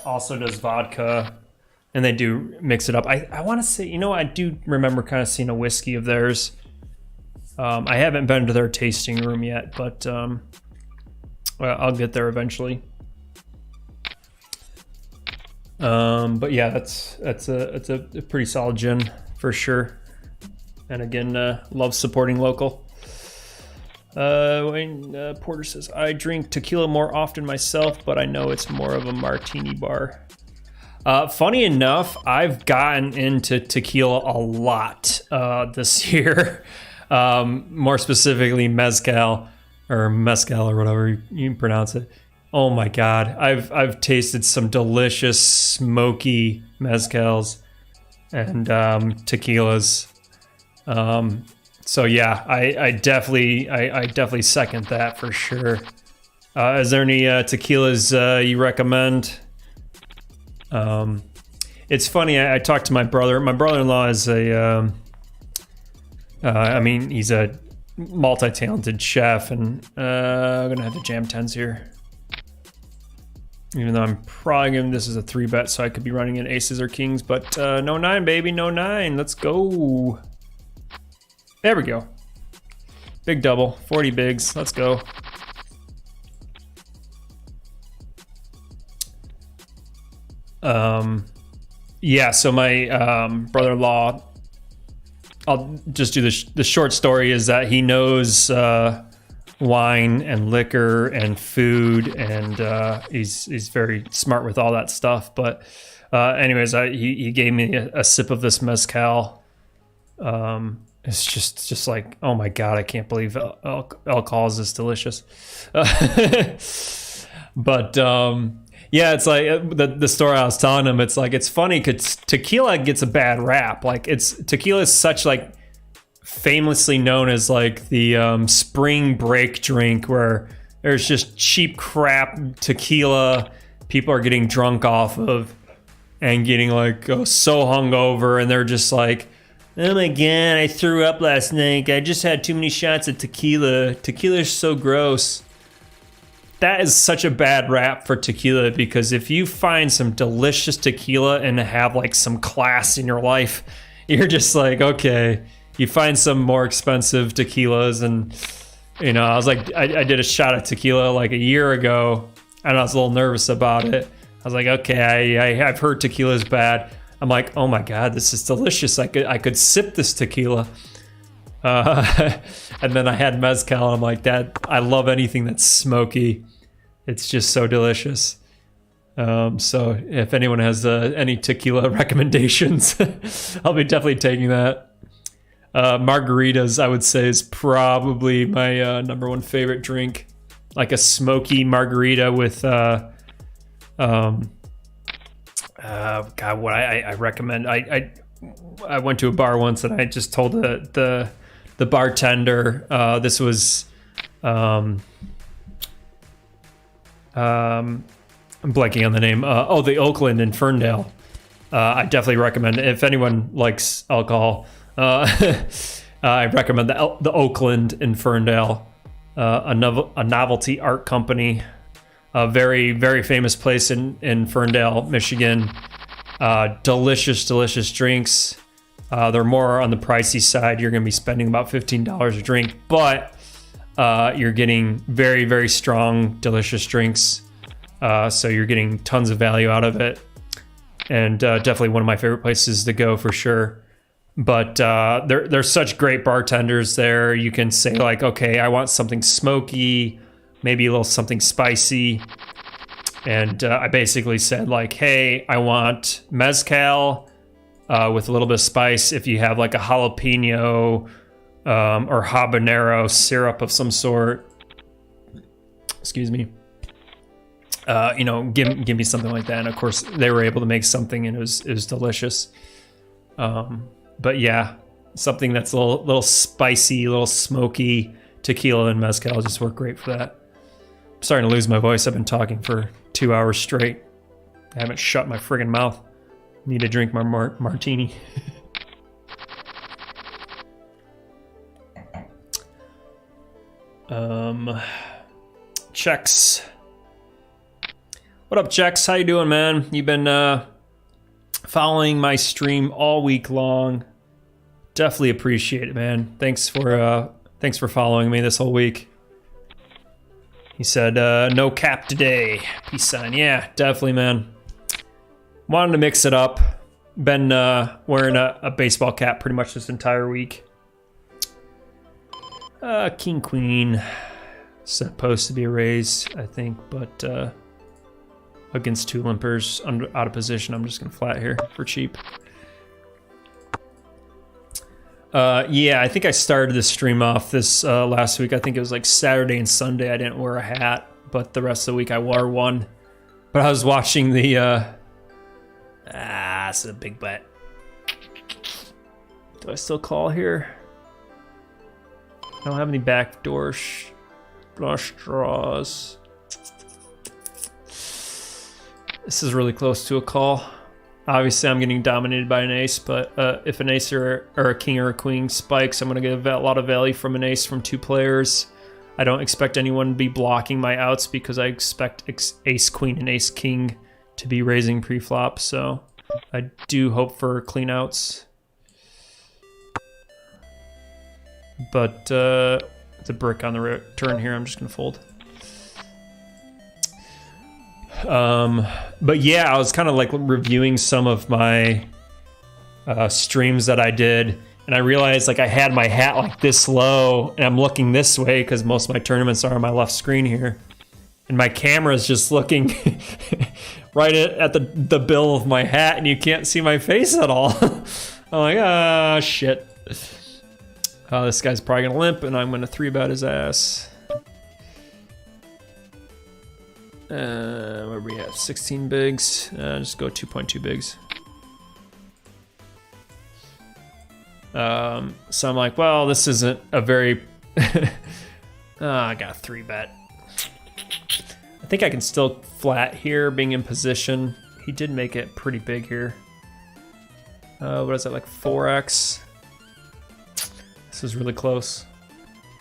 also does vodka. And they do mix it up. I want to say, you know, I do remember kind of seeing a whiskey of theirs. I haven't been to their tasting room yet, but well, I'll get there eventually. But yeah, it's a pretty solid gin for sure. And again, love supporting local. Wayne Porter says, I drink tequila more often myself, but I know it's more of a martini bar. Funny enough, I've gotten into tequila a lot this year. More specifically, mezcal or whatever you pronounce it. Oh my God, I've tasted some delicious smoky mezcals and tequilas. So yeah, I definitely second that for sure. Is there any tequilas you recommend? It's funny, I talked to my brother. My brother-in-law is I mean, he's a multi-talented chef, and I'm gonna have to jam 10s here. Even though I'm probably giving this as a 3-bet, so I could be running in aces or kings, but no 9, baby, no 9. Let's go. There we go. Big double, 40 bigs. Let's go. Yeah, so my brother-in-law, I'll just do the short story, is that he knows wine and liquor and food, and he's very smart with all that stuff. But anyways, he gave me a sip of this mezcal. It's just like, oh my God, I can't believe alcohol is this delicious. But yeah, it's like the story I was telling him. It's like, it's funny because tequila gets a bad rap. Like, tequila is such like famously known as like the spring break drink where there's just cheap crap tequila people are getting drunk off of and getting like so hungover, and they're just like, oh my God, I threw up last night. I just had too many shots of tequila. Tequila's so gross. That is such a bad rap for tequila, because if you find some delicious tequila and have like some class in your life, you're just like, okay. You find some more expensive tequilas, and you know, I was like, I did a shot of tequila like a year ago, and I was a little nervous about it. I was like, okay, I've heard tequila's bad. I'm like, oh my God, this is delicious. I could sip this tequila. And then I had mezcal, and I'm like, I love anything that's smoky. It's just so delicious. So if anyone has any tequila recommendations, I'll be definitely taking that. Margaritas, I would say, is probably my number one favorite drink. Like a smoky margarita with God, what I recommend. I went to a bar once, and I just told the bartender, this was I'm blanking on the name. The Oakland in Ferndale. I definitely recommend it. If anyone likes alcohol, I recommend the Oakland in Ferndale, a novelty art company, a very, very famous place in Ferndale, Michigan. Delicious drinks. They're more on the pricey side. You're going to be spending about $15 a drink, but you're getting very, very strong, delicious drinks. So you're getting tons of value out of it. And definitely one of my favorite places to go for sure. But there's such great bartenders there. You can say like, okay, I want something smoky, maybe a little something spicy. And I basically said like, hey, I want mezcal with a little bit of spice. If you have like a jalapeno or habanero syrup of some sort, excuse me, you know, give me something like that. And of course, they were able to make something, and it was delicious. But yeah, something that's a little spicy, a little smoky. Tequila and mezcal just work great for that. I'm starting to lose my voice. I've been talking for 2 hours straight. I haven't shut my friggin' mouth. Need to drink my martini. Chex. What up, Chex? How you doing, man? You've been following my stream all week long. Definitely appreciate it, man. Thanks for following me this whole week. He said, no cap today. Peace sign. Yeah, definitely, man. Wanted to mix it up. Been wearing a baseball cap pretty much this entire week. King Queen. Supposed to be a raise, I think, but against two limpers out of position, I'm just gonna flat here for cheap. Yeah, I think I started this stream off this last week. I think it was like Saturday and Sunday. I didn't wear a hat, but the rest of the week I wore one. But I was watching the it's a big bet. Do I still call here? I don't have any backdoor flush draws. This is really close to a call. Obviously, I'm getting dominated by an ace, but if an ace or a king or a queen spikes, I'm going to get a lot of value from an ace from two players. I don't expect anyone to be blocking my outs because I expect ace queen and ace king to be raising pre-flop, so I do hope for clean outs. But it's a brick on the turn here. I'm just going to fold. But yeah, I was kind of like reviewing some of my streams that I did, and I realized like I had my hat like this low, and I'm looking this way because most of my tournaments are on my left screen here, and my camera is just looking right at the bill of my hat, and you can't see my face at all. I'm like, ah, shit. This guy's probably gonna limp, and I'm gonna 3-bet his ass. Where we at? 16 bigs. Just go 2.2 bigs. So I'm like, well, this isn't a very... I got a 3-bet. I think I can still flat here, being in position. He did make it pretty big here. What is that, like 4x? This is really close.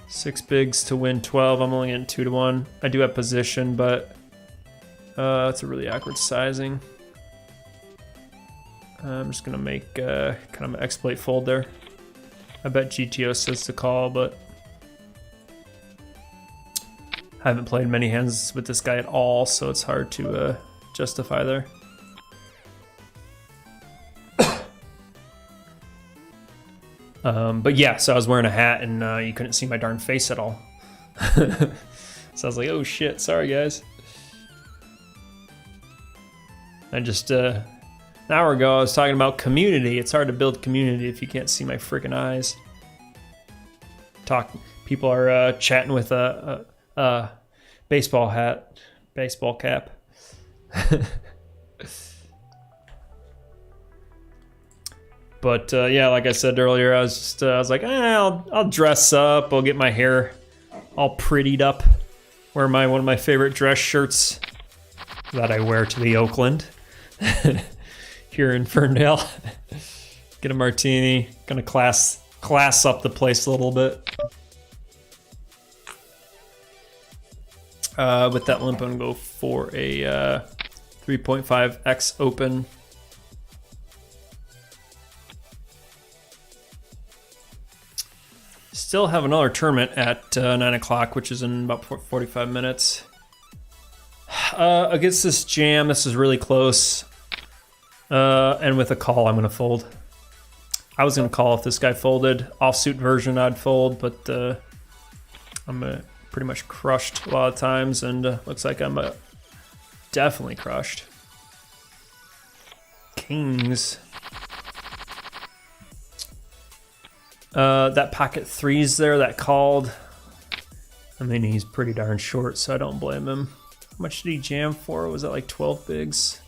6 bigs to win 12. I'm only getting 2-1. I do have position, but it's a really awkward sizing. I'm just gonna make kind of an exploit fold there. I bet GTO says to call, but I haven't played many hands with this guy at all, so it's hard to justify there. But yeah, so I was wearing a hat, and you couldn't see my darn face at all. So I was like, oh shit, sorry guys. I just, an hour ago I was talking about community. It's hard to build community if you can't see my freaking eyes. People are chatting with a baseball hat, baseball cap. But yeah, like I said earlier, I was like, I'll dress up. I'll get my hair all prettied up. Wear one of my favorite dress shirts that I wear to the Oakland here in Ferndale. Get a martini. Gonna class up the place a little bit. With that limp, I'm gonna go for a 3.5x open. Still have another tournament at 9 o'clock, which is in about 45 minutes. Against this jam, this is really close. And with a call, I'm going to fold. I was going to call if this guy folded. Offsuit version, I'd fold, but I'm pretty much crushed a lot of times, and looks like I'm definitely crushed. Kings. That pocket threes there that called. I mean, he's pretty darn short, so I don't blame him. much did he jam for? Was that like 12 bigs?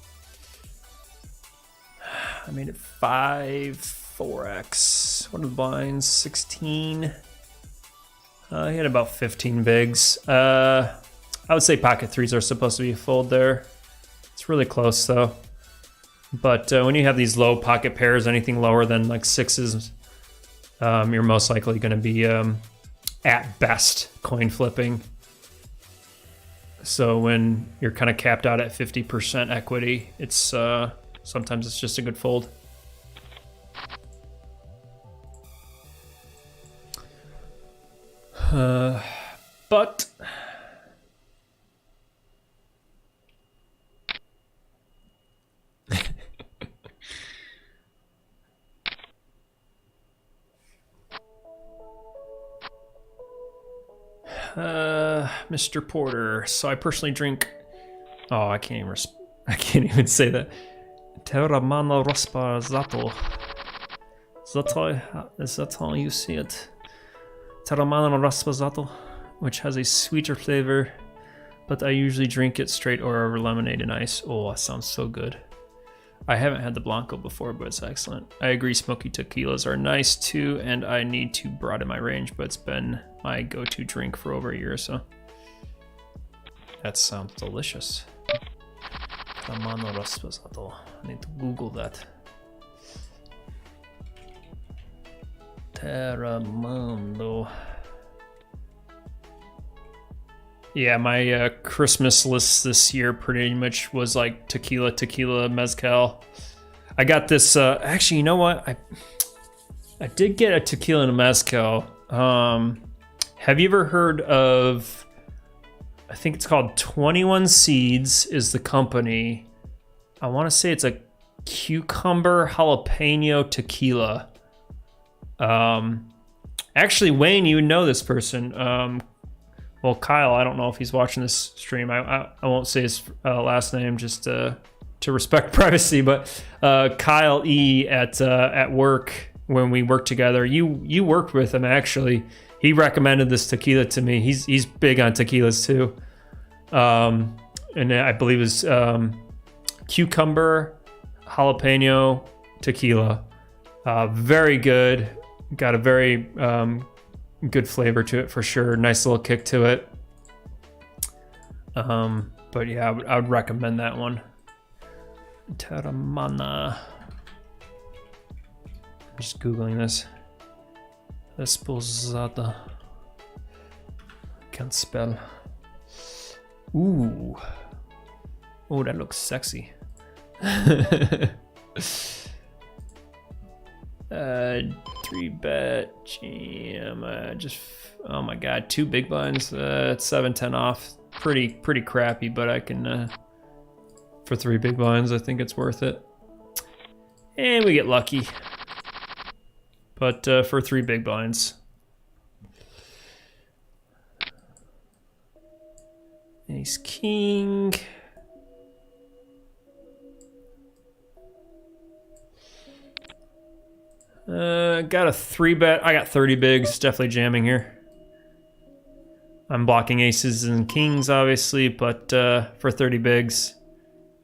I made it 5, 4x. What are the blinds? 16. He had about 15 bigs. I would say pocket threes are supposed to be a fold there. It's really close though. But when you have these low pocket pairs, anything lower than like sixes, you're most likely going to be at best coin flipping. So when you're kind of capped out at 50% equity, it's sometimes it's just a good fold. But Mr. Porter. So I personally drink. Oh, I can't even say that. Terramano Raspazato. Is that how you see it? Terramano Raspazato, which has a sweeter flavor, but I usually drink it straight or over lemonade and ice. Oh, that sounds so good. I haven't had the Blanco before, but it's excellent. I agree, smoky tequilas are nice too, and I need to broaden my range, but it's been my go-to drink for over a year or so. That sounds delicious. Terramano Raspazato. I need to Google that. Terramano. Yeah, my Christmas list this year pretty much was like tequila, mezcal. I got this, actually, you know what? I did get a tequila and a mezcal. Have you ever heard of, I think it's called 21 Seeds is the company. I want to say it's a cucumber jalapeno tequila. Actually, Wayne, you would know this person. Well, Kyle, I don't know if he's watching this stream. I won't say his last name just to respect privacy, but Kyle E at work, when we worked together, you worked with him actually. He recommended this tequila to me. He's big on tequilas too. And I believe it's cucumber jalapeno tequila. Very good. Got a very good flavor to it for sure. Nice little kick to it. But yeah, I would recommend that one. Terramana. I'm just Googling this. Esposada. Can't spell. Ooh. Oh, that looks sexy. 3-bet jam. Oh my god, 2 big blinds. It's 7-10 off. Pretty crappy, but I can for 3 big blinds, I think it's worth it. And we get lucky. But for 3 big blinds. Ace king. Got a 3-bet. I got 30 bigs. Definitely jamming here. I'm blocking aces and kings, obviously, but for 30 bigs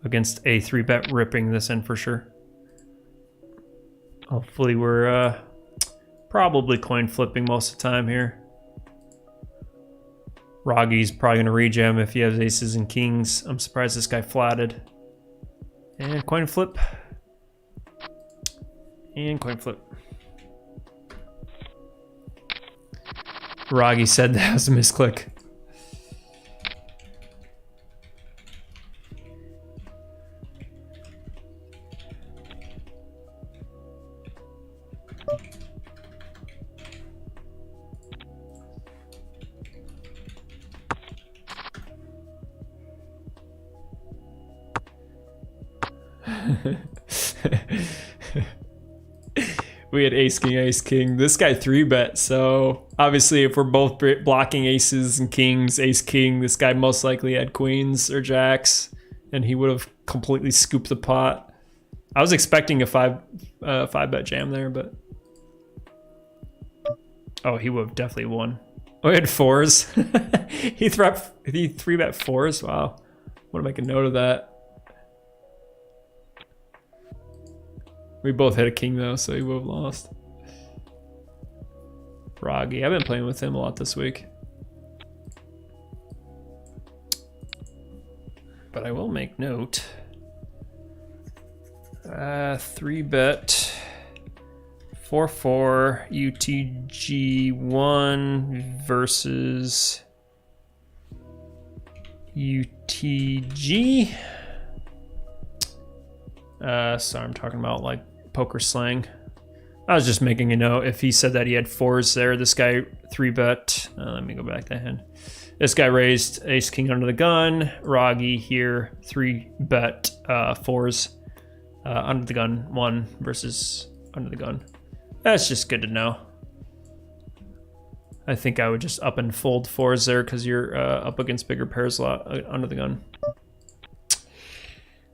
against a 3-bet, ripping this in for sure. Hopefully we're probably coin flipping most of the time here. Roggy's probably going to rejam if he has aces and kings. I'm surprised this guy flatted. And coin flip. And coin flip. Roggy said that was a misclick. We had ace king. This guy 3-bet, so obviously if we're both blocking aces and kings, ace king, this guy most likely had queens or jacks, and he would have completely scooped the pot. I was expecting a 5-bet jam there, but oh, he would have definitely won. Oh, he had 4s. He 3-bet 4s. Wow. want to make a note of that. We both hit a king though, so he would have lost. Froggy, I've been playing with him a lot this week. But I will make note. 3-bet 4-4 UTG1 versus UTG. Sorry, I'm talking about like poker slang. I was just making a note. If he said that he had 4s there, this guy 3-bet. Let me go back to him. This guy raised ace king under the gun. Roggy here 3-bet 4s under the gun 1 versus under the gun. That's just good to know. I think I would just up and fold 4s there because you're up against bigger pairs a lot under the gun.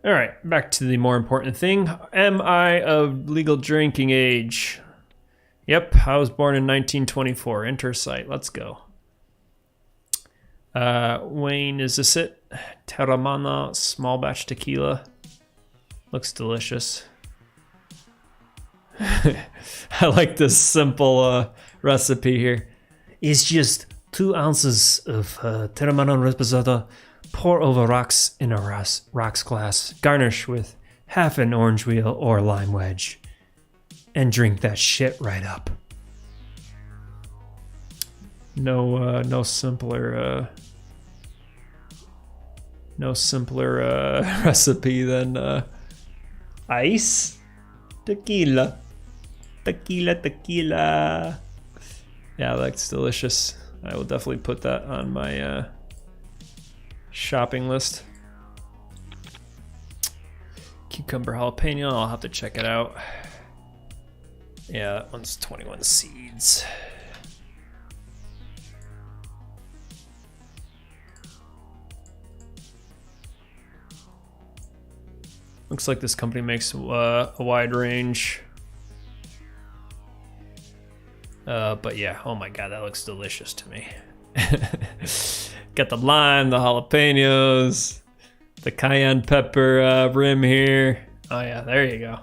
All right, back to the more important thing. Am I of legal drinking age? Yep, I was born in 1924. Enter site. Let's go. Wayne, is this it? Terramana small batch tequila. Looks delicious. I like this simple recipe here. It's just 2 ounces of Terramana Reposado. Pour over rocks in a rocks glass. Garnish with half an orange wheel or lime wedge. And drink that shit right up. No simpler recipe than ice tequila. Tequila. Yeah, that's delicious. I will definitely put that on my shopping list. Cucumber jalapeno, I'll have to check it out. Yeah, that one's 21 seeds. Looks like this company makes a wide range. But yeah, oh my god, that looks delicious to me. Got the lime, the jalapenos, the cayenne pepper rim here. Oh yeah, there you go.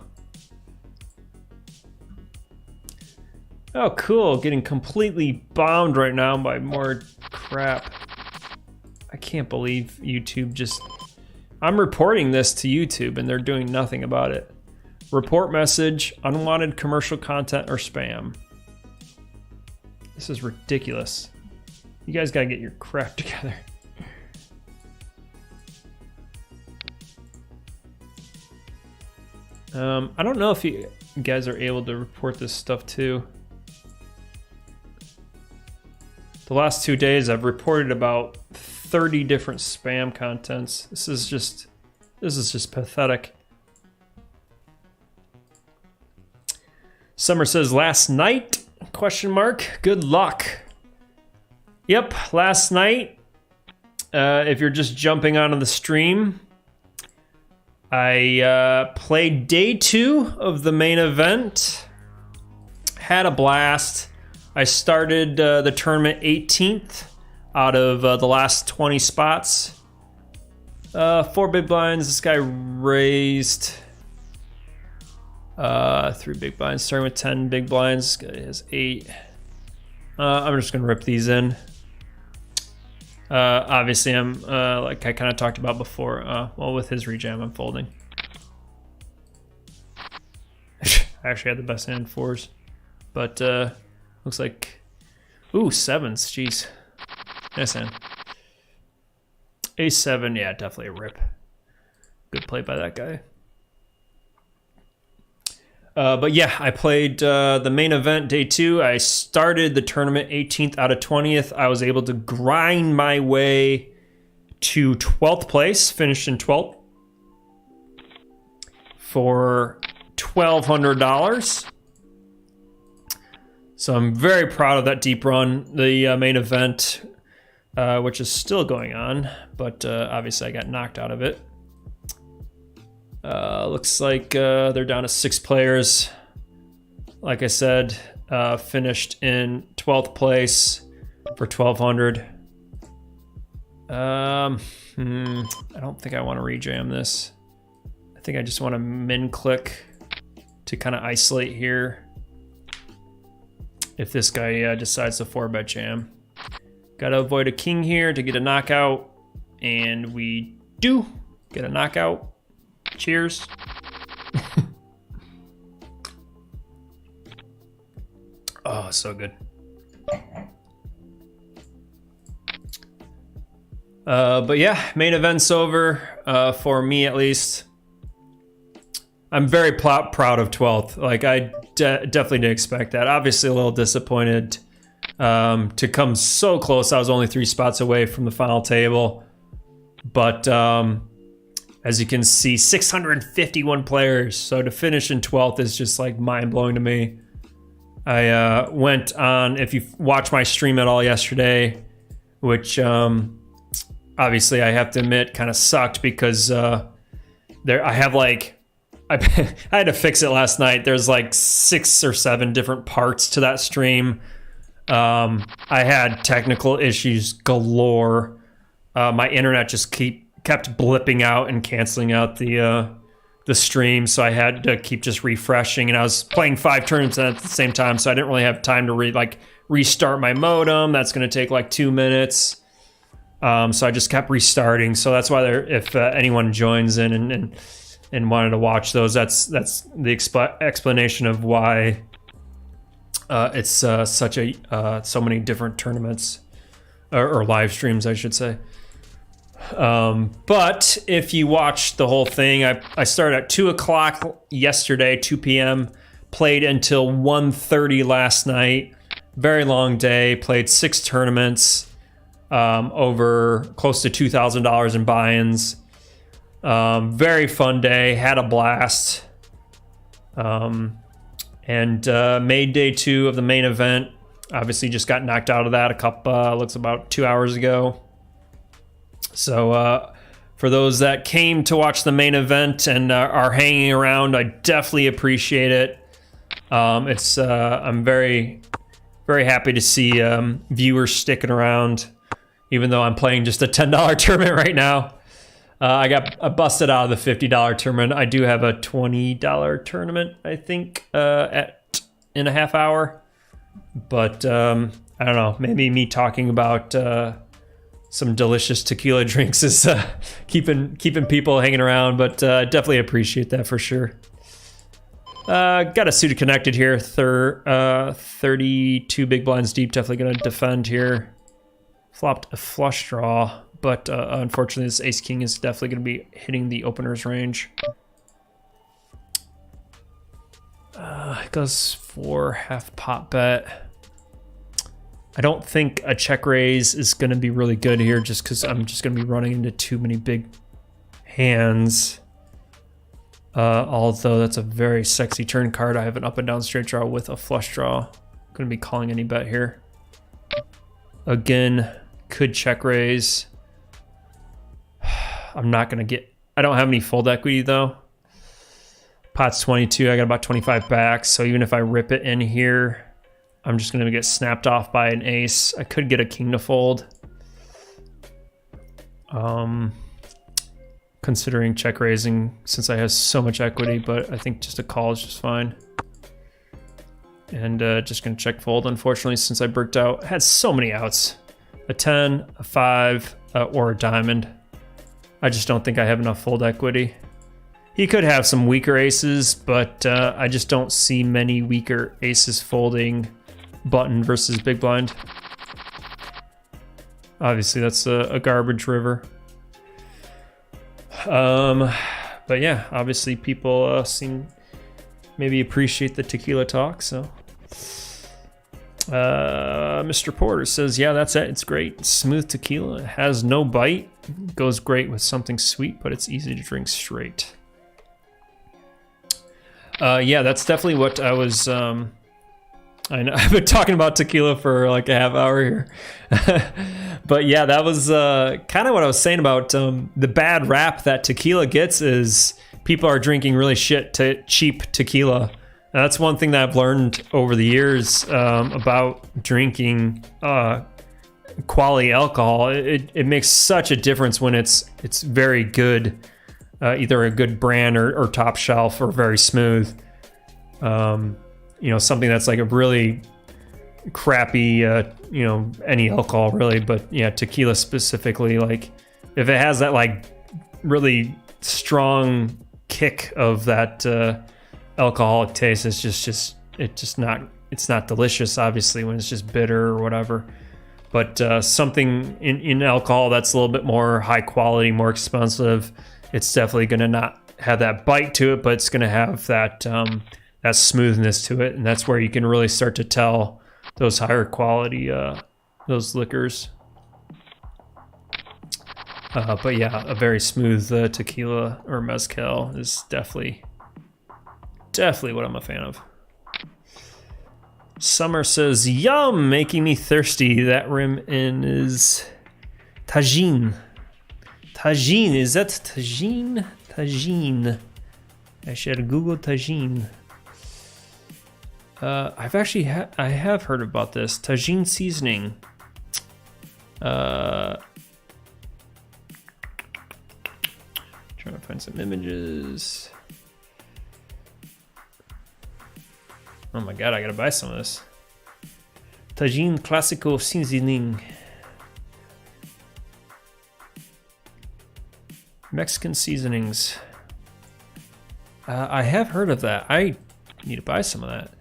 Oh cool, getting completely bombed right now by more crap. I can't believe YouTube just... I'm reporting this to YouTube and they're doing nothing about it. Report message, unwanted commercial content or spam. This is ridiculous. You guys gotta get your crap together. I don't know if you guys are able to report this stuff too. The last 2 days I've reported about 30 different spam contents. This is just pathetic. Summer says last night, question mark, good luck. Yep, last night, if you're just jumping onto the stream, I played day 2 of the main event, had a blast. I started the tournament 18th out of the last 20 spots. 4 big blinds, this guy raised 3 big blinds, starting with 10 big blinds, this guy has 8. I'm just gonna rip these in. Obviously I'm, like I kind of talked about before, well with his rejam I'm folding. I actually had the best hand 4s, but looks like, ooh, 7s, jeez. Nice hand. Ace 7, yeah, definitely a rip. Good play by that guy. But yeah, I played the main event day 2. I started the tournament 18th out of 20th. I was able to grind my way to 12th place, finished in 12th for $1,200. So I'm very proud of that deep run. The main event, which is still going on, but obviously I got knocked out of it. Looks like they're down to 6 players. Like I said, finished in 12th place for $1,200. I don't think I want to rejam this. I think I just want to min click to kind of isolate here. If this guy decides to 4-bet jam. Gotta avoid a king here to get a knockout. And we do get a knockout. Cheers. Oh, so good. But yeah, main event's over, for me at least. I'm very proud of 12th. Like, I definitely didn't expect that. Obviously a little disappointed to come so close. I was only 3 spots away from the final table. But as you can see, 651 players. So to finish in 12th is just like mind-blowing to me. I went on, if you watched my stream at all yesterday, which obviously I have to admit kind of sucked because I had to fix it last night. There's like 6 or 7 different parts to that stream. I had technical issues galore. My internet just kept blipping out and canceling out the stream, so I had to keep just refreshing, and I was playing 5 tournaments at the same time, so I didn't really have time to restart my modem. That's going to take like 2 minutes. So I just kept restarting. So that's why if anyone joins in and wanted to watch those, that's the explanation of why it's such so many different tournaments or live streams, I should say. But if you watch the whole thing, I started at 2 o'clock yesterday, 2 p.m., played until 1:30 last night. Very long day, played 6 tournaments, over close to $2,000 in buy-ins. Very fun day, had a blast. And made day 2 of the main event. Obviously just got knocked out of that looks about 2 hours ago. So for those that came to watch the main event and are hanging around, I definitely appreciate it. I'm very, very happy to see viewers sticking around, even though I'm playing just a $10 tournament right now. I busted out of the $50 tournament. I do have a $20 tournament, I think, in a half hour. But I don't know, maybe me talking about some delicious tequila drinks is keeping people hanging around, but definitely appreciate that for sure. Got a suited connected here, 32 big blinds deep, definitely gonna defend here. Flopped a flush draw, but unfortunately this ace king is definitely gonna be hitting the opener's range. It goes for half pot bet. I don't think a check raise is going to be really good here just because I'm just going to be running into too many big hands. Although that's a very sexy turn card. I have an up and down straight draw with a flush draw. I'm going to be calling any bet here. Again, could check raise. I'm not going to get... I don't have any fold equity though. Pot's 22. I got about 25 back. So even if I rip it in here, I'm just going to get snapped off by an ace. I could get a king to fold. Considering check raising since I have so much equity, but I think just a call is just fine. And just going to check fold, unfortunately, since I bricked out. I had so many outs. A 10, a 5, or a diamond. I just don't think I have enough fold equity. He could have some weaker aces, but I just don't see many weaker aces folding button versus big blind. Obviously that's a garbage river. But yeah, obviously people seem maybe appreciate the tequila talk. So Mr. Porter says, yeah, that's it. It's great. Smooth tequila. It has no bite. Goes great with something sweet, but it's easy to drink straight. Yeah, that's definitely what I was... I know I've been talking about tequila for like a half hour here. But yeah, that was kind of what I was saying about the bad rap that tequila gets is people are drinking really cheap tequila. And that's one thing that I've learned over the years about drinking quality alcohol, it makes such a difference when it's very good, either a good brand or top shelf or very smooth. You know, something that's like a really crappy, you know, any alcohol really, but yeah, tequila specifically, like if it has that like really strong kick of that alcoholic taste, it's not delicious, obviously, when it's just bitter or whatever. But something in alcohol that's a little bit more high quality, more expensive, it's definitely going to not have that bite to it, but it's going to have that that smoothness to it, and that's where you can really start to tell those higher quality those liquors. But yeah, a very smooth tequila or mezcal is definitely what I'm a fan of. Summer says, yum, making me thirsty. That rim in is tagine. Tagine, is that tagine? Tagine. I should Google tagine. I have heard about this. Tagine seasoning. Trying to find some images. Oh my god, I gotta buy some of this. Tagine Clásico Seasoning. Mexican seasonings. I have heard of that. I need to buy some of that.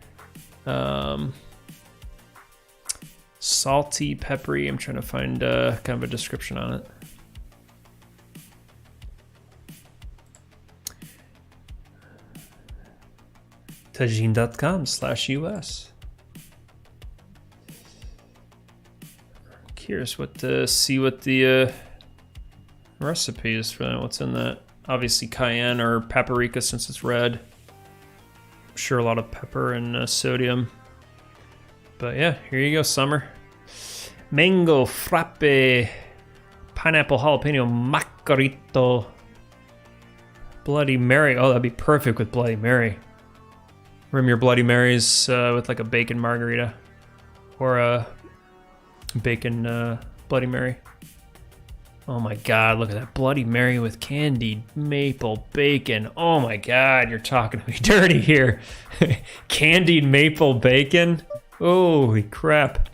Salty, peppery. I'm trying to find kind of a description on it. Tagine.com/US. Curious see what the recipe is for that. What's in that? Obviously cayenne or paprika since it's red. I'm sure a lot of pepper and sodium. But yeah, here you go, Summer. Mango frappe, pineapple jalapeno macarito, Bloody Mary. Oh, that'd be perfect with Bloody Mary. Rim your Bloody Marys with like a bacon margarita or a bacon Bloody Mary. Oh my god, look at that Bloody Mary with candied maple bacon. Oh my god, you're talking to me dirty here. Candied maple bacon? Holy crap.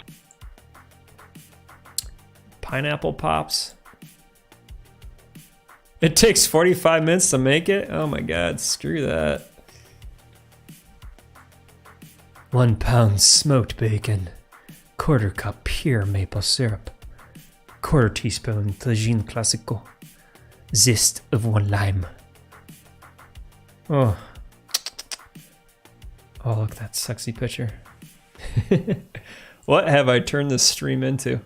Pineapple pops. It takes 45 minutes to make it? Oh my god, screw that. 1 pound smoked bacon, 1/4 cup pure maple syrup, 1/4 teaspoon Tagine Clásico, zest of 1 lime. Oh, look at that sexy picture. What have I turned this stream into?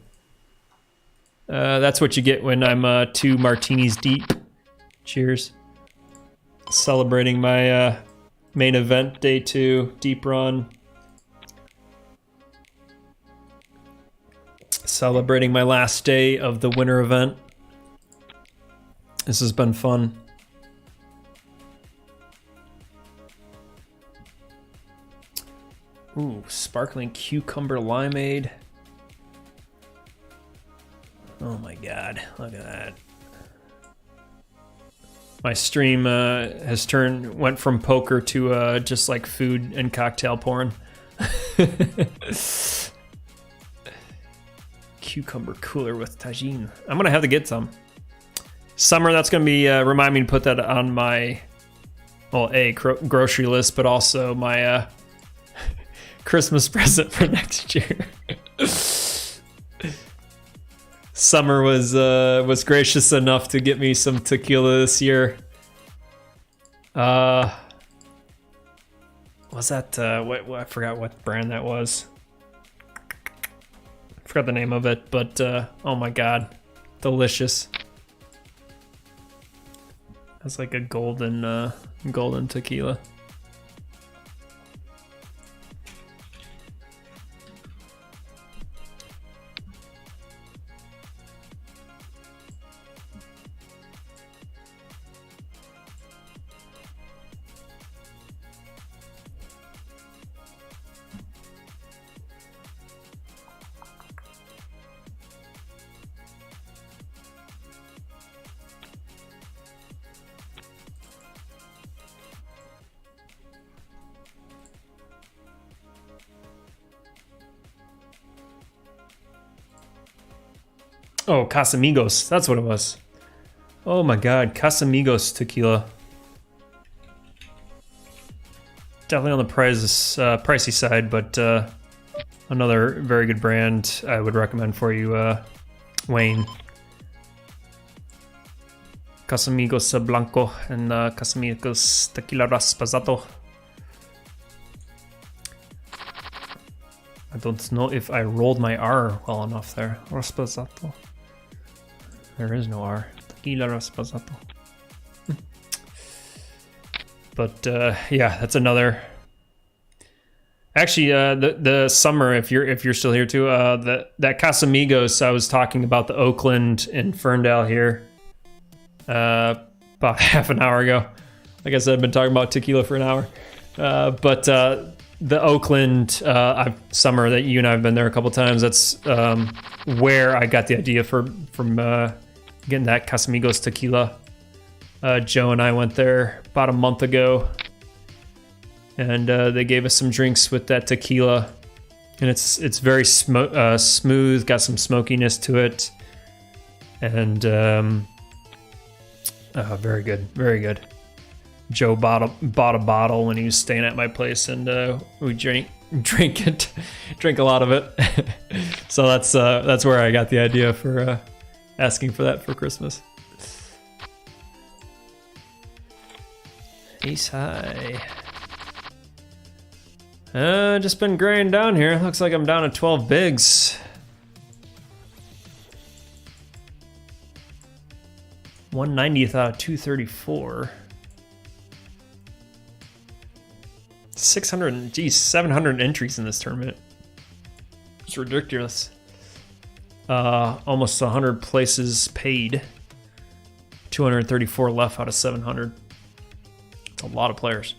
That's what you get when I'm 2 martinis deep. Cheers. Celebrating my main event, day 2, deep run. Celebrating my last day of the winter event. This has been fun. Ooh, sparkling cucumber limeade. Oh my god, look at that. My stream went from poker to just like food and cocktail porn. Cucumber cooler with tagine. I'm gonna have to get some. Summer, that's gonna be remind me to put that on my grocery list, but also my Christmas present for next year. Summer was gracious enough to get me some tequila this year. Was that what I forgot what brand that was. Forgot the name of it, but oh my god, delicious. It's like a golden tequila. Oh, Casamigos. That's what it was. Oh my god, Casamigos tequila. Definitely on the pricey side, but another very good brand I would recommend for you, Wayne. Casamigos Blanco and Casamigos Tequila Raspasato. I don't know if I rolled my R well enough there. Raspasato. There is no R. Tequila Raspasato. But yeah, that's another. Actually, the summer, if you're still here too, that Casamigos I was talking about, the Oakland in Ferndale here, about half an hour ago. Like I said, I've been talking about tequila for an hour, but the Oakland summer that you and I have been there a couple times. That's where I got the idea from getting that Casamigos tequila. Joe and I went there about a month ago, and they gave us some drinks with that tequila, and it's very smooth, got some smokiness to it, and very good, very good. Joe bought a bottle when he was staying at my place, and we drank a lot of it. So that's where I got the idea for asking for that for Christmas. Ace high. Just been graying down here. Looks like I'm down to 12 bigs. 190th out of 234. 700 entries in this tournament. It's ridiculous. Almost 100 places paid. 234 left out of 700. It's a lot of players.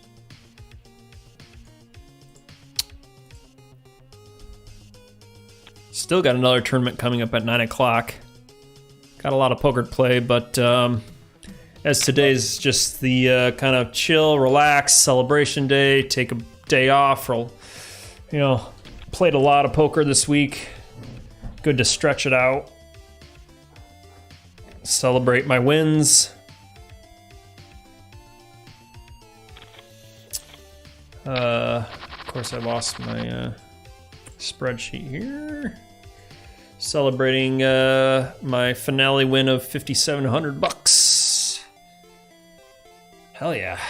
Still got another tournament coming up at 9 o'clock. Got a lot of poker to play, but as today's just the kind of chill, relax, celebration day, take a day off, or, played a lot of poker this week. Good to stretch it out. Celebrate my wins. Of course, I lost my spreadsheet here. Celebrating my finale win of $5,700. Hell yeah.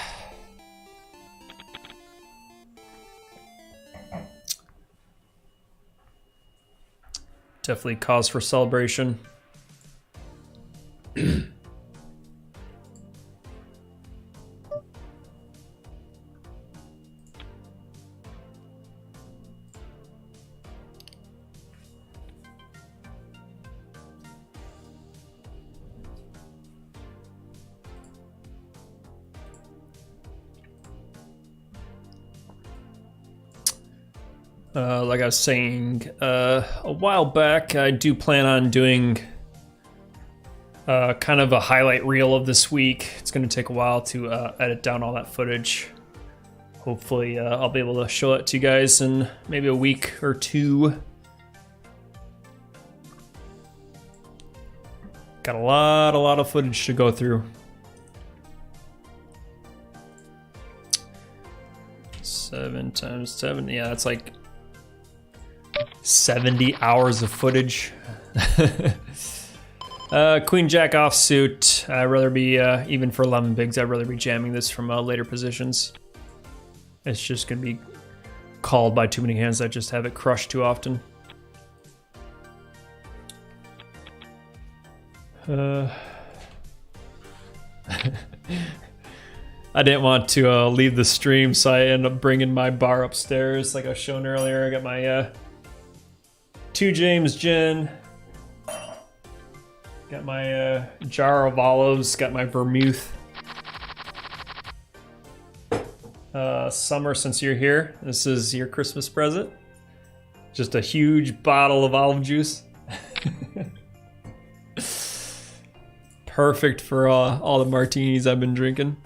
Definitely cause for celebration. Like I was saying a while back, I do plan on doing kind of a highlight reel of this week. It's going to take a while to edit down all that footage. Hopefully I'll be able to show it to you guys in maybe a week or two. Got a lot of footage to go through. 7 times 7, yeah, that's like 70 hours of footage. Queen Jack offsuit. I'd rather be, even for 11 bigs, I'd rather be jamming this from later positions. It's just going to be called by too many hands that just have it crushed too often. I didn't want to leave the stream, so I ended up bringing my bar upstairs like I was showing earlier. I got my 2 James gin, got my jar of olives, got my vermouth. Summer, since you're here, this is your Christmas present. Just a huge bottle of olive juice. Perfect for all the martinis I've been drinking.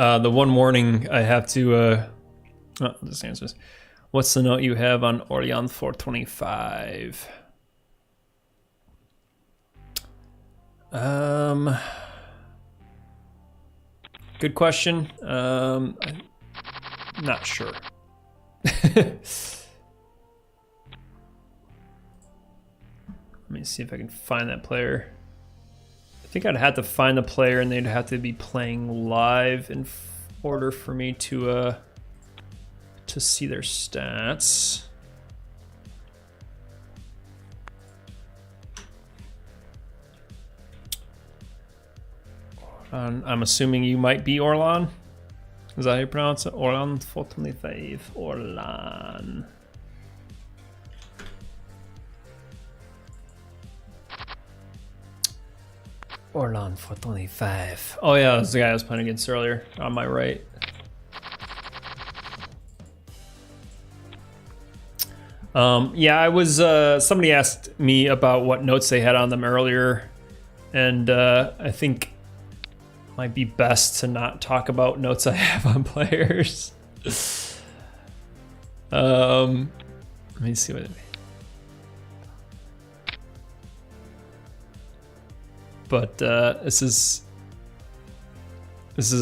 The one warning I have to, oh, this answers. What's the note you have on Orleans 425? Good question. I'm not sure. Let me see if I can find that player. I think I'd have to find the player and they'd have to be playing live in order for me to see their stats. I'm assuming you might be Orlan. Is that how you pronounce it? Orlan 425. Orlan. Orlan 425. Oh yeah, that's the guy I was playing against earlier on my right. Yeah, I was, somebody asked me about what notes they had on them earlier, and I think it might be best to not talk about notes I have on players. Let me see what it means. But this is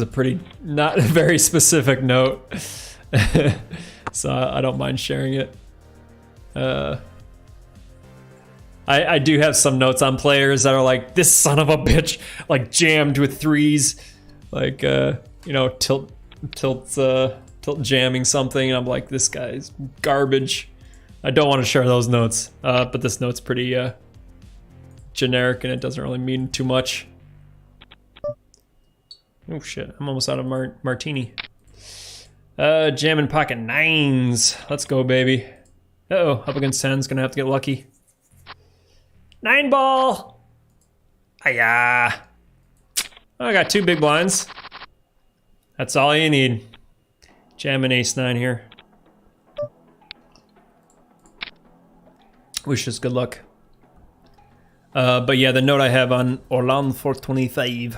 a pretty not a very specific note, so I don't mind sharing it. I do have some notes on players that are like, this son of a bitch, like jammed with threes, like you know, tilt jamming something, and I'm like, this guy's garbage. I don't want to share those notes, but this note's pretty generic and it doesn't really mean too much. Oh shit, I'm almost out of martini. Jamming pocket nines. Let's go, baby. Uh-oh, up against 10's gonna have to get lucky. 9 ball! Ayah. Oh, I got 2 big blinds. That's all you need. Jamming ace 9 here. Wish us good luck. But yeah, the note I have on Orlan 425,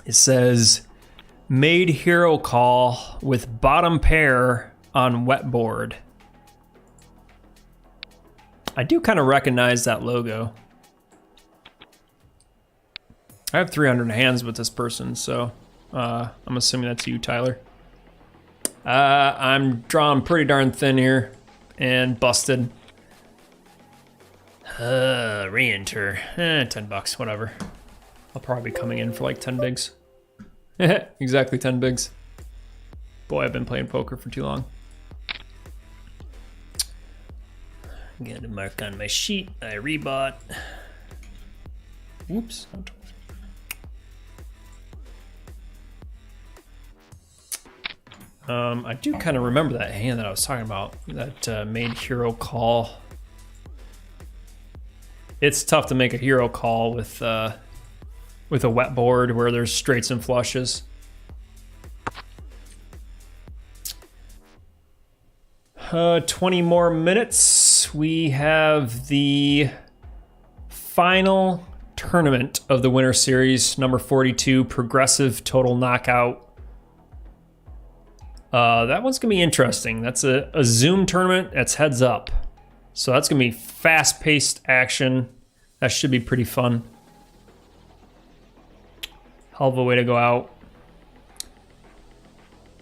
it says, made hero call with bottom pair on wet board. I do kind of recognize that logo. I have 300 hands with this person, so I'm assuming that's you, Tyler. I'm drawn pretty darn thin here and busted. Re-enter. 10 bucks, whatever. I'll probably be coming in for like 10 bigs. Exactly 10 bigs. Boy, I've been playing poker for too long. Got a mark on my sheet. I rebought. Whoops. I do kind of remember that hand that I was talking about. That made hero call. It's tough to make a hero call with a wet board where there's straights and flushes. 20 more minutes. We have the final tournament of the Winter Series, number 42, Progressive Total Knockout. That one's gonna be interesting. That's a Zoom tournament. That's heads up. So that's gonna be fast-paced action. That should be pretty fun. Hell of a way to go out.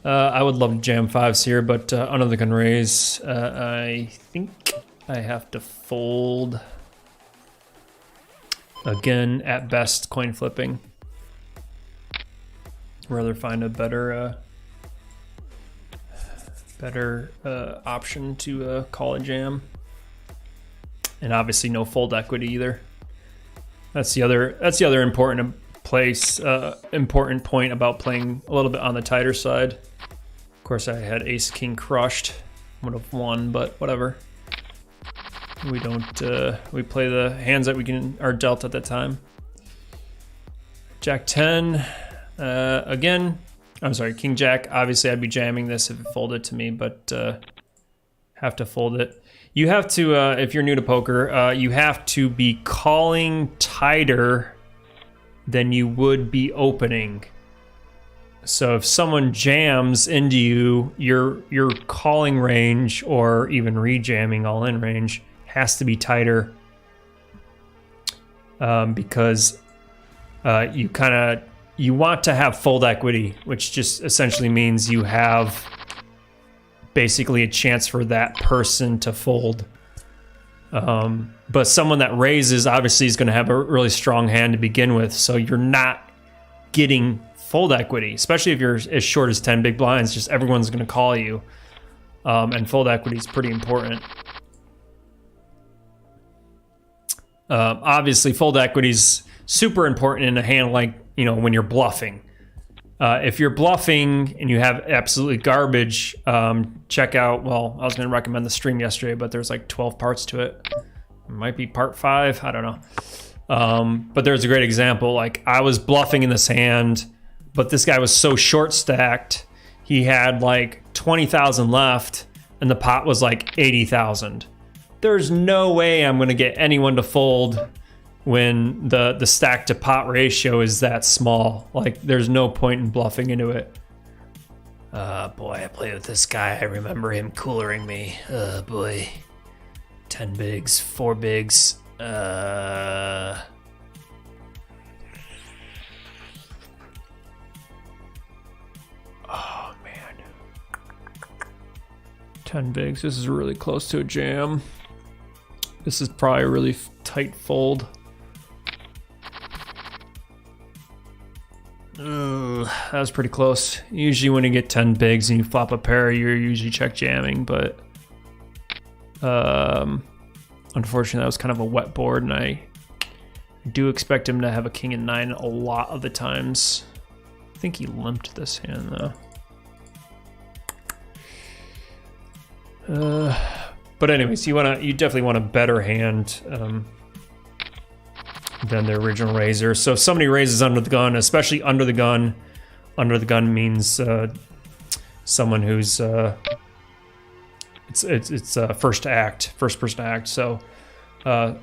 I would love to jam 5s here, but under the gun raise, I think I have to fold. Again, at best, coin flipping. Rather find a better option to call a jam. And obviously no fold equity either. That's the other important point about playing a little bit on the tighter side. Of course, I had ace king crushed, would have won, but whatever. We don't. We play the hands that are dealt at that time. Jack 10. Again, I'm sorry, king jack. Obviously, I'd be jamming this if it folded to me, but have to fold it. You have to, if you're new to poker, you have to be calling tighter than you would be opening. So if someone jams into you, your calling range or even rejamming all in range has to be tighter, because you want to have fold equity, which just essentially means you have basically a chance for that person to fold. But someone that raises obviously is going to have a really strong hand to begin with, so you're not getting fold equity, especially if you're as short as 10 big blinds. Just everyone's going to call you, and fold equity is pretty important. Obviously, fold equity is super important in a hand like, when you're bluffing. If you're bluffing and you have absolutely garbage, check out, well, I was going to recommend the stream yesterday, but there's like 12 parts to it. It might be part 5, I don't know. But there's a great example. Like, I was bluffing in this hand, but this guy was so short stacked, he had like 20,000 left, and the pot was like 80,000. There's no way I'm going to get anyone to fold when the stack to pot ratio is that small. Like, there's no point in bluffing into it. Boy, I played with this guy. I remember him coolering me. Boy. 10 bigs, 4 bigs. Oh, man. 10 bigs. This is really close to a jam. This is probably a really tight fold. That was pretty close. Usually when you get 10 bigs and you flop a pair, you're usually check jamming, but unfortunately that was kind of a wet board, and I do expect him to have a king and 9 a lot of the times. I think he limped this hand though. But anyways, you definitely want a better hand than the original raiser. So if somebody raises under the gun, especially under the gun means someone who's it's first person to act. So I'm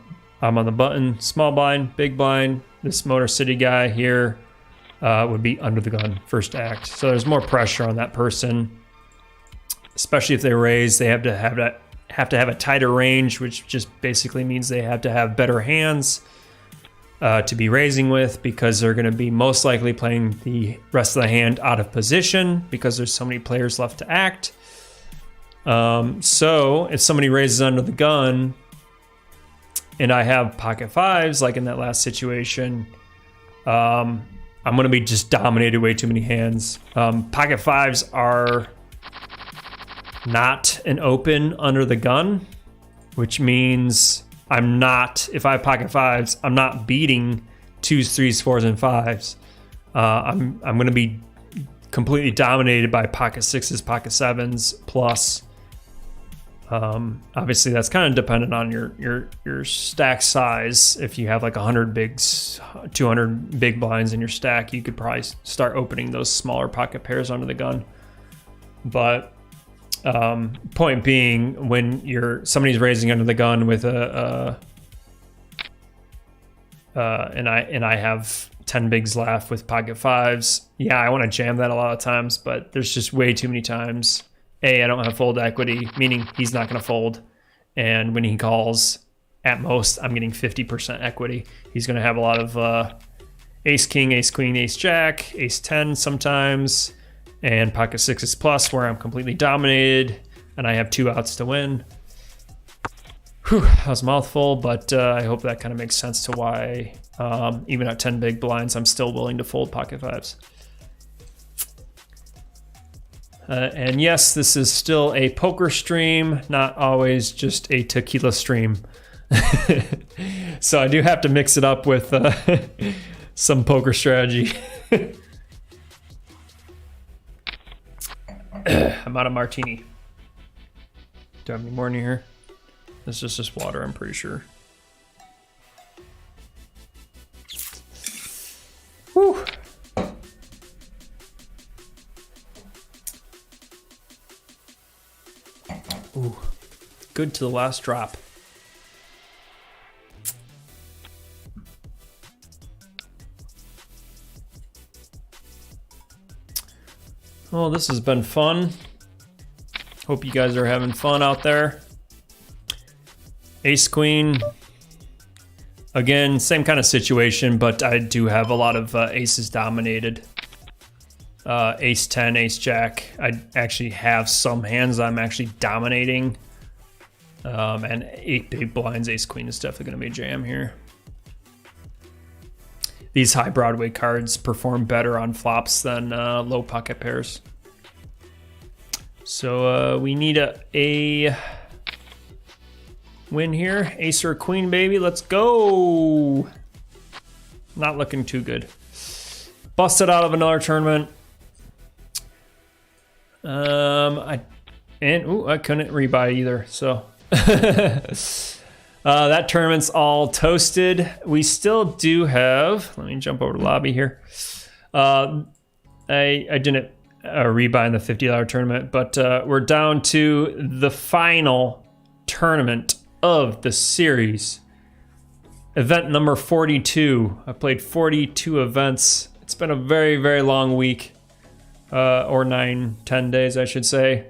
on the button, small blind, big blind. This Motor City guy here would be under the gun, first to act. So there's more pressure on that person, especially if they raise. They have to have a tighter range, which just basically means they have to have better hands to be raising with, because they're going to be most likely playing the rest of the hand out of position because there's so many players left to act. So if somebody raises under the gun and I have pocket 5s, like in that last situation, I'm going to be just dominated way too many hands. Pocket 5s are not an open under the gun, which means if I have pocket 5s, I'm not beating 2s, 3s, 4s, and 5s. I'm going to be completely dominated by pocket 6s, pocket 7s, plus. Obviously, that's kind of dependent on your stack size. If you have like 100 bigs, 200 big blinds in your stack, you could probably start opening those smaller pocket pairs under the gun. But point being, when somebody's raising under the gun with and I have 10 bigs left with pocket 5s, yeah, I want to jam that a lot of times, but there's just way too many times. I don't have fold equity, meaning he's not going to fold, and when he calls, at most I'm getting 50% equity. He's going to have a lot of ace king, ace queen, ace jack, ace 10 sometimes, and pocket 6s plus, where I'm completely dominated and I have 2 outs to win. Whew, that was a mouthful, but I hope that kind of makes sense to why even at 10 big blinds, I'm still willing to fold pocket 5s. And yes, this is still a poker stream, not always just a tequila stream. So I do have to mix it up with some poker strategy. I'm out of martini. Do I have any more in here? This is just water, I'm pretty sure. Whew. Ooh, good to the last drop. Well, this has been fun. Hope you guys are having fun out there. Ace Queen. Again, same kind of situation, but I do have a lot of aces dominated. Ace 10, Ace Jack. I actually have some hands I'm actually dominating. And 8 big blinds, Ace Queen is definitely going to be a jam here. These high Broadway cards perform better on flops than low pocket pairs. So we need a win here. Ace or Queen, baby. Let's go. Not looking too good. Busted out of another tournament. I couldn't rebuy either, so that tournament's all toasted. We still do have, let me jump over to lobby here. I didn't rebuy in the $50 tournament, but we're down to the final tournament of the series. Event number 42. I played 42 events. It's been a very, very long week. Or 9-10 days, I should say.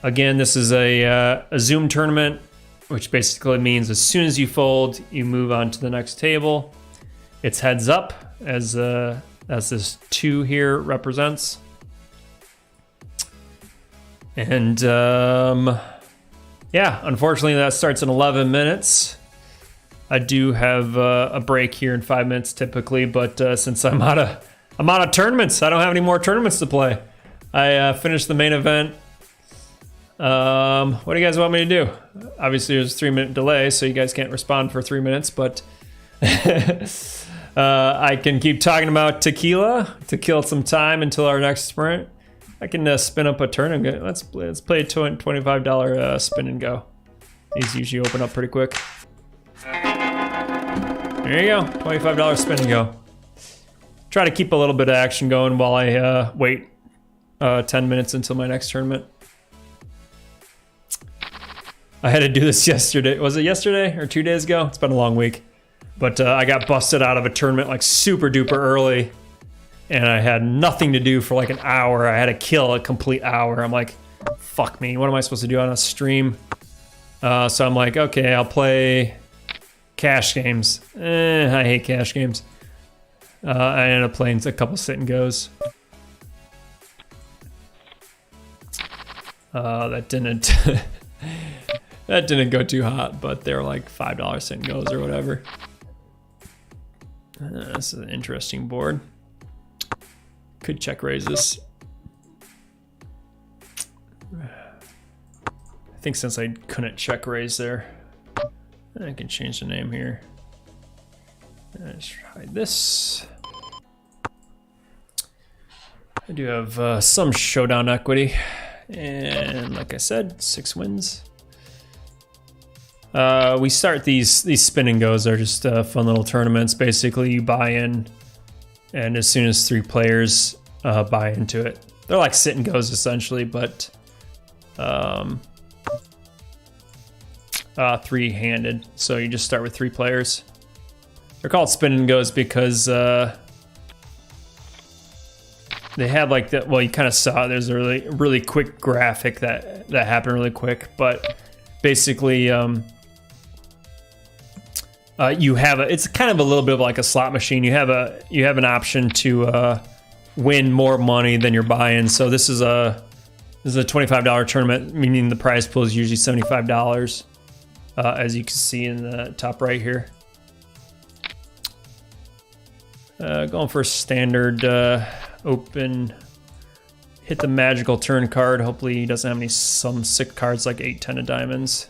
Again, this is a Zoom tournament, which basically means as soon as you fold, you move on to the next table. It's heads up, as this 2 here represents. And yeah, unfortunately that starts in 11 minutes. I do have a break here in 5 minutes typically, but since I'm out of tournaments. I don't have any more tournaments to play. I finished the main event. What do you guys want me to do? Obviously, there's a 3-minute delay, so you guys can't respond for 3 minutes, but I can keep talking about tequila to kill some time until our next sprint. I can spin up a tournament. Let's play a $25 spin and go. These usually open up pretty quick. There you go, $25 spin and go. Try to keep a little bit of action going while I wait 10 minutes until my next tournament. I had to do this yesterday. Was it yesterday or 2 days ago? It's been a long week. But I got busted out of a tournament like super duper early. And I had nothing to do for like an hour. I had to kill a complete hour. I'm like, fuck me. What am I supposed to do on a stream? So I'm like, okay, I'll play cash games. I hate cash games. I ended up playing a couple sit and goes. That didn't that didn't go too hot, but they were like $5 sit and goes or whatever. This is an interesting board. Could check raise this. I think since I couldn't check raise there, I can change the name here. Let's try this. I do have some showdown equity, and like I said, 6 wins. We start these spin and goes are just fun little tournaments. Basically, you buy in, and as soon as 3 players buy into it, they're like sit and goes essentially, but 3-handed. So you just start with 3 players. They're called spin and goes because they have like that. Well, you kind of saw there's a really quick graphic that happened really quick, but basically you have it's kind of a little bit of like a slot machine. You have an option to win more money than you're buying. So this is a $25 tournament, meaning the prize pool is usually $75, as you can see in the top right here. Going for a standard open, hit the magical turn card. Hopefully he doesn't have some sick cards like 8-10 of diamonds.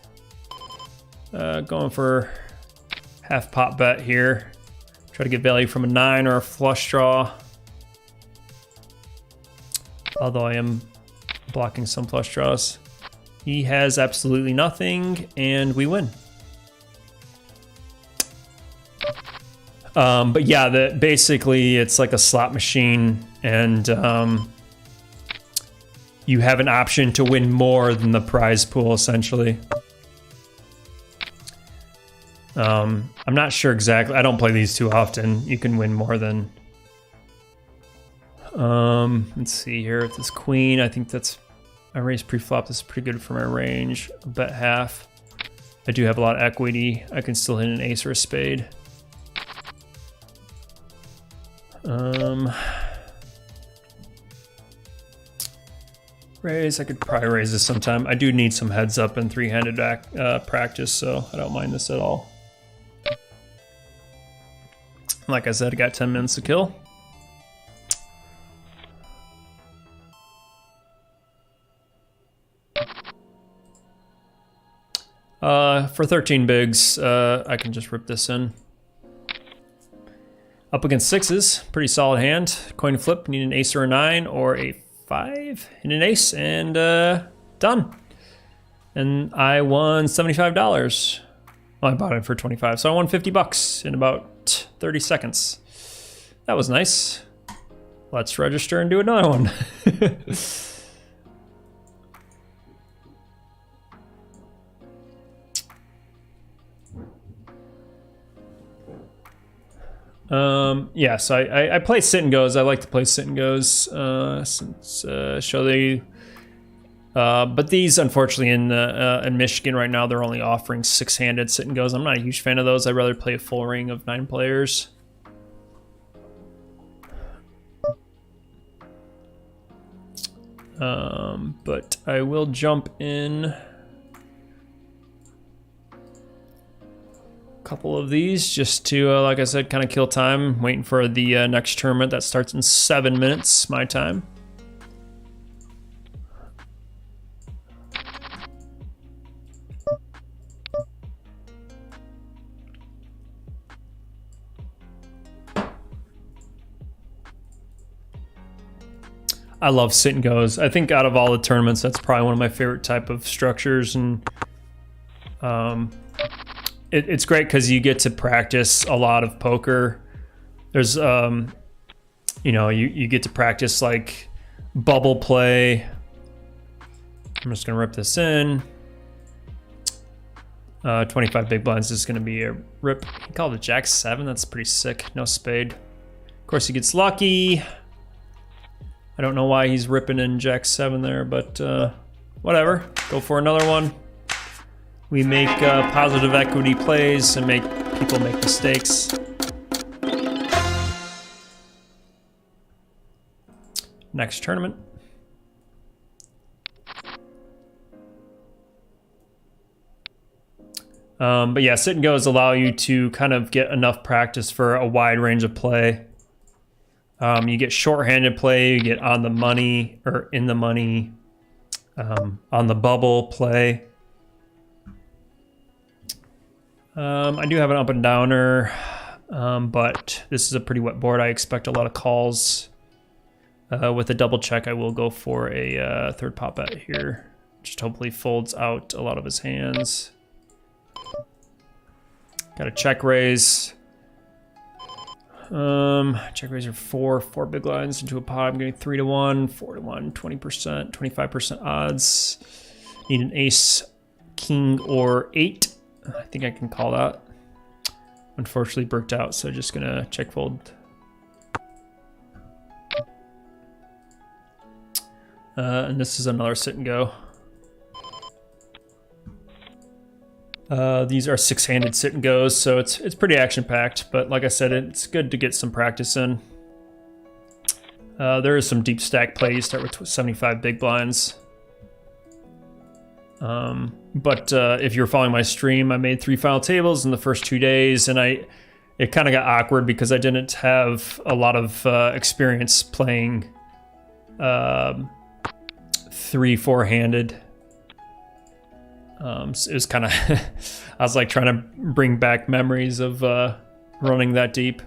Going for half pot bet here. Try to get value from a 9 or a flush draw. Although I am blocking some flush draws. He has absolutely nothing, and we win. But yeah, basically it's like a slot machine, and you have an option to win more than the prize pool, essentially. I'm not sure exactly. I don't play these too often. You can win more than Let's see here with this queen. I think that's, I raised pre-flop. This is pretty good for my range. I'll bet half. I do have a lot of equity. I can still hit an ace or a spade. Raise, I could probably raise this sometime. I do need some heads up and three-handed practice, so I don't mind this at all. Like I said, I got 10 minutes to kill. For 13 bigs, I can just rip this in. Up against sixes, pretty solid hand. Coin flip, need an ace or a 9 or a 5. Hit an ace and done. And I won $75. Well, I bought it for 25, so I won 50 bucks in about 30 seconds. That was nice. Let's register and do another one. Yeah, so I play sit and goes. I like to play sit and goes since show the. But these, unfortunately, in Michigan right now, they're only offering 6-handed sit and goes. I'm not a huge fan of those. I'd rather play a full ring of 9 players. But I will jump in couple of these just to, like I said, kind of kill time. Waiting for the next tournament that starts in 7 minutes, my time. I love sit and goes. I think out of all the tournaments, that's probably one of my favorite type of structures, and it's great because you get to practice a lot of poker. There's, you know, you get to practice like bubble play. I'm just gonna rip this in. 25 big blinds is gonna be a rip. He called it Jack 7. That's pretty sick. No spade. Of course, he gets lucky. I don't know why he's ripping in Jack 7 there, but whatever. Go for another one. We make positive equity plays and make people make mistakes. Next tournament. But yeah, sit and goes allow you to kind of get enough practice for a wide range of play. You get short-handed play, you get on the money or in the money, on the bubble play. I do have an up and downer, but this is a pretty wet board. I expect a lot of calls. With a double check, I will go for a third pot bet here. Just hopefully folds out a lot of his hands. Got a check raise. Check raise are four big lines into a pot. I'm getting 3-1, 4-1, 20%, 25% odds. Need an ace, king, or 8. I think I can call that. Unfortunately, bricked out, so just gonna check fold. And this is another sit and go. These are 6-handed sit and goes, so it's pretty action packed. But like I said, it's good to get some practice in. There is some deep stack play. You start with 75 big blinds. But if you're following my stream, I made 3 final tables in the first 2 days, and it kind of got awkward because I didn't have a lot of experience playing 3-4-handed. So it was kind of I was like trying to bring back memories of running that deep.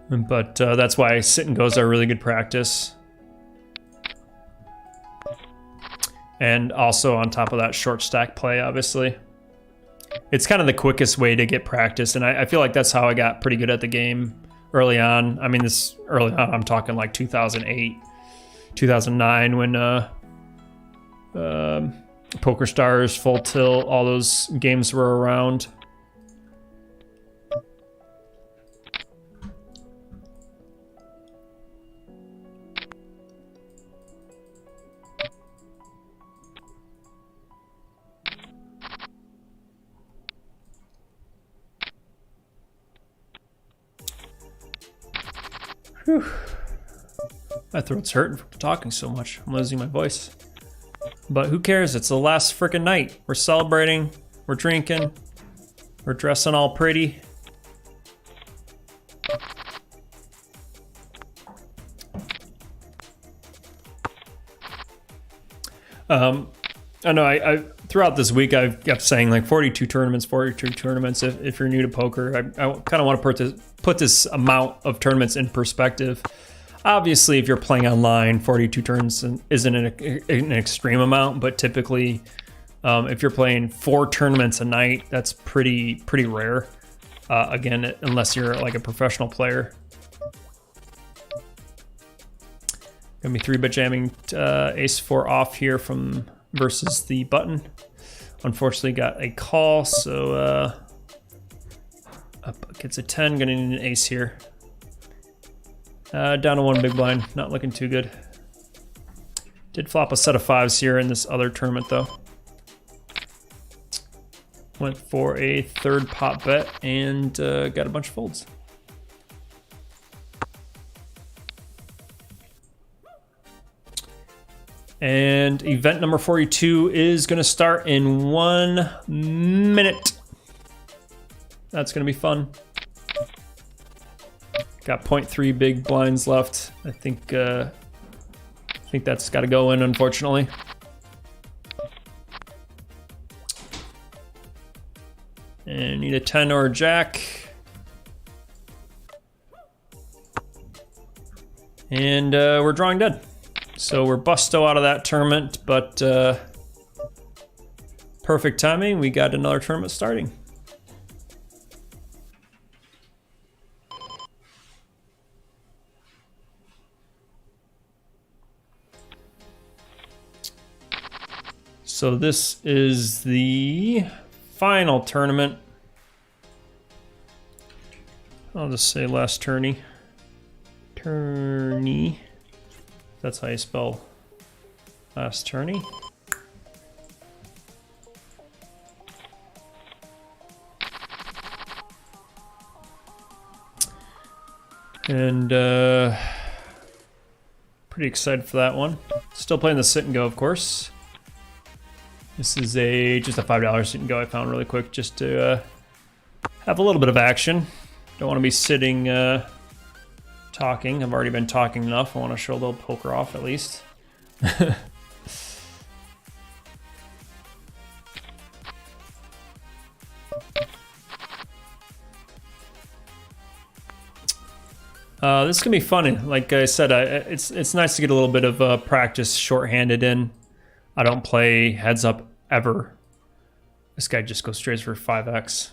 But that's why sit and goes are really good practice. And also on top of that, short stack play, obviously. It's kind of the quickest way to get practice, and I feel like that's how I got pretty good at the game early on. I mean, this early on, I'm talking like 2008, 2009, when PokerStars, , Full Tilt, all those games were around. Whew. My throat's hurting from talking so much. I'm losing my voice. But who cares? It's the last frickin' night. We're celebrating. We're drinking. We're dressing all pretty. I know I throughout this week I've kept saying like 42 tournaments. If you're new to poker, I kind of want to put this amount of tournaments in perspective. Obviously, if you're playing online, 42 turns isn't an extreme amount, but typically, if you're playing 4 tournaments a night, that's pretty rare. Again, unless you're like a professional player. Gonna be 3-bet jamming ace-4 off here from versus the button. Unfortunately, got a call, so up gets a 10. Gonna need an ace here. Down to 1 big blind, not looking too good. Did flop a set of 5s here in this other tournament though. Went for a 3rd pot bet and got a bunch of folds. And event number 42 is going to start in 1 minute. That's going to be fun. Got 0.3 big blinds left. I think that's got to go in, unfortunately. And need a 10 or a jack. And we're drawing dead. So we're busto out of that tournament, but perfect timing. We got another tournament starting. So this is the final tournament. I'll just say last tourney. Tourney. That's how you spell last tourney. And pretty excited for that one. Still playing the sit and go, of course. This is just a $5 sit and go I found really quick just to have a little bit of action. Don't want to be sitting talking. I've already been talking enough. I want to show a little poker off at least. This is gonna be fun. Like I said, it's nice to get a little bit of practice shorthanded in. I don't play heads up ever. This guy just goes straight for 5x.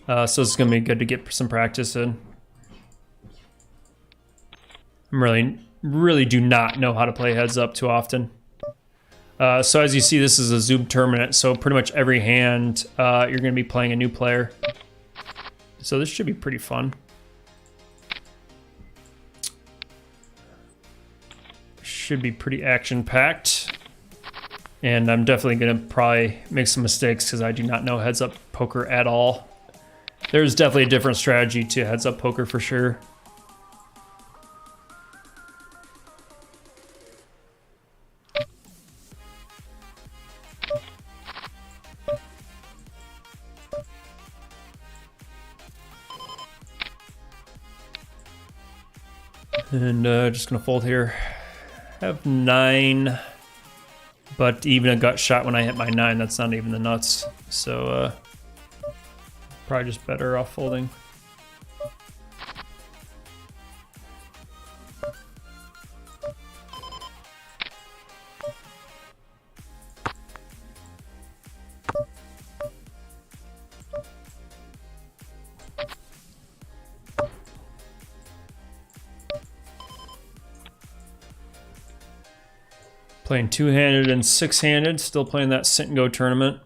So it's gonna be good to get some practice in. I really do not know how to play heads up too often. So as you see, this is a Zoom tournament, so pretty much every hand you're gonna be playing a new player. So this should be pretty fun. Should be pretty action-packed. And I'm definitely gonna probably make some mistakes because I do not know heads up poker at all. There's definitely a different strategy to heads up poker for sure. And just gonna fold here. Have 9, but even a gut shot when I hit my 9, that's not even the nuts. So probably just better off folding. Playing 2-handed and 6-handed, still playing that sit and go tournament.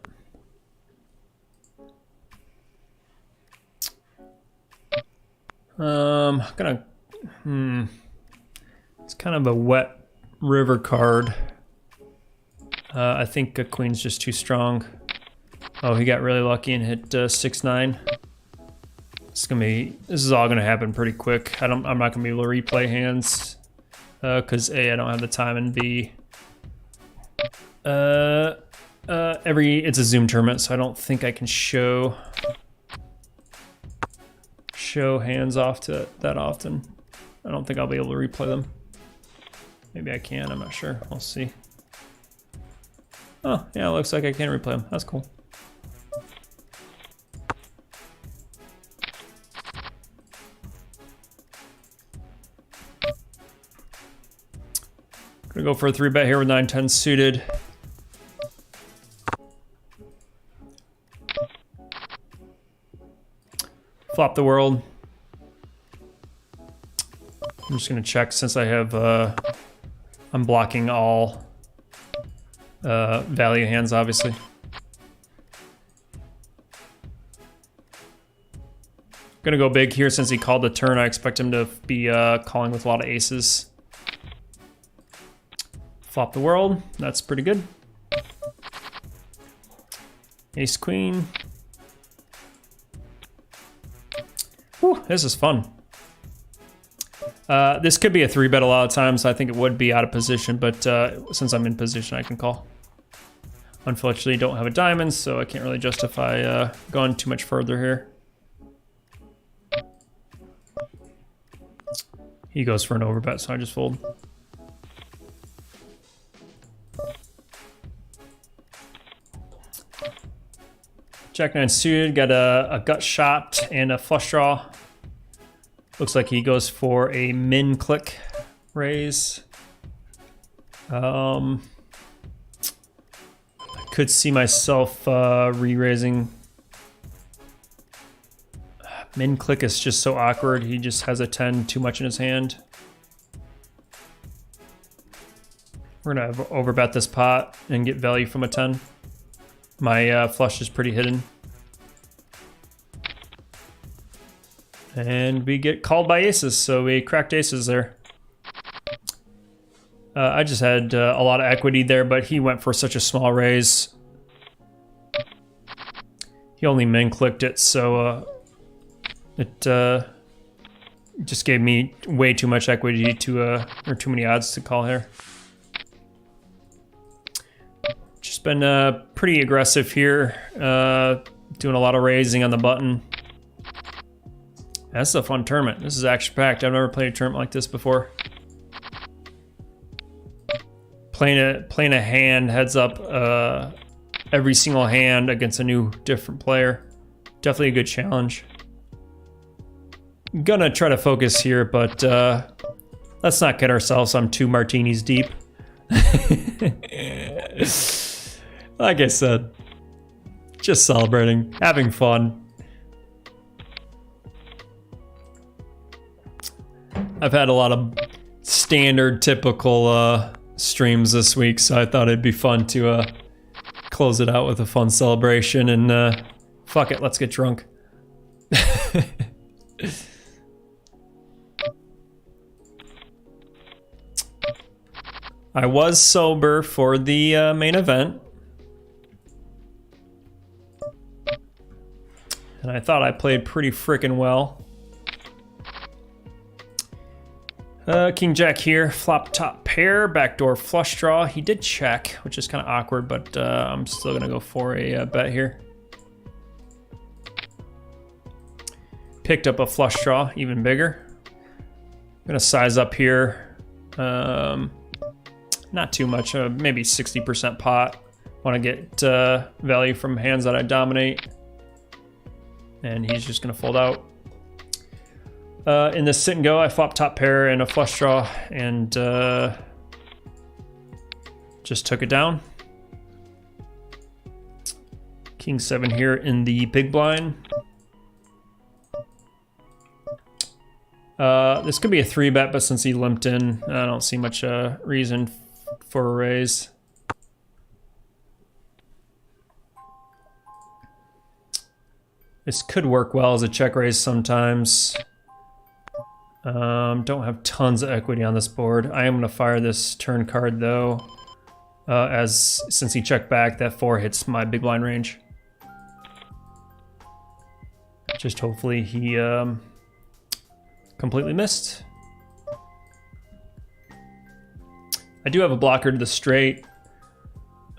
It's kind of a wet river card. I think a queen's just too strong. Oh, he got really lucky and hit 6-9. This is all gonna happen pretty quick. I'm not gonna be able to replay hands because A, I don't have the time, and B, it's a Zoom tournament, so I don't think I can show hands off to it that often. I don't think I'll be able to replay them. Maybe I can, I'm not sure. We'll see. Oh, yeah, it looks like I can replay them. That's cool. Gonna go for a 3-bet here with 9-10 suited. Flop the world. I'm just gonna check since I have, I'm blocking all value hands, obviously. Gonna go big here since he called the turn. I expect him to be calling with a lot of aces. Flop the world, that's pretty good. Ace queen. Whew, this is fun. This could be a 3-bet a lot of times. I think it would be out of position, but since I'm in position, I can call. Unfortunately, don't have a diamond, so I can't really justify going too much further here. He goes for an overbet, so I just fold. Jack 9 suited, got a gut shot and a flush draw. Looks like he goes for a min click raise. I could see myself re-raising. Min click is just so awkward. He just has a 10 too much in his hand. We're gonna overbet this pot and get value from a 10. My flush is pretty hidden. And we get called by aces, so we cracked aces there. I just had a lot of equity there, but he went for such a small raise. He only min clicked it, so it just gave me way too much equity to, or too many odds to call here. Just been pretty aggressive here, doing a lot of raising on the button. That's a fun tournament. This is action-packed. I've never played a tournament like this before. Playing a hand heads up every single hand against a new different player. Definitely a good challenge. I'm gonna try to focus here, but let's not kid ourselves. I'm 2 martinis deep. Like I said, just celebrating, having fun. I've had a lot of standard, typical streams this week, so I thought it'd be fun to close it out with a fun celebration and fuck it, let's get drunk. I was sober for the main event. And I thought I played pretty freaking well. King Jack here, flop top pair, backdoor flush draw. He did check, which is kind of awkward, but I'm still gonna go for a bet here. Picked up a flush draw, even bigger. I'm gonna size up here. Not too much, maybe 60% pot. Want to get value from hands that I dominate. And he's just gonna fold out. In this sit and go, I flop top pair and a flush draw and just took it down. King 7 here in the big blind. This could be a 3-bet, but since he limped in, I don't see much reason for a raise. This could work well as a check raise sometimes. Don't have tons of equity on this board. I am going to fire this turn card though, since he checked back, that 4 hits my big blind range. Just hopefully he completely missed. I do have a blocker to the straight.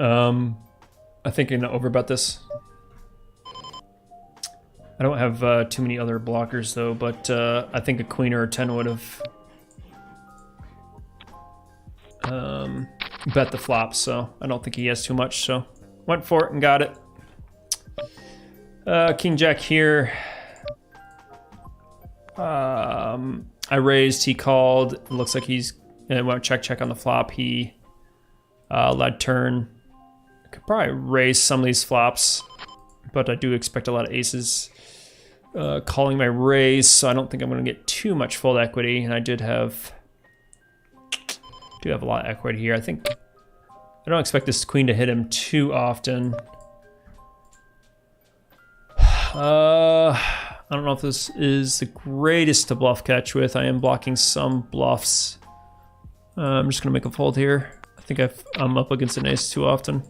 I think I'm gonna overbet this. I don't have too many other blockers though, but I think a queen or a 10 would have bet the flop, so I don't think he has too much, so went for it and got it. King Jack here. I raised, he called. It looks like he's went check on the flop. He led turn. I could probably raise some of these flops, but I do expect a lot of aces. Calling my raise, so I don't think I'm going to get too much fold equity, and I do have a lot of equity here. I think I don't expect this queen to hit him too often. I don't know if this is the greatest to bluff catch with. I am blocking some bluffs. I'm just gonna make a fold here. I think I'm up against an ace too often.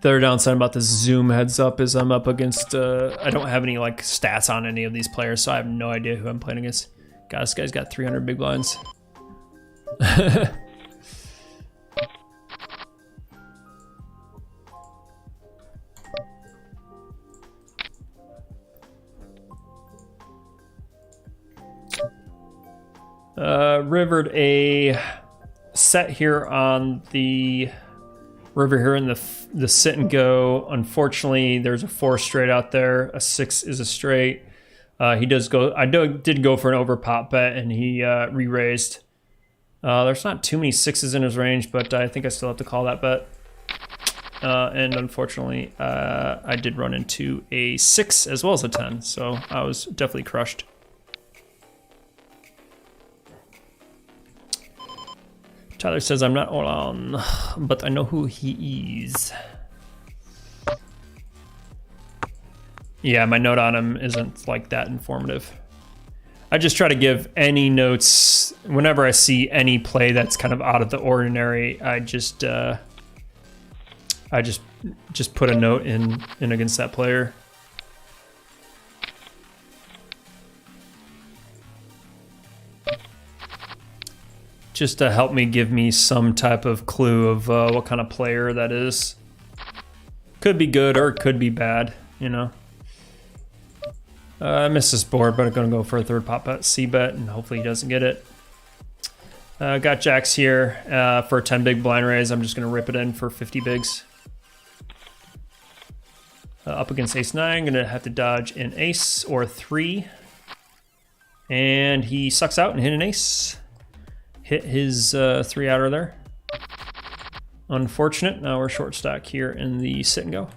The other downside about this zoom heads up is I'm up against, I don't have any like stats on any of these players, so I have no idea who I'm playing against. God, this guy's got 300 big blinds. Rivered a set here on the river here in the sit and go. Unfortunately, there's a 4 straight out there. A 6 is a straight. He does go. I did go for an over pot bet, and he re-raised. There's not too many 6s in his range, but I think I still have to call that bet. And unfortunately, I did run into a 6 as well as a 10, so I was definitely crushed. Tyler says I'm not all on, but I know who he is. Yeah, my note on him isn't like that informative. I just try to give any notes whenever I see any play that's kind of out of the ordinary. I just put a note in against that player. Just to help me give me some type of clue of what kind of player that is. Could be good or it could be bad, you know. I missed this board, but I'm gonna go for a third pot bet, C bet, and hopefully he doesn't get it. Got jacks here for a 10 big blind raise. I'm just gonna rip it in for 50 bigs. Up against ace 9, gonna have to dodge an ace or 3. And he sucks out and hit an ace. Hit his 3 outer there. Unfortunate. Now we're short stack here in the sit and go.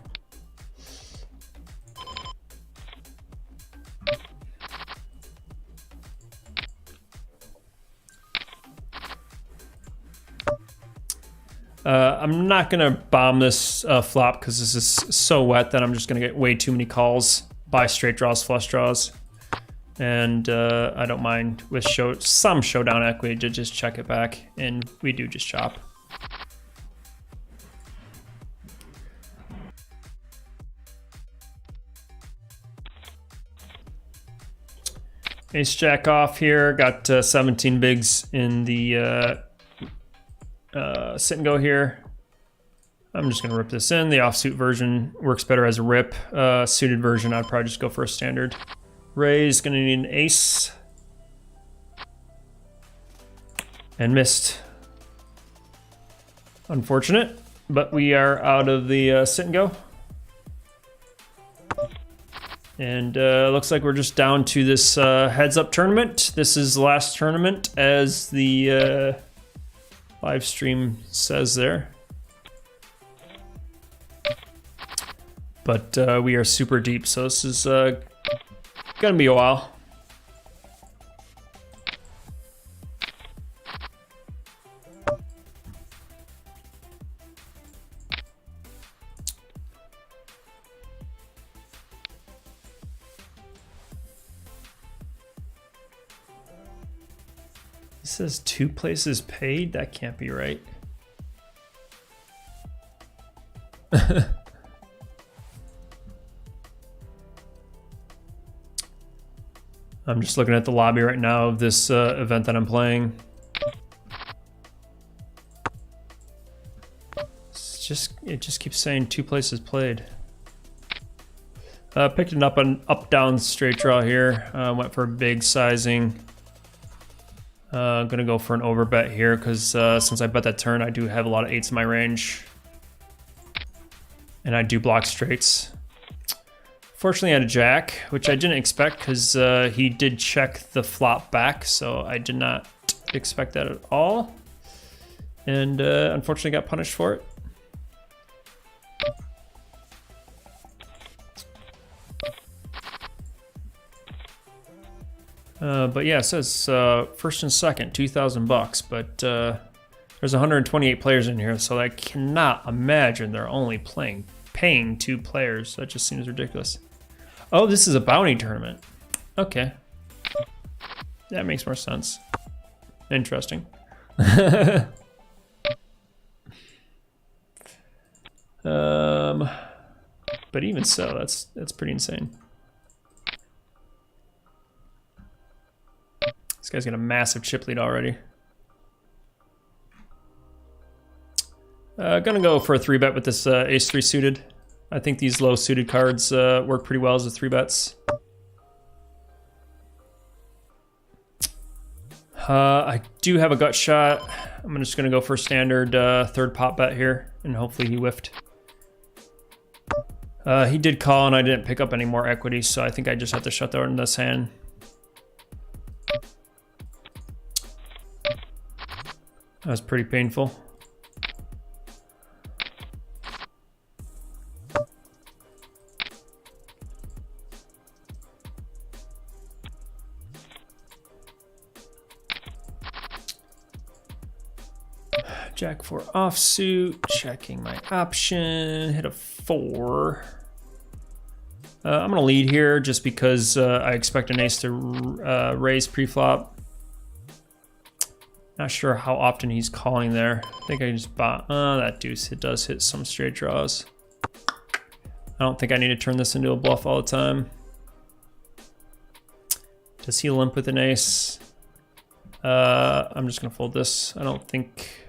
I'm not gonna bomb this flop because this is so wet that I'm just gonna get way too many calls by straight draws, flush draws. And I don't mind with some showdown equity to just check it back, and we do just chop. Ace jack off here, got 17 bigs in the sit and go here. I'm just gonna rip this in. The offsuit version works better as a rip. Suited version, I'd probably just go for a standard. Raise, gonna need an ace. And missed. Unfortunate, but we are out of the sit and go. And looks like we're just down to this heads up tournament. This is the last tournament as the live stream says there. But we are super deep, so this is gonna be a while. It says 2 places paid? That can't be right. I'm just looking at the lobby right now of this event that I'm playing. It just keeps saying 2 places played. Picked it up an up-down straight draw here. Went for a big sizing. Gonna go for an overbet here because since I bet that turn, I do have a lot of 8s in my range. And I do block straights. Fortunately, I had a jack, which I didn't expect because he did check the flop back, so I did not expect that at all. And unfortunately got punished for it. But yeah, it says first and second, $2,000, but there's 128 players in here, so I cannot imagine they're only paying 2 players. That just seems ridiculous. Oh, this is a bounty tournament. Okay. That makes more sense. Interesting. But even so, that's pretty insane. This guy's got a massive chip lead already. Gonna go for a 3-bet with this ace-3 suited. I think these low suited cards work pretty well as a 3-bets. I do have a gut shot. I'm just gonna go for a standard 3rd pot bet here, and hopefully he whiffed. He did call, and I didn't pick up any more equity, so I think I just have to shut down this hand. That was pretty painful. Jack 4 offsuit, checking my option, hit a 4. I'm gonna lead here just because I expect an ace to raise pre-flop. Not sure how often he's calling there. I think I just bought, that deuce, it does hit some straight draws. I don't think I need to turn this into a bluff all the time. Does he limp with an ace? I'm just gonna fold this. I don't think,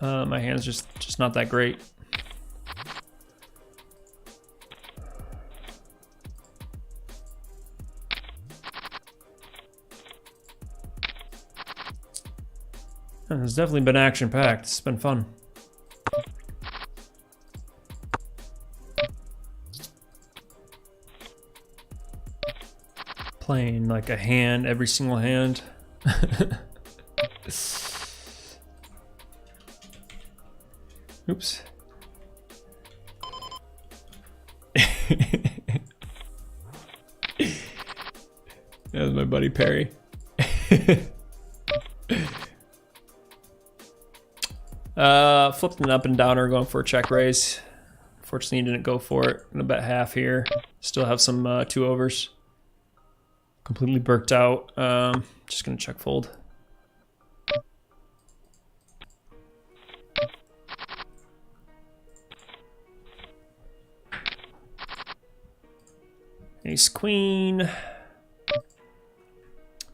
my hand's just not that great. It's definitely been action-packed. It's been fun. Playing like a hand, every single hand. Oops. That was my buddy Perry. Flipped an up and downer, going for a check raise. Fortunately, he didn't go for it. I'm gonna bet half here. Still have some 2 overs. Completely burked out. Just gonna check fold. Ace queen.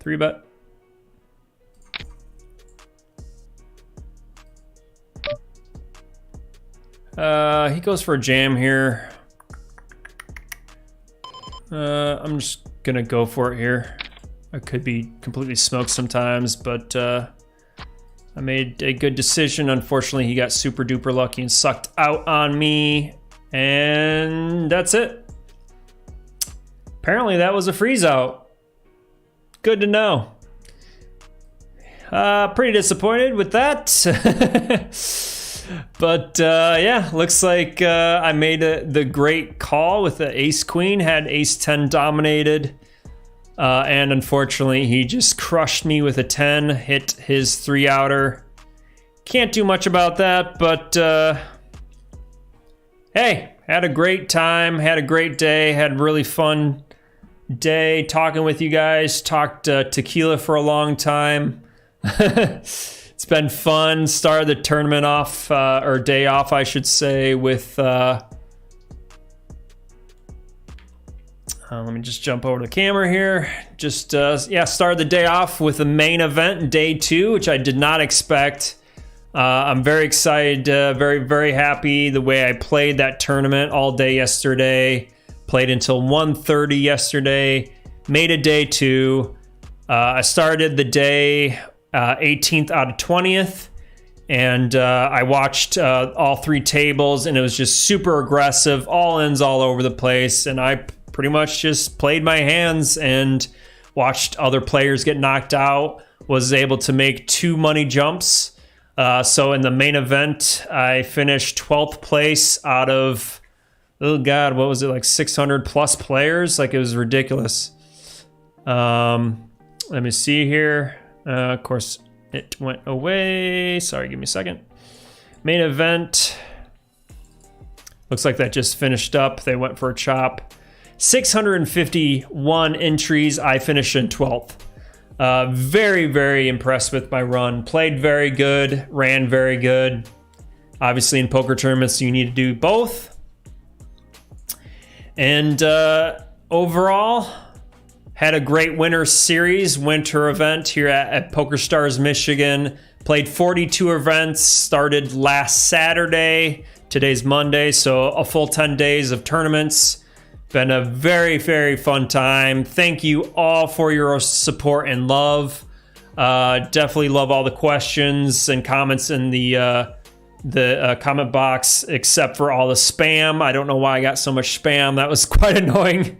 3-bet. He goes for a jam here. I'm just gonna go for it here. I could be completely smoked sometimes, but I made a good decision. Unfortunately, he got super duper lucky and sucked out on me, and that's it. Apparently that was a freeze out. Good to know. Pretty disappointed with that. But yeah, looks like I made the great call with the ace queen, had ace 10 dominated, and unfortunately he just crushed me with a 10, hit his 3-outer. Can't do much about that, but hey, had a great time, had a great day, had a really fun day talking with you guys, talked tequila for a long time. It's been fun. Started the tournament off, or day off, I should say, with Let me just jump over to the camera here. Just, yeah, started the day off with the main event, day 2, which I did not expect. I'm very excited, very, very happy the way I played that tournament all day yesterday. Played until 1:30 yesterday, made a day 2. I started the day 18th out of 20th, and I watched all 3 tables, and it was just super aggressive, all ins all over the place, and I pretty much just played my hands and watched other players get knocked out, was able to make 2 money jumps. So in the main event, I finished 12th place out of, oh God, what was it, like 600 plus players? Like, it was ridiculous. Let me see here. Of course, it went away. Sorry, give me a second. Main event. Looks like that just finished up. They went for a chop. 651 entries. I finished in 12th. Very, very impressed with my run. Played very good, ran very good. Obviously, in poker tournaments, you need to do both. And overall, had a great winter series, winter event here at PokerStars, Michigan. Played 42 events, started last Saturday. Today's Monday, so a full 10 days of tournaments. Been a very, very fun time. Thank you all for your support and love. Definitely love all the questions and comments in the comment box, except for all the spam. I don't know why I got so much spam. That was quite annoying.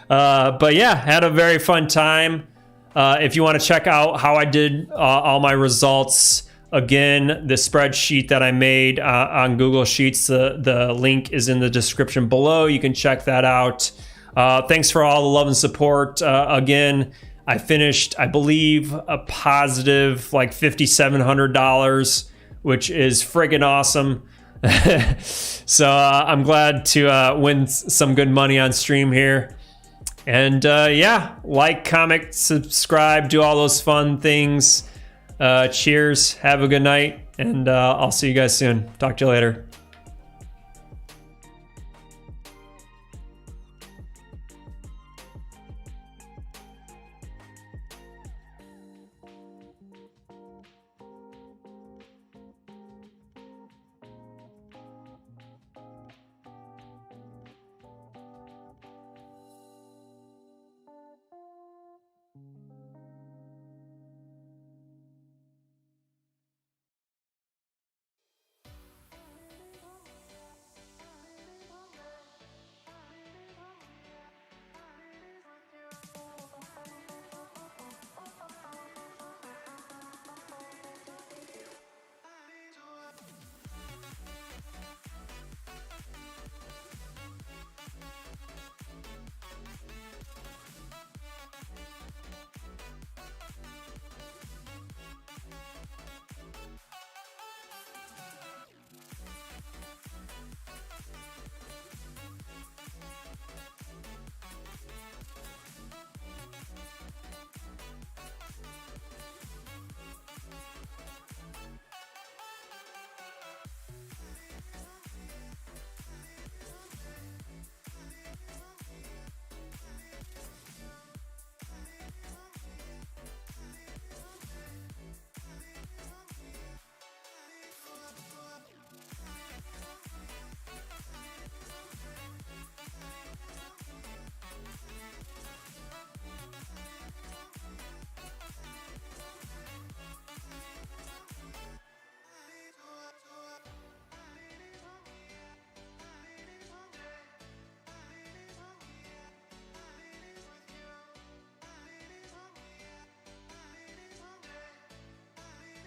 But yeah, had a very fun time. If you want to check out how I did all my results, again, the spreadsheet that I made on Google Sheets, the link is in the description below. You can check that out. Thanks for all the love and support. Again, I finished, I believe, a positive like $5,700, which is friggin' awesome. So I'm glad to win some good money on stream here. And yeah, like, comment, subscribe, do all those fun things. Cheers, have a good night, and I'll see you guys soon. Talk to you later.